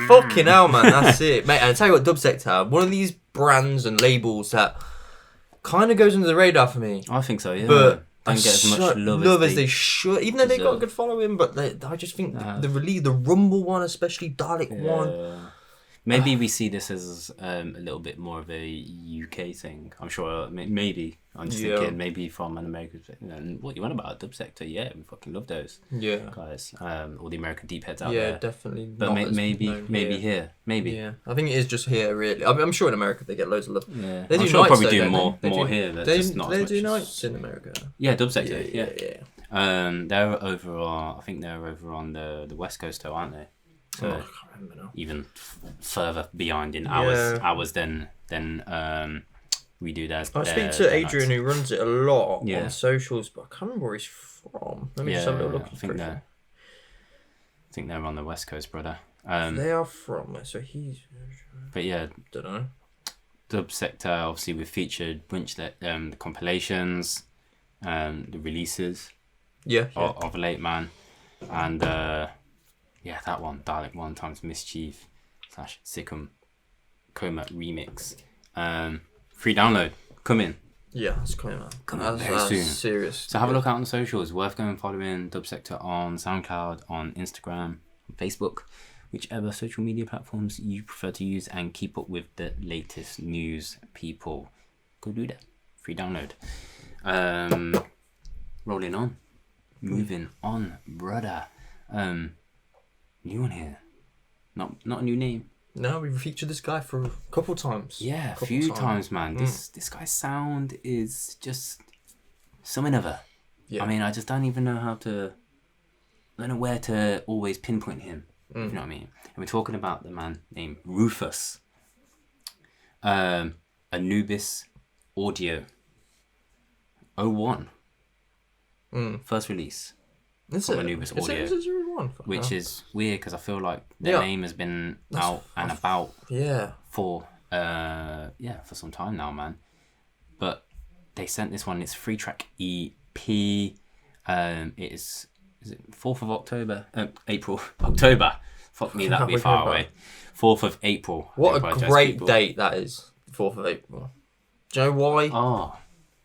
Fucking hell, man. That's it, mate. And I tell you what, Dubstep have one of these brands and labels that kind of goes under the radar for me. I think so, yeah. But don't get as much love as they should, even though they got a good following. But I just think the Rumble one, especially Dalek one. Maybe we see this as a little bit more of a UK thing. I'm sure, maybe. I'm just thinking maybe from an American perspective. And what you want about Dubstep? Yeah, we fucking love those guys. All the American deep heads out there. Yeah, definitely. But maybe here. Maybe. Yeah, I think it is just here, really. I mean, I'm sure in America they get loads of love. Yeah. They do I'm sure nights, probably though, do more here. They do nights in America. Yeah, Dubstep, yeah. They're over on the West Coast, though, aren't they? So I can't remember now. Even further behind in hours than we do that. I speak to Adrian, who runs it a lot on socials, but I can't remember where he's from. Let me just have a little look. I think they're on the West Coast, brother. They are from there, so he's. But yeah, don't know. Dubstep, obviously we've featured bunch that the compilations, the releases. Of late, man, and that one, Dalek 1 times Mischief / Sikkim Koma remix. Free download. Come in. Yeah, it's coming out. Very soon. Serious. So have a look out on the socials. Worth going and following Dubstep on SoundCloud, on Instagram, on Facebook, whichever social media platforms you prefer to use, and keep up with the latest news, people. Go do that. Free download. Rolling on. Moving on, brother. New one here. Not a new name. No, we've featured this guy for a couple times. Yeah, a few times, man. This guy's sound is just something other. Yeah. I mean, I just don't even know I don't know where to always pinpoint him. You know what I mean? And we're talking about the man named Rufus. Anubis Audio 01. First release. From Anubis Audio, which is weird because I feel like their name has been out and about for some time now, man. But they sent this one. It's 3-track EP. It is it 4th of October? October. Fuck me, that'd be far away. 4th of April. What a great date that is. 4th of April. Do you know why?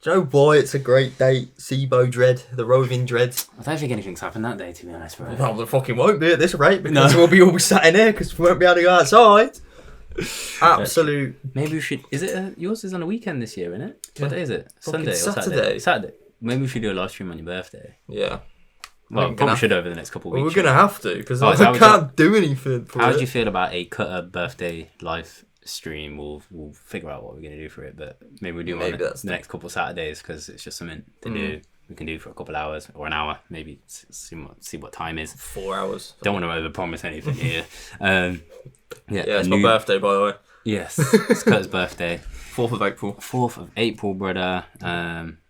Joe boy, it's a great date. Sibo Dread, the roving dreads. I don't think anything's happened that day, to be honest, bro. Well, there fucking won't be at this rate because we'll be all sat in here because we won't be able to go outside. Absolute. Maybe we should. Is it yours is on a weekend this year, isn't it? What day is it? Sunday or Saturday? Saturday. Maybe we should do a live stream on your birthday. Yeah. Well, probably should over the next couple of weeks. We're gonna have to because I can't do anything. How do you feel about a Cutter birthday live stream? We'll figure out what we're gonna do for it, but maybe we'll do one the next couple of Saturdays because it's just something to do. We can do for a couple of hours or an hour, maybe see what time is. 4 hours. Don't want to overpromise anything here. It's my birthday, by the way. Yes, it's Cutter's birthday. 4th of April. 4th of April, brother.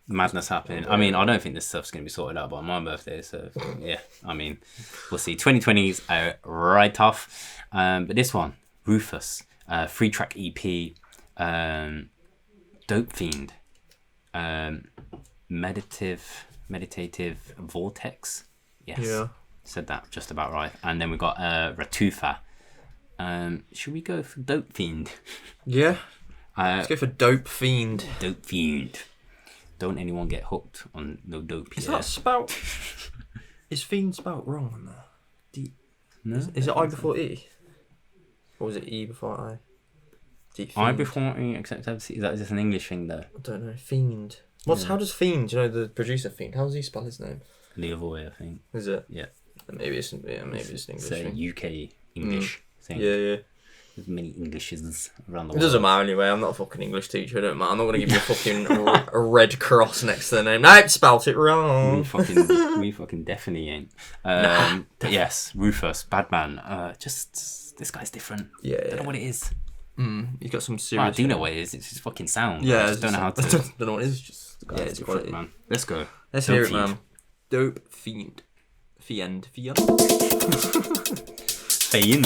Madness happening. I mean, I don't think this stuff's going to be sorted out by my birthday, so yeah, I mean, we'll see. 2020's right off. But this one, Rufus, 3-track EP, Dope Fiend, Meditative Vortex. Yes. Yeah. Said that just about right. And then we got Ratufa. Should we go for Dope Fiend? Yeah. Let's go for Dope Fiend. Dope Fiend. Don't anyone get hooked on no dope. Is that spelt? Is Fiend spelt wrong on there? No. Is it I before E? Or was it E before I? I before E, except is that just an English thing though? I don't know. Fiend. How does Fiend? You know the producer Fiend. How does he spell his name? Leavoy, I think. Is it? Yeah. Maybe it's an English it's thing. It's a UK English thing. Yeah. There's many Englishes around the world. It doesn't matter anyway. I'm not a fucking English teacher. It don't matter. I'm not going to give you a fucking a red cross next to the name. No, spelt it wrong. We fucking definitely ain't. But yes, Rufus, bad man. Just this guy's different. Yeah. Don't know what it is. He's got some serious. I do know what it is. It's his fucking sound. Yeah. I just don't know how to. Don't know what it is. Just it's quality, man. Let's go. Let's hear it, man. Dope Fiend. Fiend. Spain.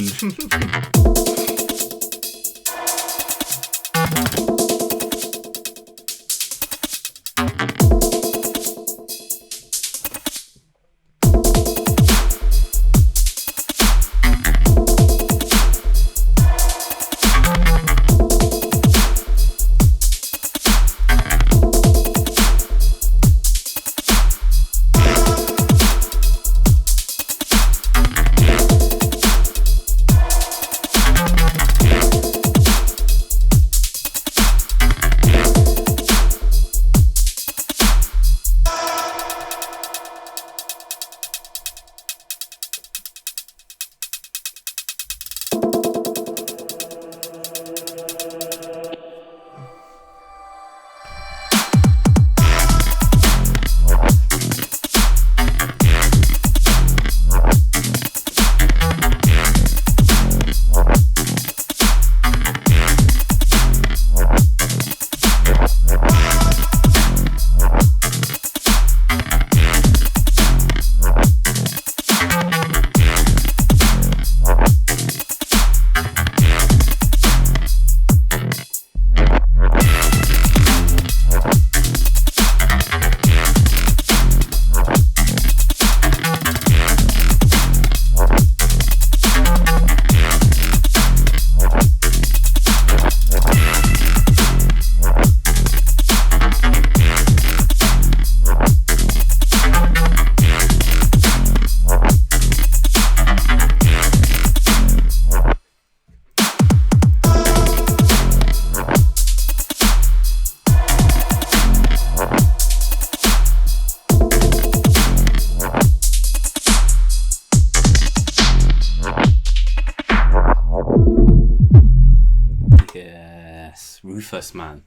Rufus, man.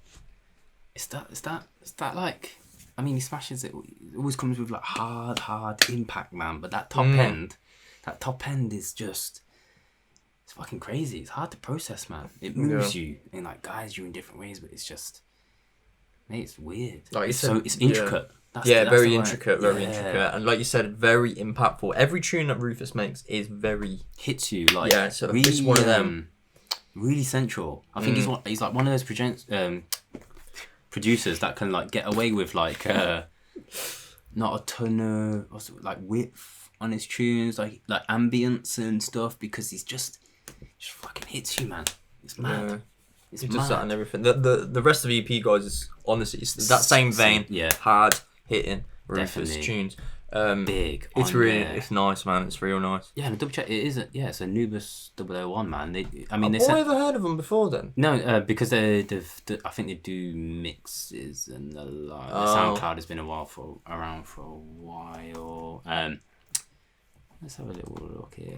It's that like, I mean, he smashes it. It always comes with like hard impact, man. But that top end is just, it's fucking crazy. It's hard to process, man. It moves you and like guides you in different ways, but it's just, mate, it's weird. Like it's intricate. Yeah. Very intricate, and like you said, very impactful. Every tune that Rufus makes is very hits you. Like so really, it's one of them. Really central. I think he's like one of those producers that can like get away with like not a ton of like width on his tunes, like ambience and stuff, because he's just fucking hits you, man. It's mad. Yeah. It's mad. Just that and everything. The rest of the EP guys is honestly it's that same vein. Yeah. Hard hitting Rufus tunes. Big. It's really it's nice, man. It's real nice. Yeah, and double check. It is it's Anubis 001, man. They I've never heard of them before then. No, because I think they do mixes and the SoundCloud has been around for a while. Let's have a little look here.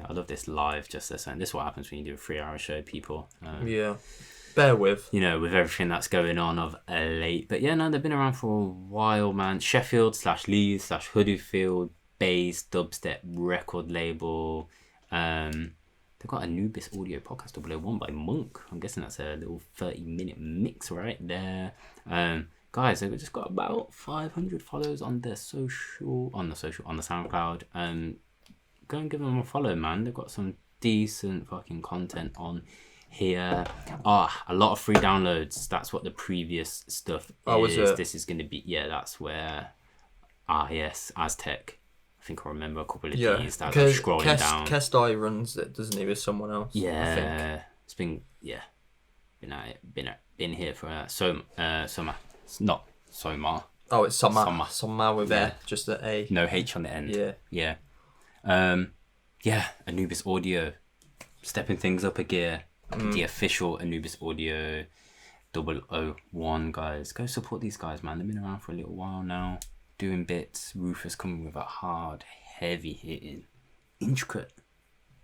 I love this live. Just this is what happens when you do a 3-hour show, people. Bear with. With everything that's going on of late. But yeah, no, they've been around for a while, man. Sheffield/Leeds/Huddersfield based dubstep record label. They've got Anubis Audio Podcast 001 by Mungk. I'm guessing that's a little 30-minute mix right there. Guys, they've just got about 500 followers on the SoundCloud. Go and give them a follow, man. They've got some decent fucking content on here. A lot of free downloads. That's what the previous stuff is. This is going to be that's where Aztec. I think I remember a couple of these that are scrolling down. Kestai runs it, doesn't he, with someone else? Yeah, I think. It's been been here for summer. It's not Soma. Oh, it's Soma with just an A. No H on the end. Yeah. Anubis Audio, stepping things up a gear. The official Anubis Audio 001 guys. Go support these guys, man. They've been around for a little while now, doing bits. Rufus coming with a hard, heavy hitting, intricate,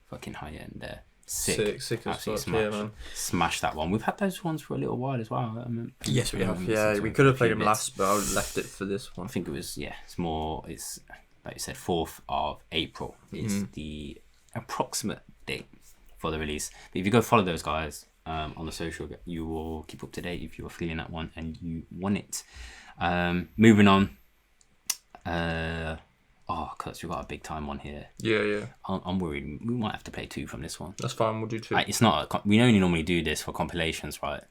fucking high end there. Sick as fuck, man. Smash that one. We've had those ones for a little while as well. Yes, we have. Yeah, we could have played them last, but I left it for this one. I think it was it's like you said, 4th of April is the approximate date for the release. But if you go follow those guys on the social, you will keep up to date if you're feeling that one and you want it. Moving on, Oh, Kurtz, we've got a big time one here. Yeah. I'm worried. We might have to play 2 from this one. That's fine. We'll do 2. It's not. We only normally do this for compilations, right?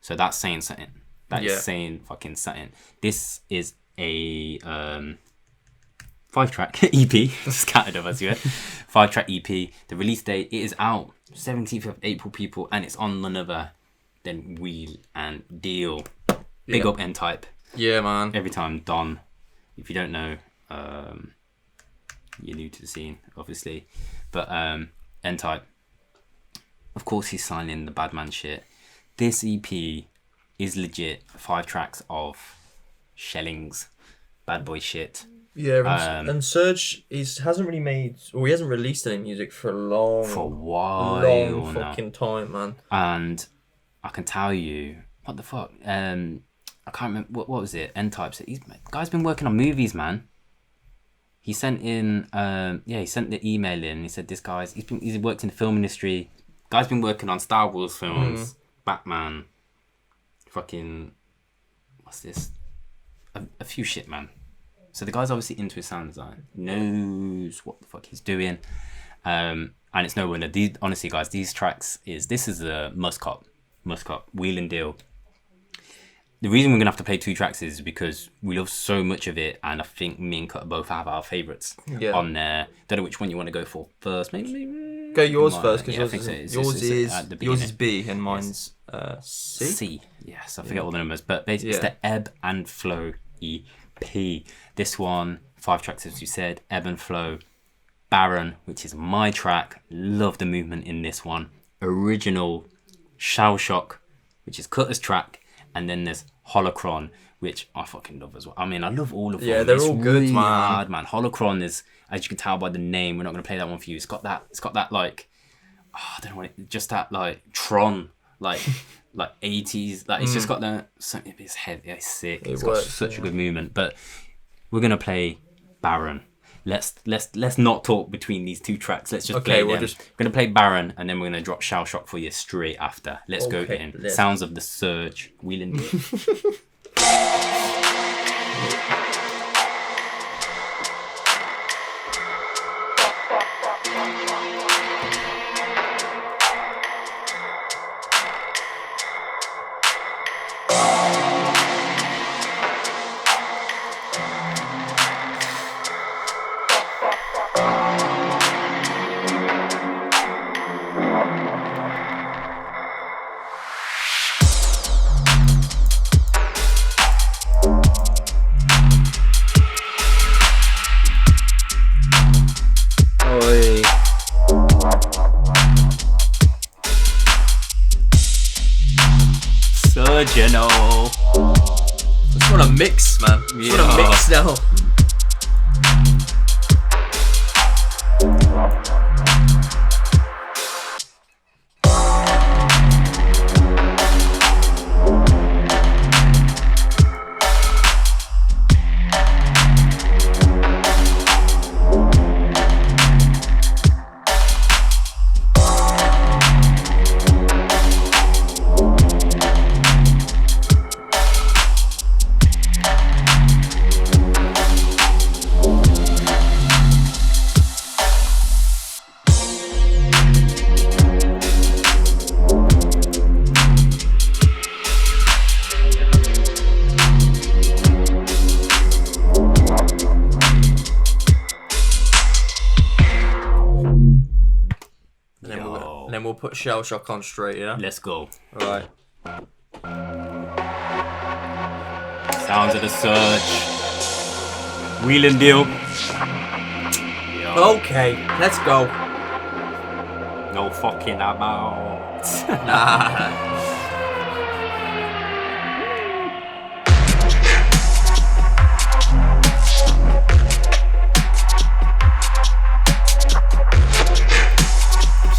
So that's saying something. That is saying fucking something. This is a 5-track EP. Scattered of us, yeah. 5-track EP. The release date, it is out 17th of April, people, and it's on none other than Wheel and Deal. Big up N-Type. Yeah, man. Every time, Don. If you don't know, you're new to the scene, obviously. But N-Type, of course, he's signing the bad man shit. This EP is legit 5 tracks of shellings, bad boy shit. Yeah, and Serge hasn't really made, or he hasn't released any music for a long fucking time, man. And I can tell you, what the fuck? I can't remember what was it. N-Type. Guy's been working on movies, man. He sent in, he sent the email in. He said he's worked in the film industry. Guy's been working on Star Wars films, Batman, fucking, what's this? A few shit, man. So the guy's obviously into his sound design. Knows what the fuck he's doing. And it's no wonder. Honestly, guys, these tracks this is a must cop, Wheel and Deal. The reason we're gonna have to play 2 tracks is because we love so much of it, and I think me and Cut both have our favourites on there. Don't know which one you want to go for first. Maybe go yours first, because yours is B and mine's C. C. Yes, I forget all the numbers, but basically it's the Ebb and Flow EP. This one, 5 tracks as you said. Ebb and Flow, Baron, which is my track. Love the movement in this one. Original, Shell Shock, which is Cutter's track. And then there's Holocron, which I fucking love as well. I mean, I love all of them. Yeah, they're all good, really man. Hard, man. Holocron is, as you can tell by the name, we're not gonna play that one for you. It's got that like, I don't know what just that like Tron, like 80s. Like it's just got that. It's heavy. It's sick. It's got such a good movement. But we're gonna play Baron. Let's not talk between these 2 tracks. Let's just play them. We're gonna play Baron, and then we're gonna drop Shell Shock for you straight after. Let's go in. Sounds of the Surge, Wheel and Deal. Just want to mix, man. Just want to mix now. We'll put Shell Shock on straight, yeah? Let's go. Alright. Sounds of the Surge. Wheel and Deal. Yo. Okay, let's go. No fucking about. Nah.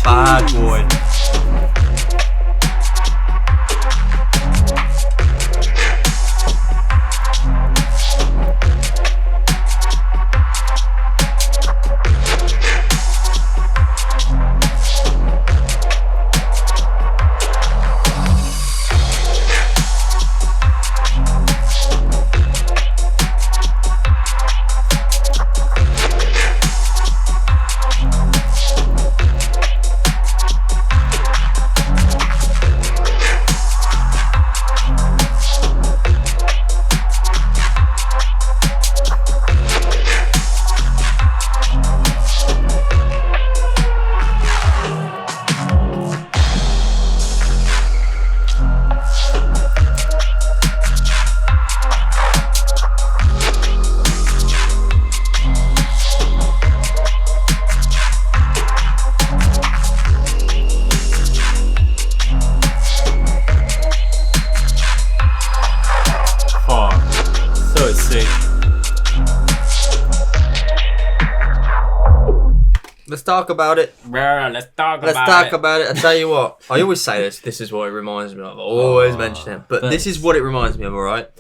Bad boy. sick. Let's talk about it. Bro, let's talk about it. I tell you what, I always say this. This is what it reminds me of. I always mention it. But this is what it reminds me of, alright?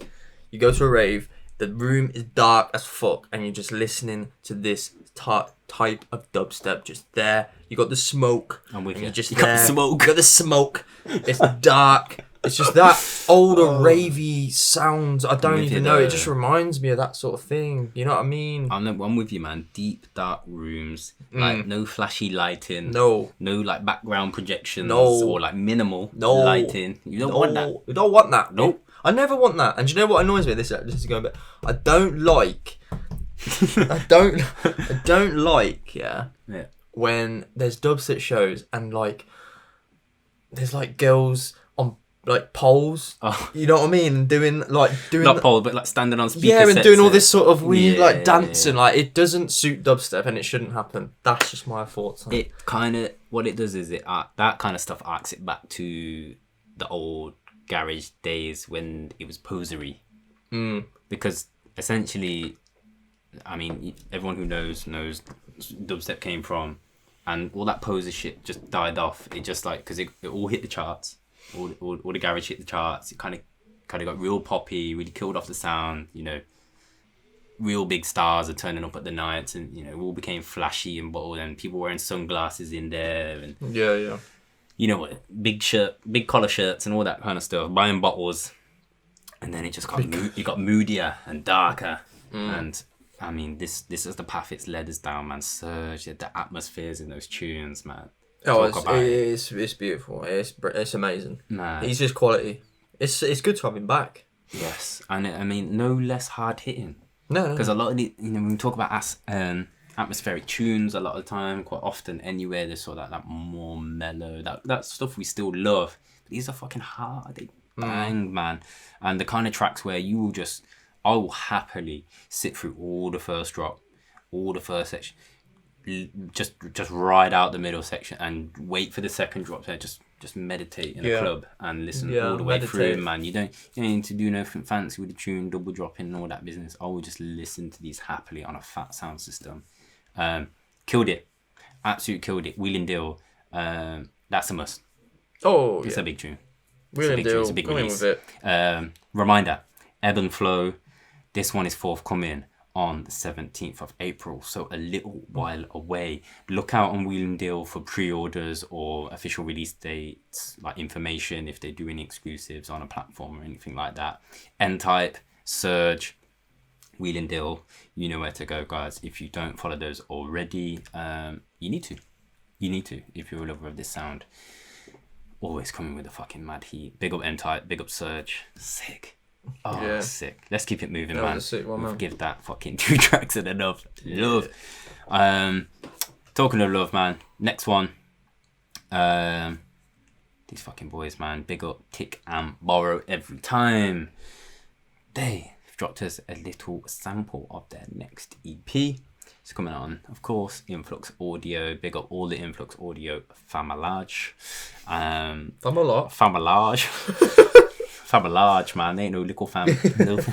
You go to a rave, the room is dark as fuck, and you're just listening to this type of dubstep just there. You got the smoke. I'm with you. Just you got the smoke. You got the smoke. It's dark. It's just that older ravey sounds. I don't even know. It just reminds me of that sort of thing. You know what I mean? I'm with you, man. Deep dark rooms, like no flashy lighting, no like background projections, no, or like minimal lighting. You don't want that. You don't want that. Nope. I never want that. And do you know what annoys me? This is going a bit. I don't like. I don't like. Yeah. When there's dubstep shows and like, there's like girls on like poles, you know what I mean? Doing not poles, but like standing on speaker. Yeah, and doing all this sort of weird like dancing. Like it doesn't suit dubstep, and it shouldn't happen. That's just my thoughts on it. It kind of what it does is that kind of stuff arcs it back to the old garage days when it was posery. Because essentially, I mean, everyone who knows dubstep came from, and all that poser shit just died off. It just like because it all hit the charts. All the garage hit the charts. It kind of got real poppy, really killed off the sound. You know, real big stars are turning up at the nights, and you know, it all became flashy and bold, and people wearing sunglasses in there, and yeah, you know what, big collar shirts, and all that kind of stuff. Buying bottles, and then it just got it got moodier and darker, and I mean, this is the path it's led us down, man. Surge, the atmospheres in those tunes, man. Oh, it's beautiful. It's amazing. Man. He's just quality. It's good to have him back. Yes, and I mean, no less hard hitting. No. Because a lot of the, you know, when we talk about atmospheric tunes, a lot of the time, quite often, anywhere there's sort of that more mellow, that stuff we still love. But these are fucking hard. They bang, man. And the kind of tracks where I will happily sit through all the first drop, all the first section. Just ride out the middle section and wait for the second drop there. Just meditate in a club and listen all the way through, man. You don't need to do nothing fancy with the tune, double dropping and all that business. I will just listen to these happily on a fat sound system. Killed it. Absolutely killed it. Wheeling Deal. That's a must. Oh, it's a big tune. Wheeling Deal. It's a big release. With it. Reminder, Ebb and Flow. This one is forthcoming on the 17th of April, so a little while away. Look out on Wheeling Deal for pre-orders or official release dates, like information if they're doing exclusives on a platform or anything like that. N-Type, Surge, Wheeling Deal, you know where to go, guys. If you don't follow those already, you need to. You need to, if you're a lover of this sound. Always coming with a fucking mad heat. Big up N-Type, big up Surge. Sick. Oh, yeah. Sick. Let's keep it moving, man. We'll give that fucking 2 tracks and enough love. Talking of love, man. Next one. These fucking boys, man. Big up Tick and Borrow every time. They've dropped us a little sample of their next EP. It's coming on, of course, Influx Audio. Big up all the Influx Audio familage. Familage. Familage, man. They ain't no little fam. The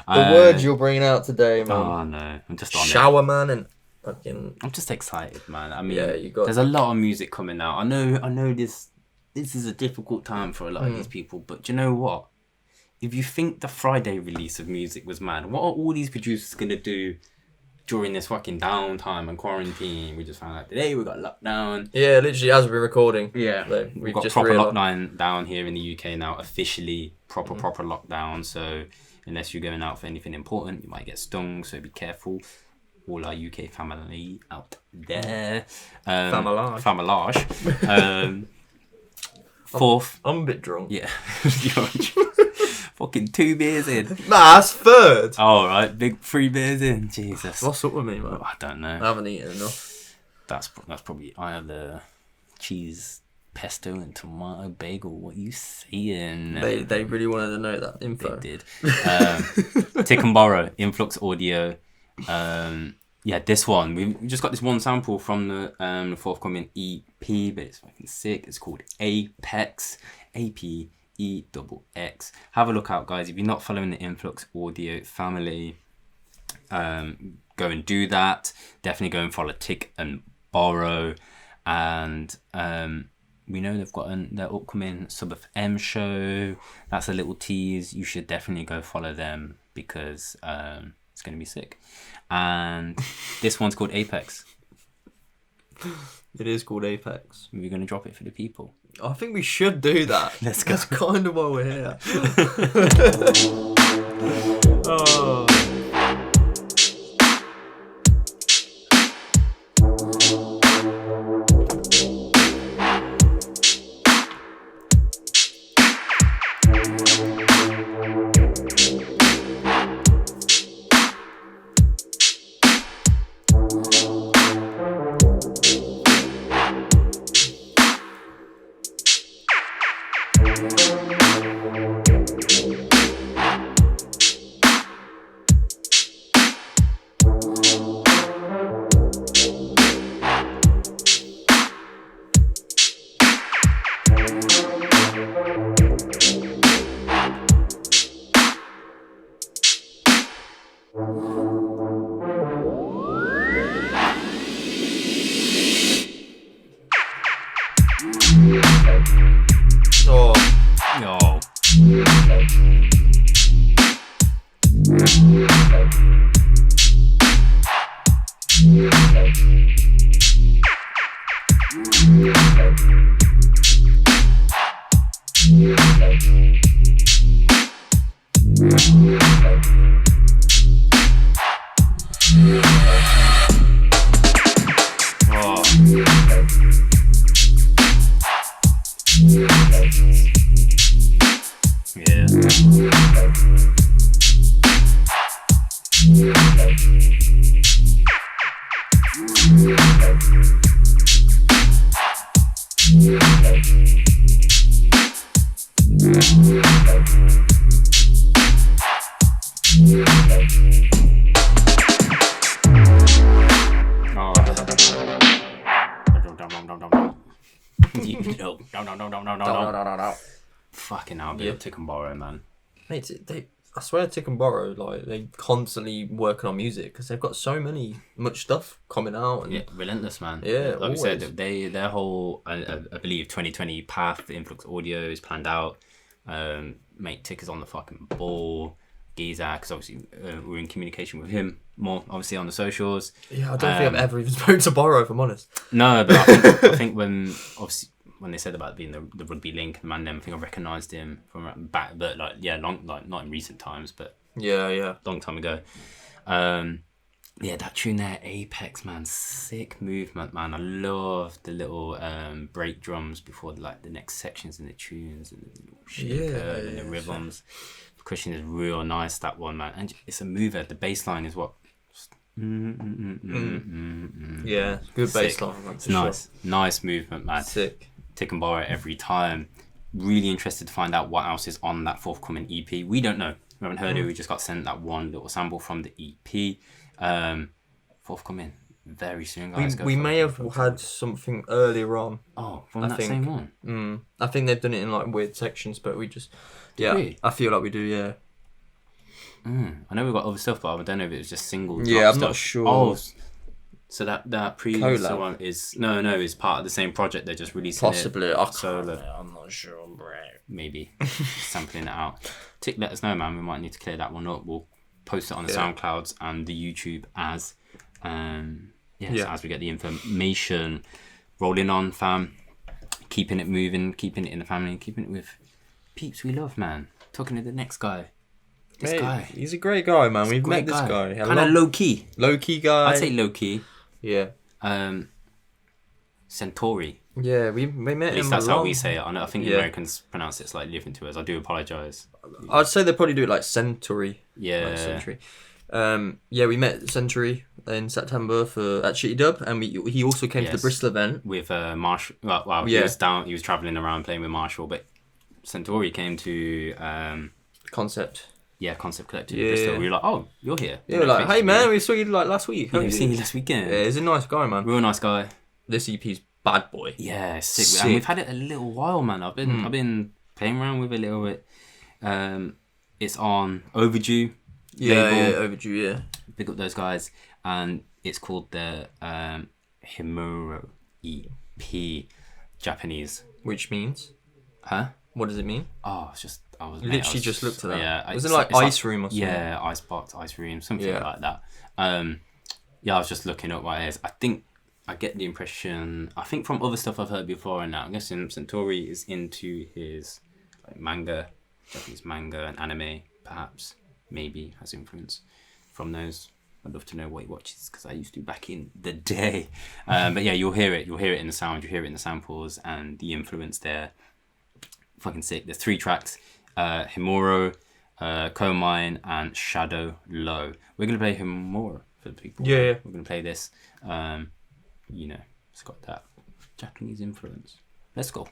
words you're bringing out today, man. Oh no, I'm just on Shower, man, and fucking. I'm just excited, man. I mean, there's a lot of music coming out. I know this is a difficult time for a lot of these people, but do you know what? If you think the Friday release of music was mad, what are all these producers gonna do during this fucking downtime and quarantine? We just found out today we got lockdown. Yeah, literally as we're recording. Yeah, we've got proper lockdown down here in the UK now. Officially proper lockdown. So unless you're going out for anything important, you might get stung. So be careful. All our UK family out there. Familage. Fourth. I'm a bit drunk. Yeah. Fucking 2 beers in. Nah, that's third. Oh, right. Big 3 beers in. Jesus. What's up with me, man? I don't know. I haven't eaten enough. That's probably either cheese, pesto, and tomato bagel. What are you saying? They really wanted to know that info. They did. Tick and Borrow, Influx Audio. Yeah, this one. We've just got this one sample from the forthcoming EP, but it's fucking sick. It's called Hbtz. LNix. Have a look out, guys. If you're not following the Influx Audio family, go and do that. Definitely go and follow Tick and Borrow. And we know they've got their upcoming Sub of M show. That's a little tease. You should definitely go follow them because it's going to be sick. And this one's called Apex. It is called Apex. We're going to drop it for the people. I think we should do that. Let's go. That's kind of why we're here. Oh. Fucking hell, yeah. Tick and Borrow, man. Mate, I swear Tick and Borrow, like, they constantly working on music because they've got much stuff coming out. And, yeah, relentless, man. Yeah, like we said, their whole, I believe, 2020 path, the Influx Audio is planned out. Mate, Tick is on the fucking ball. Giza, because obviously we're in communication with him more, obviously, on the socials. Yeah, I don't think I've ever even spoken to Borrow, if I'm honest. No, but I think when they said about being the rugby link man, I think I recognised him from back, but not in recent times, but long time ago. That tune there, Apex, man, sick movement, man. I love the little break drums before the next sections and the tunes and the shaker and the rhythms. Percussion is real nice, that one, man, and it's a mover. The bass line is what. Yeah, good bass line. It's nice, nice movement, man. Sick. Tick and Borrow every time. Really interested to find out what else is on that forthcoming EP. We don't know. We haven't heard it. We just got sent that one little sample from the EP. Forthcoming very soon, guys. We may have had something earlier on. Oh, from that same one. I think they've done it in like weird sections, but we just I feel like we do. Yeah. I know we've got other stuff, but I don't know if it was just single. Yeah, I'm stuff. not sure. Oh, so that previous one is is part of the same project. They're just releasing possibly. it. Possibly. I'm not sure, bro. Maybe sampling it out. Tick, let us know, man. We might need to clear that one up. We'll post it on the SoundClouds and the YouTube as we get the information rolling on, fam. Keeping it moving, keeping it in the family, keeping it with peeps we love, man. Talking to the next guy. This guy. He's a great guy, man. We've met this guy. Kind of low key. Low key guy. I'd say low key. Yeah. Centauri. Yeah, we met him. At least that's how we say it. I think the Americans pronounce it slightly different to us. I do apologise. I'd say they probably do it like Centauri. Yeah. Like Centauri. We met Centauri in September at Shitty Dub, and he also came to the Bristol event with Marshall. Well, he was down. He was travelling around playing with Marshall, but Centauri came to Concept. Yeah, Concept Collective in Bristol. We were like, oh, you're here. Yeah, we're like, hey man, we saw you like last week. Yeah, we seen you last weekend. Yeah, he's a nice guy, man. Real nice guy. This EP's bad boy. Yeah, sick. And we've had it a little while, man. I've been playing around with it a little bit. It's on Overdue. Yeah, Overdue, yeah. Pick up those guys. And it's called the Himuro EP Japanese. Which means? Huh? What does it mean? Oh, it's just... I was just looked at that. Yeah. Was it like Ice Room or something? Yeah, Icebox, Ice Room, something like that. Yeah, I was just looking up what it is. I think I get the impression... I think from other stuff I've heard before and now, I'm guessing Centauri is into his like manga, Japanese manga and anime, perhaps. Maybe has influence from those. I'd love to know what he watches because I used to back in the day. But yeah, you'll hear it. You'll hear it in the sound. You'll hear it in the samples and the influence there. Fucking sick. There's 3 tracks. Himuro, Koma, and Shadow Low. We're going to play Himuro for the people. Yeah. We're going to play this. You know, it's got that Japanese influence. Let's go.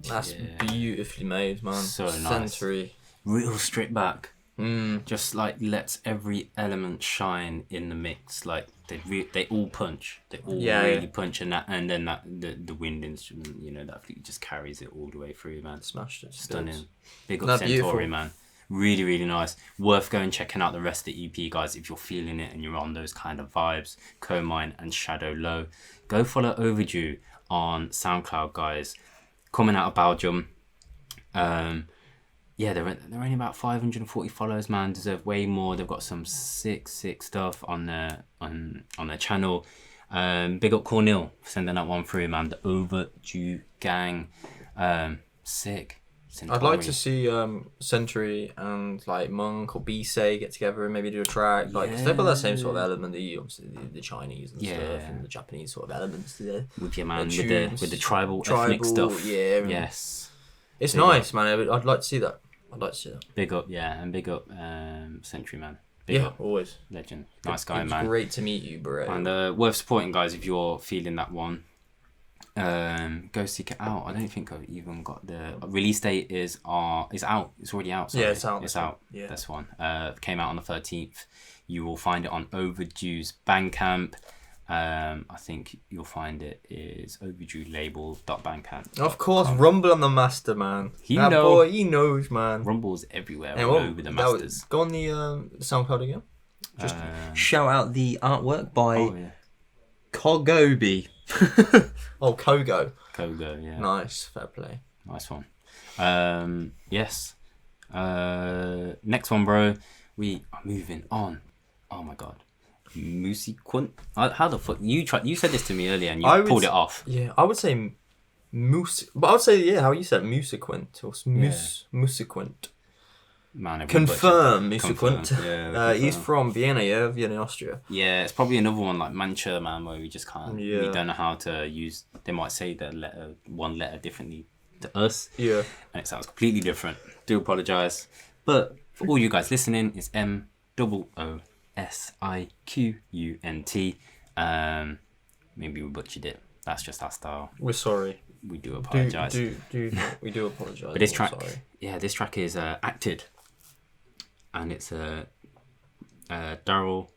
That's beautifully made, man. So nice. Centauri. Real stripped back. Just like lets every element shine in the mix. Like they all punch. They all really punch, and then the wind instrument, you know, that flute just carries it all the way through, man. Smashed it. Stunning. Big up Centauri, man. Really, really nice. Worth going checking out the rest of the EP, guys, if you're feeling it and you're on those kind of vibes. Koma and Shadow Low. Go follow Overdue on SoundCloud, guys. Coming out of Belgium. Yeah, they're only about 540 followers, man. Deserve way more. They've got some sick stuff on their channel. Big up Cornell for sending that one through, man. The Overdue gang. Sick. Centauri. I'd like to see Centauri and like Mungk or Hbtz get together and maybe do a track, like, because they've got that same sort of element, obviously the Chinese and stuff, and the Japanese sort of elements there. With your man, with the tribal ethnic stuff. Yeah. Yes. It's big nice, up. Man. I'd like to see that. Big up, and big up Centauri, man. Big up. Always. Legend. Nice guy, man. Great to meet you, bro. And worth supporting, guys, if you're feeling that one. Go seek it out. I don't think I've even got the release date is out. It's already out. Sorry. Yeah, it's out. It's out. Yeah. This one came out on the 13th. You will find it on Overdue's Bandcamp. I think you'll find it is overduelabel.bandcamp. Of course, Rumble on the master, man. Boy, he knows, man. Rumble's everywhere, all over the masters. Go on the SoundCloud again. Just shout out the artwork by Kogobi. Kogo. Kogo, yeah. Nice, fair play. Nice one. Yes. Next one, bro. We are moving on. Oh my god. Moosiqunt. How the fuck you said this to me earlier and you pulled it off. Yeah, I would say but I would say how you said Moosiqunt or Moosiqunt. Man, confirm Moosiqunt. Yeah, he's from Vienna, Vienna, Austria. Yeah, it's probably another one like Mantsche, man, where we just can't. Yeah. We don't know how to use. They might say the one letter differently to us. Yeah. And it sounds completely different. Do apologise, but for all you guys listening, it's Moosiqunt. Maybe we butchered it. That's just our style. We're sorry. We do apologise. We do apologise. But this track, this track is Acted, and it's a Daryl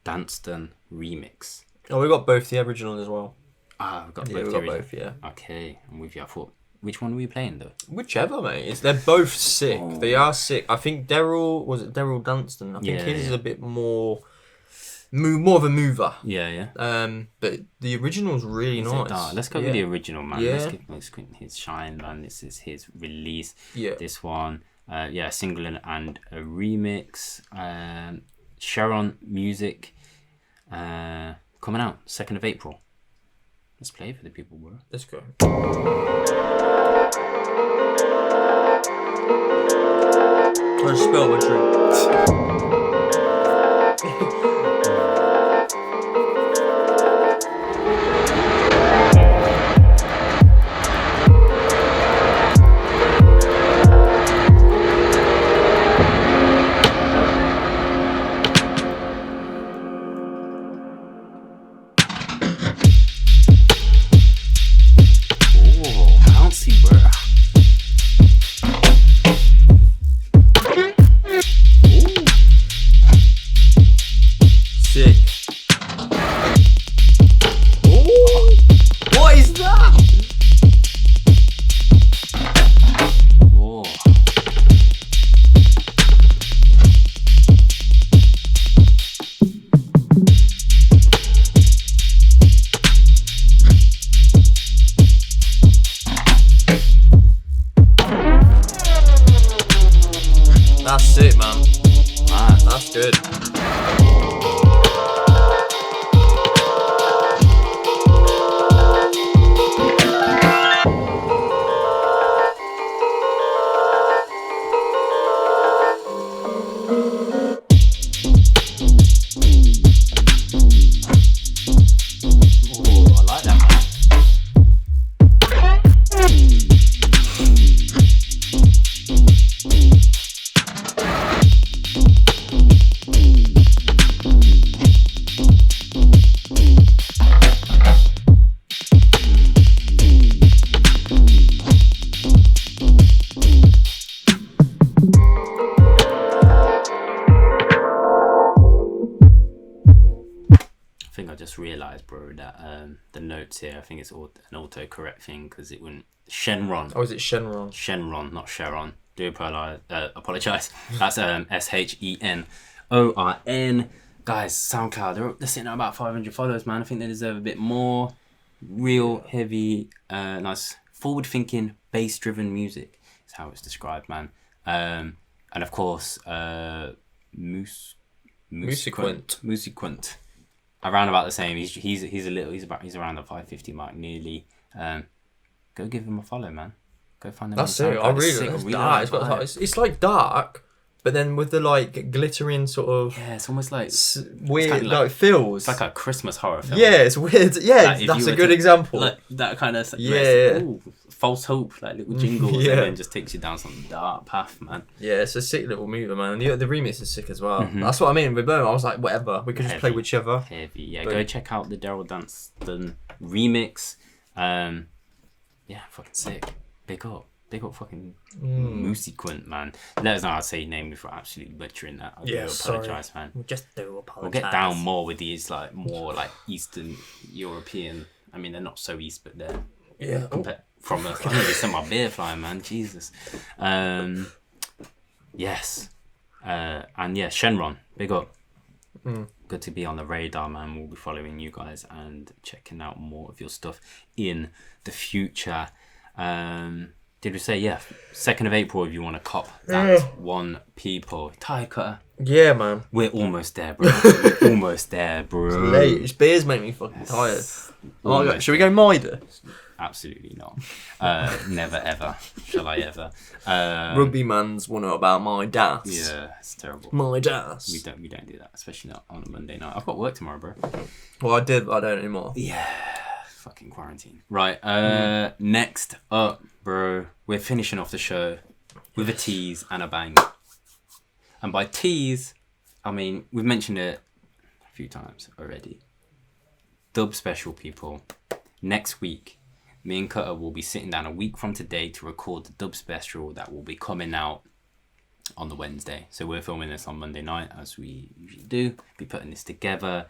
Danston remix. Oh, we got both the original as well. We've got both. Yeah. Okay, I'm with you. I thought, which one were we playing though? Whichever, mate. They're both sick. Oh. They are sick. I think Daryl Dunstan. I think his is a bit more of a mover. Yeah. But the original's really nice. Let's go with the original, man. Yeah. Let's give Moosiqunt his shine, man. This is his release. Yeah. This one, a single and a remix. Sharon Music, coming out 2nd of April. Let's play for the people, bro. Let's go. I just spilled my drink. That's it, man. That's good. Realised, bro, that the notes here, I think it's an auto-correct thing because it wouldn't. Shenron. Oh, is it Shenron? Shenron, not Sharon. Do apologise. That's SHENORN. Guys, SoundCloud, they're sitting at about 500 followers, man. I think they deserve a bit more. Real heavy, nice, forward-thinking, bass-driven music is how it's described, man. And of course, Moosiqunt. Around about the same. He's around the 550 mark nearly. Go give him a follow, man. Go find him. That's it. I really like it. Dark. It's like dark, but then with the like glittering sort of. Yeah, it's almost like weird, like feels. It's like a Christmas horror film. Yeah, it's weird. Yeah, like that's a good example. Like that kind of false hope, like little jingles, and then just takes you down some dark path, man. Yeah, it's a sick little mover, man. And the remix is sick as well. Mm-hmm. That's what I mean with Boom. I was like, whatever, we could just play whichever. Heavy, yeah. Go check out the Daryl Danston remix. Yeah, fucking sick. Big up fucking Moosiqunt, man. Let us know how to say your name if we're absolutely butchering that. I do apologise, man. We just do apologise. We'll get down more with these like more like Eastern European. I mean, they're not so East, but they're from us. I know they sent my beer flying, man. Jesus. Yes. And yeah, Shenron, big up. Good to be on the radar, man. We'll be following you guys and checking out more of your stuff in the future. Did we say 2nd of April if you want to cop that one people Taiko? Yeah, man. We're almost there, bro. It's late. It's beers make me fucking tired. Oh my God. Should we go Mida? Absolutely not. Never ever. Shall I ever? Rugby man's want to know about my das. Yeah, it's terrible. My das. We don't do that, especially not on a Monday night. I've got work tomorrow, bro. Well, I did, but I don't anymore. Yeah, fucking quarantine. Right. Next up, bro, we're finishing off the show with a tease and a bang. And by tease, I mean we've mentioned it a few times already. Dub special, people. Next week, me and Cutter will be sitting down a week from today to record the dub special that will be coming out on the Wednesday. So we're filming this on Monday night, as we usually do. Be putting this together.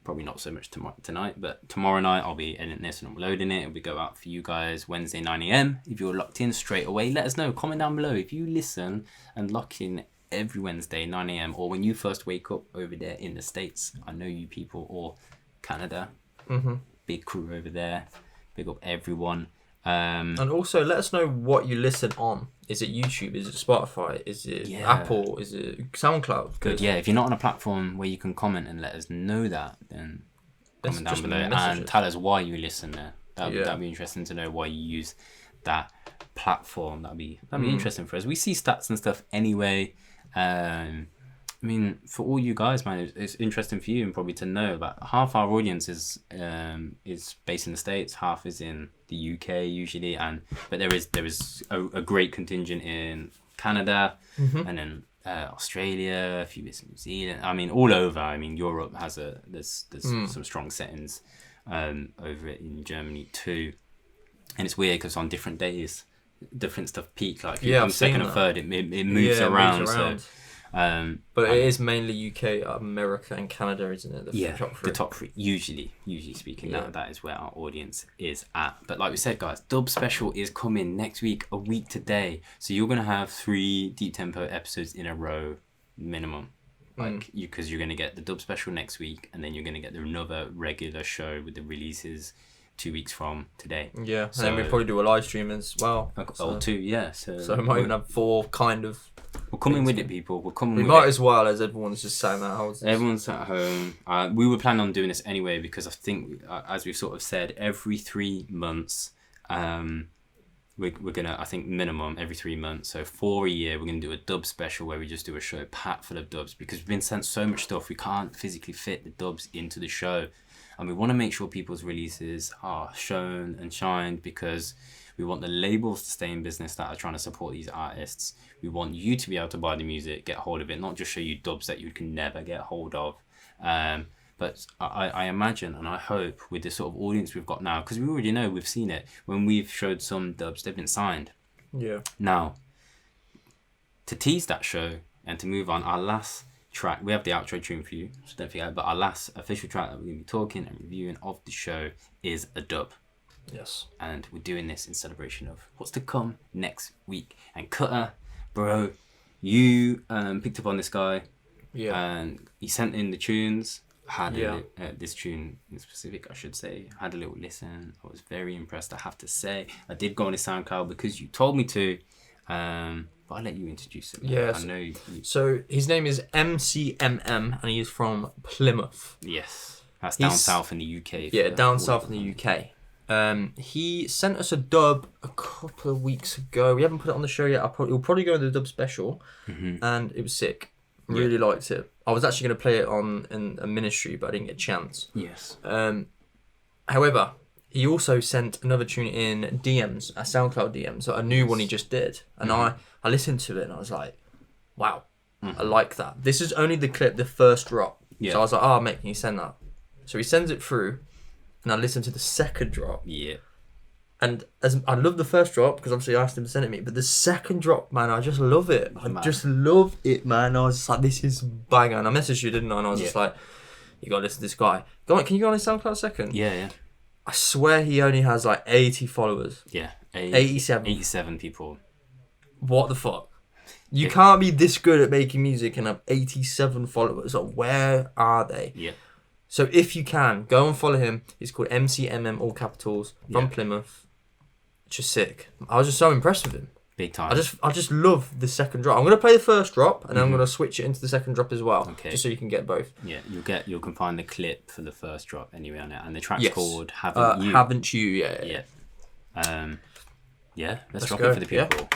Probably not so much tonight, but tomorrow night I'll be editing this and uploading it. It'll be go out for you guys Wednesday 9 a.m. If you're locked in straight away, let us know. Comment down below if you listen and lock in every Wednesday 9 a.m. or when you first wake up over there in the States. I know you people, or Canada. Big crew over there. Big up everyone. And also let us know what you listen on. Is it YouTube? Is it Spotify? Is it Apple? Is it Soundcloud? Good. Yeah, if you're not on a platform where you can comment and let us know that, then comment down below and tell us why you listen there. That'd be interesting to know why you use that platform. That'd be interesting for us. We see stats and stuff anyway. I mean, for all you guys, man, it's interesting for you and probably to know about half our audience is based in the States, half is in the UK usually, but there is a great contingent in Canada and then Australia, a few bits in New Zealand. I mean, all over. I mean, Europe has there's some strong settings over it in Germany too, and it's weird because on different days, different stuff peak. Like on second and third, it moves around. So. But it is mainly UK, America, and Canada, isn't it? The top three. Usually speaking, that is where our audience is at. But like we said, guys, Dub Special is coming next week, a week today. So you're gonna have 3 deep tempo episodes in a row, minimum. Because you're gonna get the Dub Special next week, and then you're gonna get another regular show with the releases 2 weeks from today. Yeah, and then we'll probably do a live stream as well. So we might even have 4 kind of. We're coming with it, people. We might as well, as everyone's just sat in their houses. Everyone's at home. We were planning on doing this anyway because I think, as we've sort of said, every 3 months, we're gonna, I think, minimum every 3 months. So for a year, we're gonna do a dub special where we just do a show packed full of dubs because we've been sent so much stuff. We can't physically fit the dubs into the show, and we want to make sure people's releases are shown and shined because we want the labels to stay in business that are trying to support these artists. We want you to be able to buy the music, get hold of it, not just show you dubs that you can never get hold of. But I imagine and I hope with the sort of audience we've got now, because we already know, we've seen it, when we've showed some dubs, they've been signed. Yeah. Now, to tease that show and to move on, our last track, we have the outro tune for you, so don't forget, but our last official track that we're going to be talking and reviewing of the show is a dub. Yes. And we're doing this in celebration of what's to come next week. And Cutter, bro, you picked up on this guy. Yeah. And he sent in the tunes. This tune in specific, I should say. I had a little listen. I was very impressed, I have to say. I did go on his SoundCloud because you told me to. But I'll let you introduce him. Yes. I know you... So his name is MCMM and he is from Plymouth. Yes. That's down south in the UK. Yeah, down south in the UK. He sent us a dub a couple of weeks ago. We haven't put it on the show yet. We'll probably go in the dub special, and it was sick. Really liked it. I was actually going to play it in a ministry, but I didn't get a chance. Yes. However, he also sent another tune in DMs, a SoundCloud DMs, so a new one he just did, and I listened to it and I was like, wow, I like that. This is only the clip, the first drop. Yeah. So I was like, mate, can you send that? So he sends it through. and I listened to the second drop. Yeah. And as I love the first drop because obviously I asked him to send it me, but the second drop, man, I just love it. I just love it, man. I was just like, this is banger. And I messaged you, didn't I? And I was just like, you gotta listen to this guy. Go on, can you go on his SoundCloud a second? Yeah. I swear he only has like 80 followers. Yeah. 87. 87 people. What the fuck? You can't be this good at making music and have 87 followers. Like, where are they? Yeah. So if you can, go and follow him. He's called MCMM, all capitals, from Plymouth. Just sick. I was just so impressed with him. Big time. I just love the second drop. I'm gonna play the first drop and then I'm gonna switch it into the second drop as well. Okay. Just so you can get both. Yeah, you can find the clip for the first drop anyway on it, and the track's called Haven't You. Haven't You? Yeah. Let's drop it for the people. Yeah.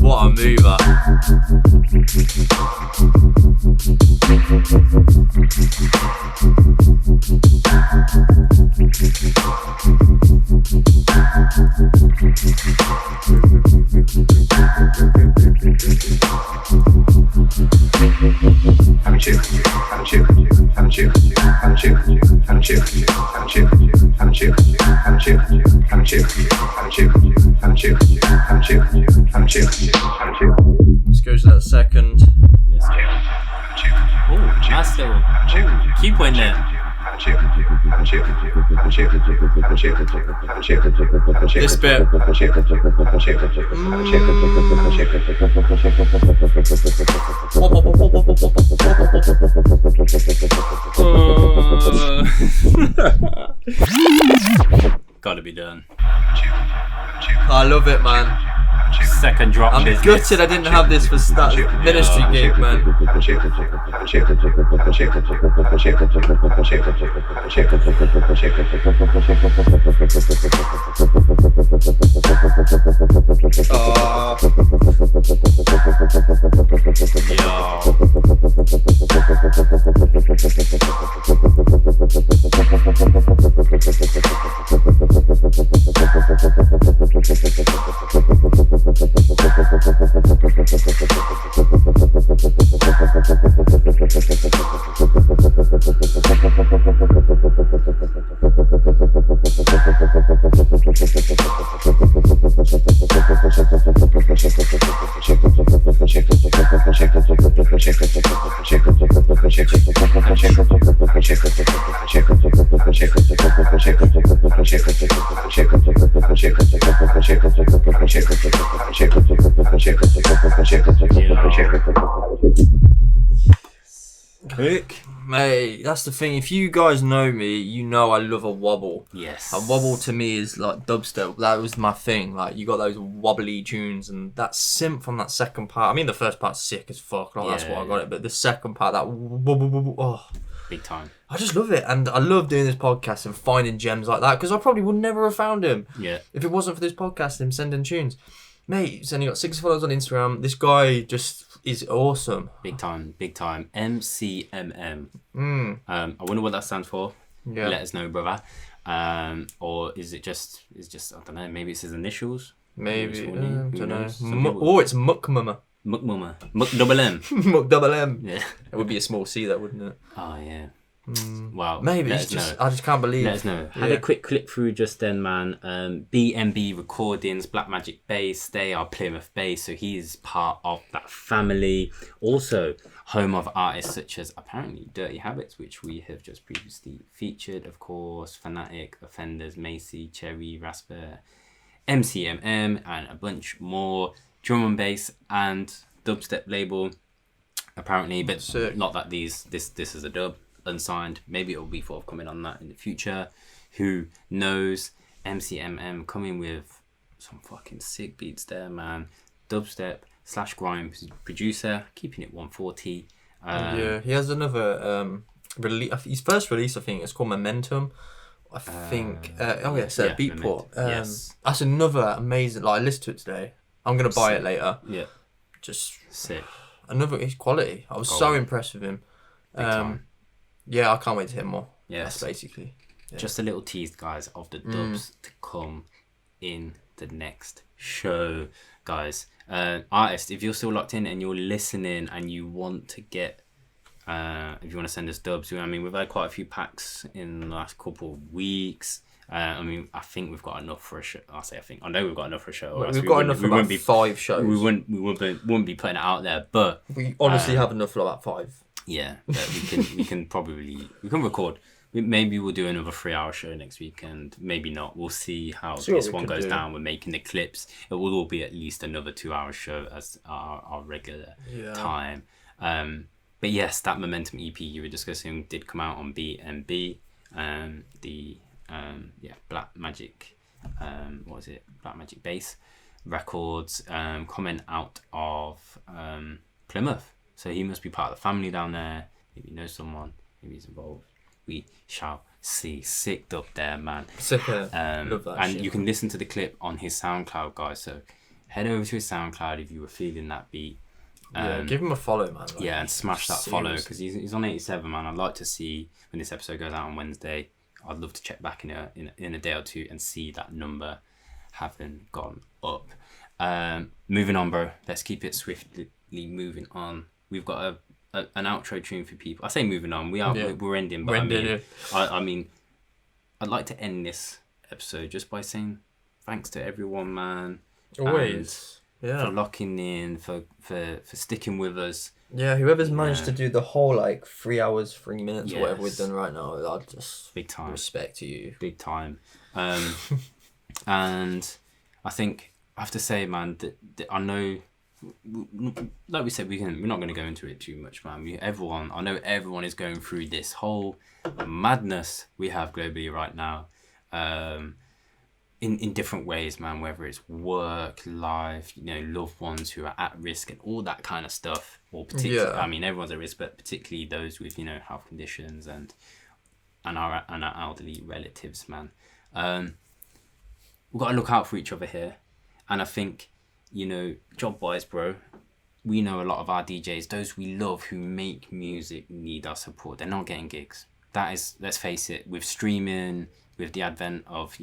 What a mover. Let's go to that second. Oh, nice little. Keep in there. This bit. Gotta be done. I love it, man. Second drop. I'm gutted I didn't have this for ministry gig, man. Mate, that's the thing. If you guys know me, you know I love a wobble. Yes. A wobble to me is like dubstep. That was my thing. Like, you got those wobbly tunes and that synth on that second part. I mean, the first part's sick as fuck. Like, that's why I got it. But the second part, that big time. I just love it. And I love doing this podcast and finding gems like that because I probably would never have found him. Yeah. If it wasn't for this podcast and him sending tunes. Mate, he's only got 6 followers on Instagram. This guy just is awesome. Big time. MCMM. I wonder what that stands for. Yeah. Let us know, brother. Or is it just? I don't know. Maybe it's his initials. Maybe. I Who don't knows? know. It's Mukmama. Muk double M. Muk double M. Yeah. It would be a small C, though, wouldn't it? Oh yeah. Wow. Maybe it's just. I just can't believe. Let us know. Had a quick click through just then, man. BMB Recordings, Black Magic Bass. They are Plymouth based, so he's part of that family. Also, home of artists such as apparently Drty Hbtz, which we have just previously featured. Of course, Fanatic, Offenders, Macy, Cherry, Rasper, MCMM, and a bunch more. Drum and bass and dubstep label, apparently, but sick. Not that this is a dub. Unsigned. Maybe it'll be forthcoming on that in the future. Who knows? MCMM coming with some fucking sick beats there, man. Dubstep, /grime producer, keeping it 140. Yeah, he has another release. His first release, I think, is called Momentum. I think. Beatport. Yes. That's another amazing. Like, I listened to it today. I'm gonna buy it later. Yeah. Just sick. Another his quality. I was so impressed with him. Yeah, I can't wait to hear more. Yeah, that's basically. Yeah. Just a little tease, guys, of the dubs to come in the next show, guys. Artists, if you're still locked in and you're listening and you want to get, if you want to send us dubs, I mean, we've had quite a few packs in the last couple of weeks. I mean, I think we've got enough for a show. I think. I know we've got enough for a show. We've got enough for about 5 shows. We wouldn't be putting it out there, but we honestly have enough for about 5. Yeah, but we can record. Maybe we'll do another 3-hour show next week, and maybe not. We'll see how this one goes down. We're making the clips. It will all be at least another 2-hour show as our regular time. But yes, that Momentum EP you were discussing did come out on B&B. The Black Magic, what was it? Black Magic Bass Records, comment out of Plymouth. So he must be part of the family down there. Maybe knows someone. Maybe he's involved. We shall see. Sick up there, man. Sick. Love that. And you can listen to the clip on his SoundCloud, guys. So head over to his SoundCloud if you were feeling that beat. Give him a follow, man. Like, and smash that follow, because he's on 87, man. I'd like to see when this episode goes out on Wednesday. I'd love to check back in a day or two and see that number having gone up. Moving on, bro. Let's keep it swiftly moving on. We've got an outro tune for people. I say moving on. We're ending, but I mean, I'd like to end this episode just by saying thanks to everyone, man. Always. For locking in, for sticking with us. Yeah, whoever's managed to do the whole 3 hours, 3 minutes, or whatever we've done right now, I just big time respect to you. Big time. And I think I have to say, man, that I know, like we said, we're not going to go into it too much, man. I know everyone is going through this whole madness we have globally right now. In different ways, man, whether it's work, life, loved ones who are at risk and all that kind of stuff, or particularly, I mean, everyone's at risk, but particularly those with, health conditions and our elderly relatives, man. We've got to look out for each other here. And I think, job-wise, bro, we know a lot of our DJs, those we love who make music, need our support. They're not getting gigs. That is, let's face it, with streaming, with the advent of,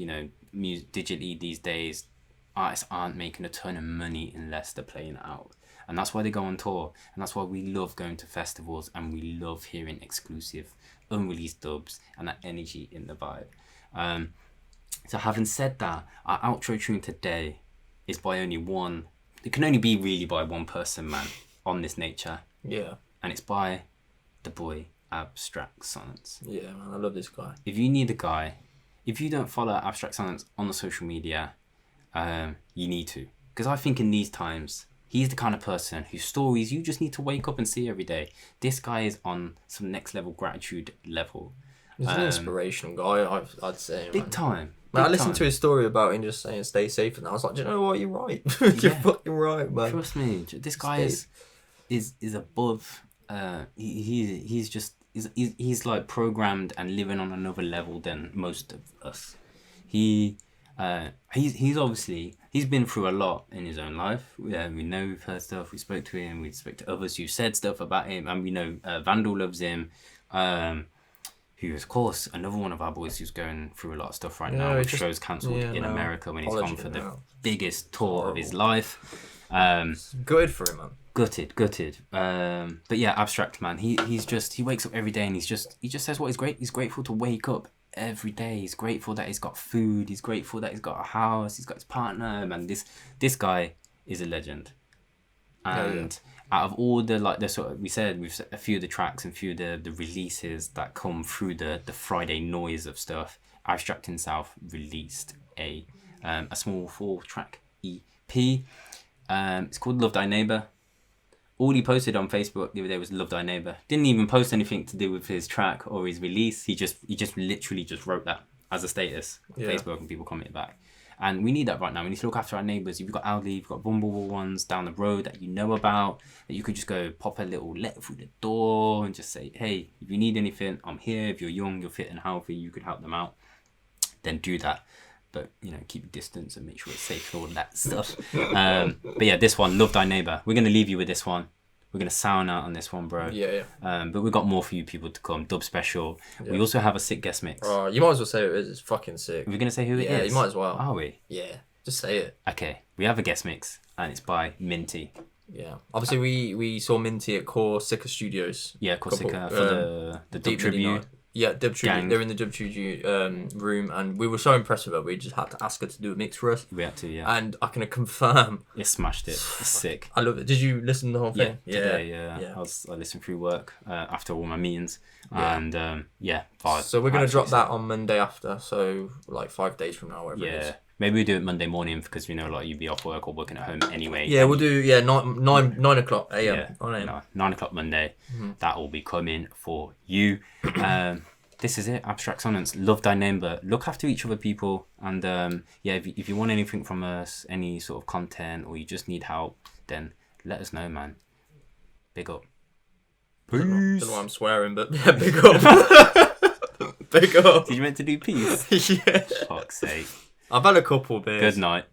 music digitally these days, artists aren't making a ton of money unless they're playing out. And that's why they go on tour. And that's why we love going to festivals, and we love hearing exclusive, unreleased dubs and that energy in the vibe. So having said that, our outro tune today is by only one. It can only be really by one person, man, on this nature. Yeah. And it's by the boy Abstrakt Sonance. Yeah, man, I love this guy. If you need a guy, if you don't follow Abstrakt Sonance on the social media, you need to. Because I think in these times, he's the kind of person whose stories you just need to wake up and see every day. This guy is on some next level gratitude level. He's an inspirational guy, I'd say. Big time. Man, I listened to his story about him just saying stay safe, and I was like, do you know what? You're right. You're fucking right, man. Trust me, this guy is above. He's like programmed and living on another level than most of us. He's obviously been through a lot in his own life. We know, we've heard stuff. We spoke to him. We spoke to others who said stuff about him, and we know Vandal loves him. Who, of course, another one of our boys who's going through a lot of stuff right now, with shows cancelled in America when he's gone for the biggest tour of his life. Good for him, man. Gutted. But yeah, Abstrakt, man. He wakes up every day and he just says what he's grateful to wake up every day. He's grateful that he's got food. He's grateful that he's got a house. He's got his partner. Man, this guy is a legend. And out of all the sort of, we've said a few of the tracks and a few of the releases that come through the Friday noise of stuff, Abstrakt himself released a small 4-track EP. It's called Love Thy Neighbor. All he posted on Facebook the other day was Love Thy Neighbor. Didn't even post anything to do with his track or his release. He just literally just wrote that as a status on Facebook, and people commented back. And we need that right now. We need to look after our neighbours. If you've got elderly, you've got vulnerable ones down the road that you know about, that you could just go pop a little letter through the door and just say, hey, if you need anything, I'm here. If you're young, you're fit and healthy, you could help them out. Then do that. But, you know, keep your distance and make sure it's safe and all that stuff. But yeah, this one, Love Thy Neighbour. We're going to leave you with this one. We're going to sound out on this one, bro. Yeah. But we've got more for you people to come. Dub special. Yeah. We also have a sick guest mix. Oh, you might as well say who it is. It's fucking sick. We're going to say who it is? Yeah, you might as well. Are we? Yeah, just say it. Okay, we have a guest mix and it's by Minty. Yeah. Obviously, we saw Minty at Corsica Studios. Yeah, Corsica for the Dub Tribute. Yeah, Dub Tribute. They're in the Dub Tribute room, and we were so impressed with her. We just had to ask her to do a mix for us. We had to, yeah. And I can confirm, it smashed it. It's sick. I love it. Did you listen to the whole thing? Yeah, today, yeah. I listened through work after all my meetings, and vibe. So we're gonna drop that on Monday after, so like 5 days from now, whatever it is. Maybe we do it Monday morning because we know like you'd be off work or working at home anyway. Yeah, we'll do 9 o'clock a.m. Yeah, 9 o'clock Monday. Mm-hmm. That will be coming for you. This is it. Abstrakt Sonance. Love Thy Neighbour. Look after each other, people. And if you want anything from us, any sort of content, or you just need help, then let us know, man. Big up. Peace. I don't know why I'm swearing, but yeah, big up. Big up. Did you meant to do peace? Yeah. Fuck's sake. I've had a couple beers. Good night.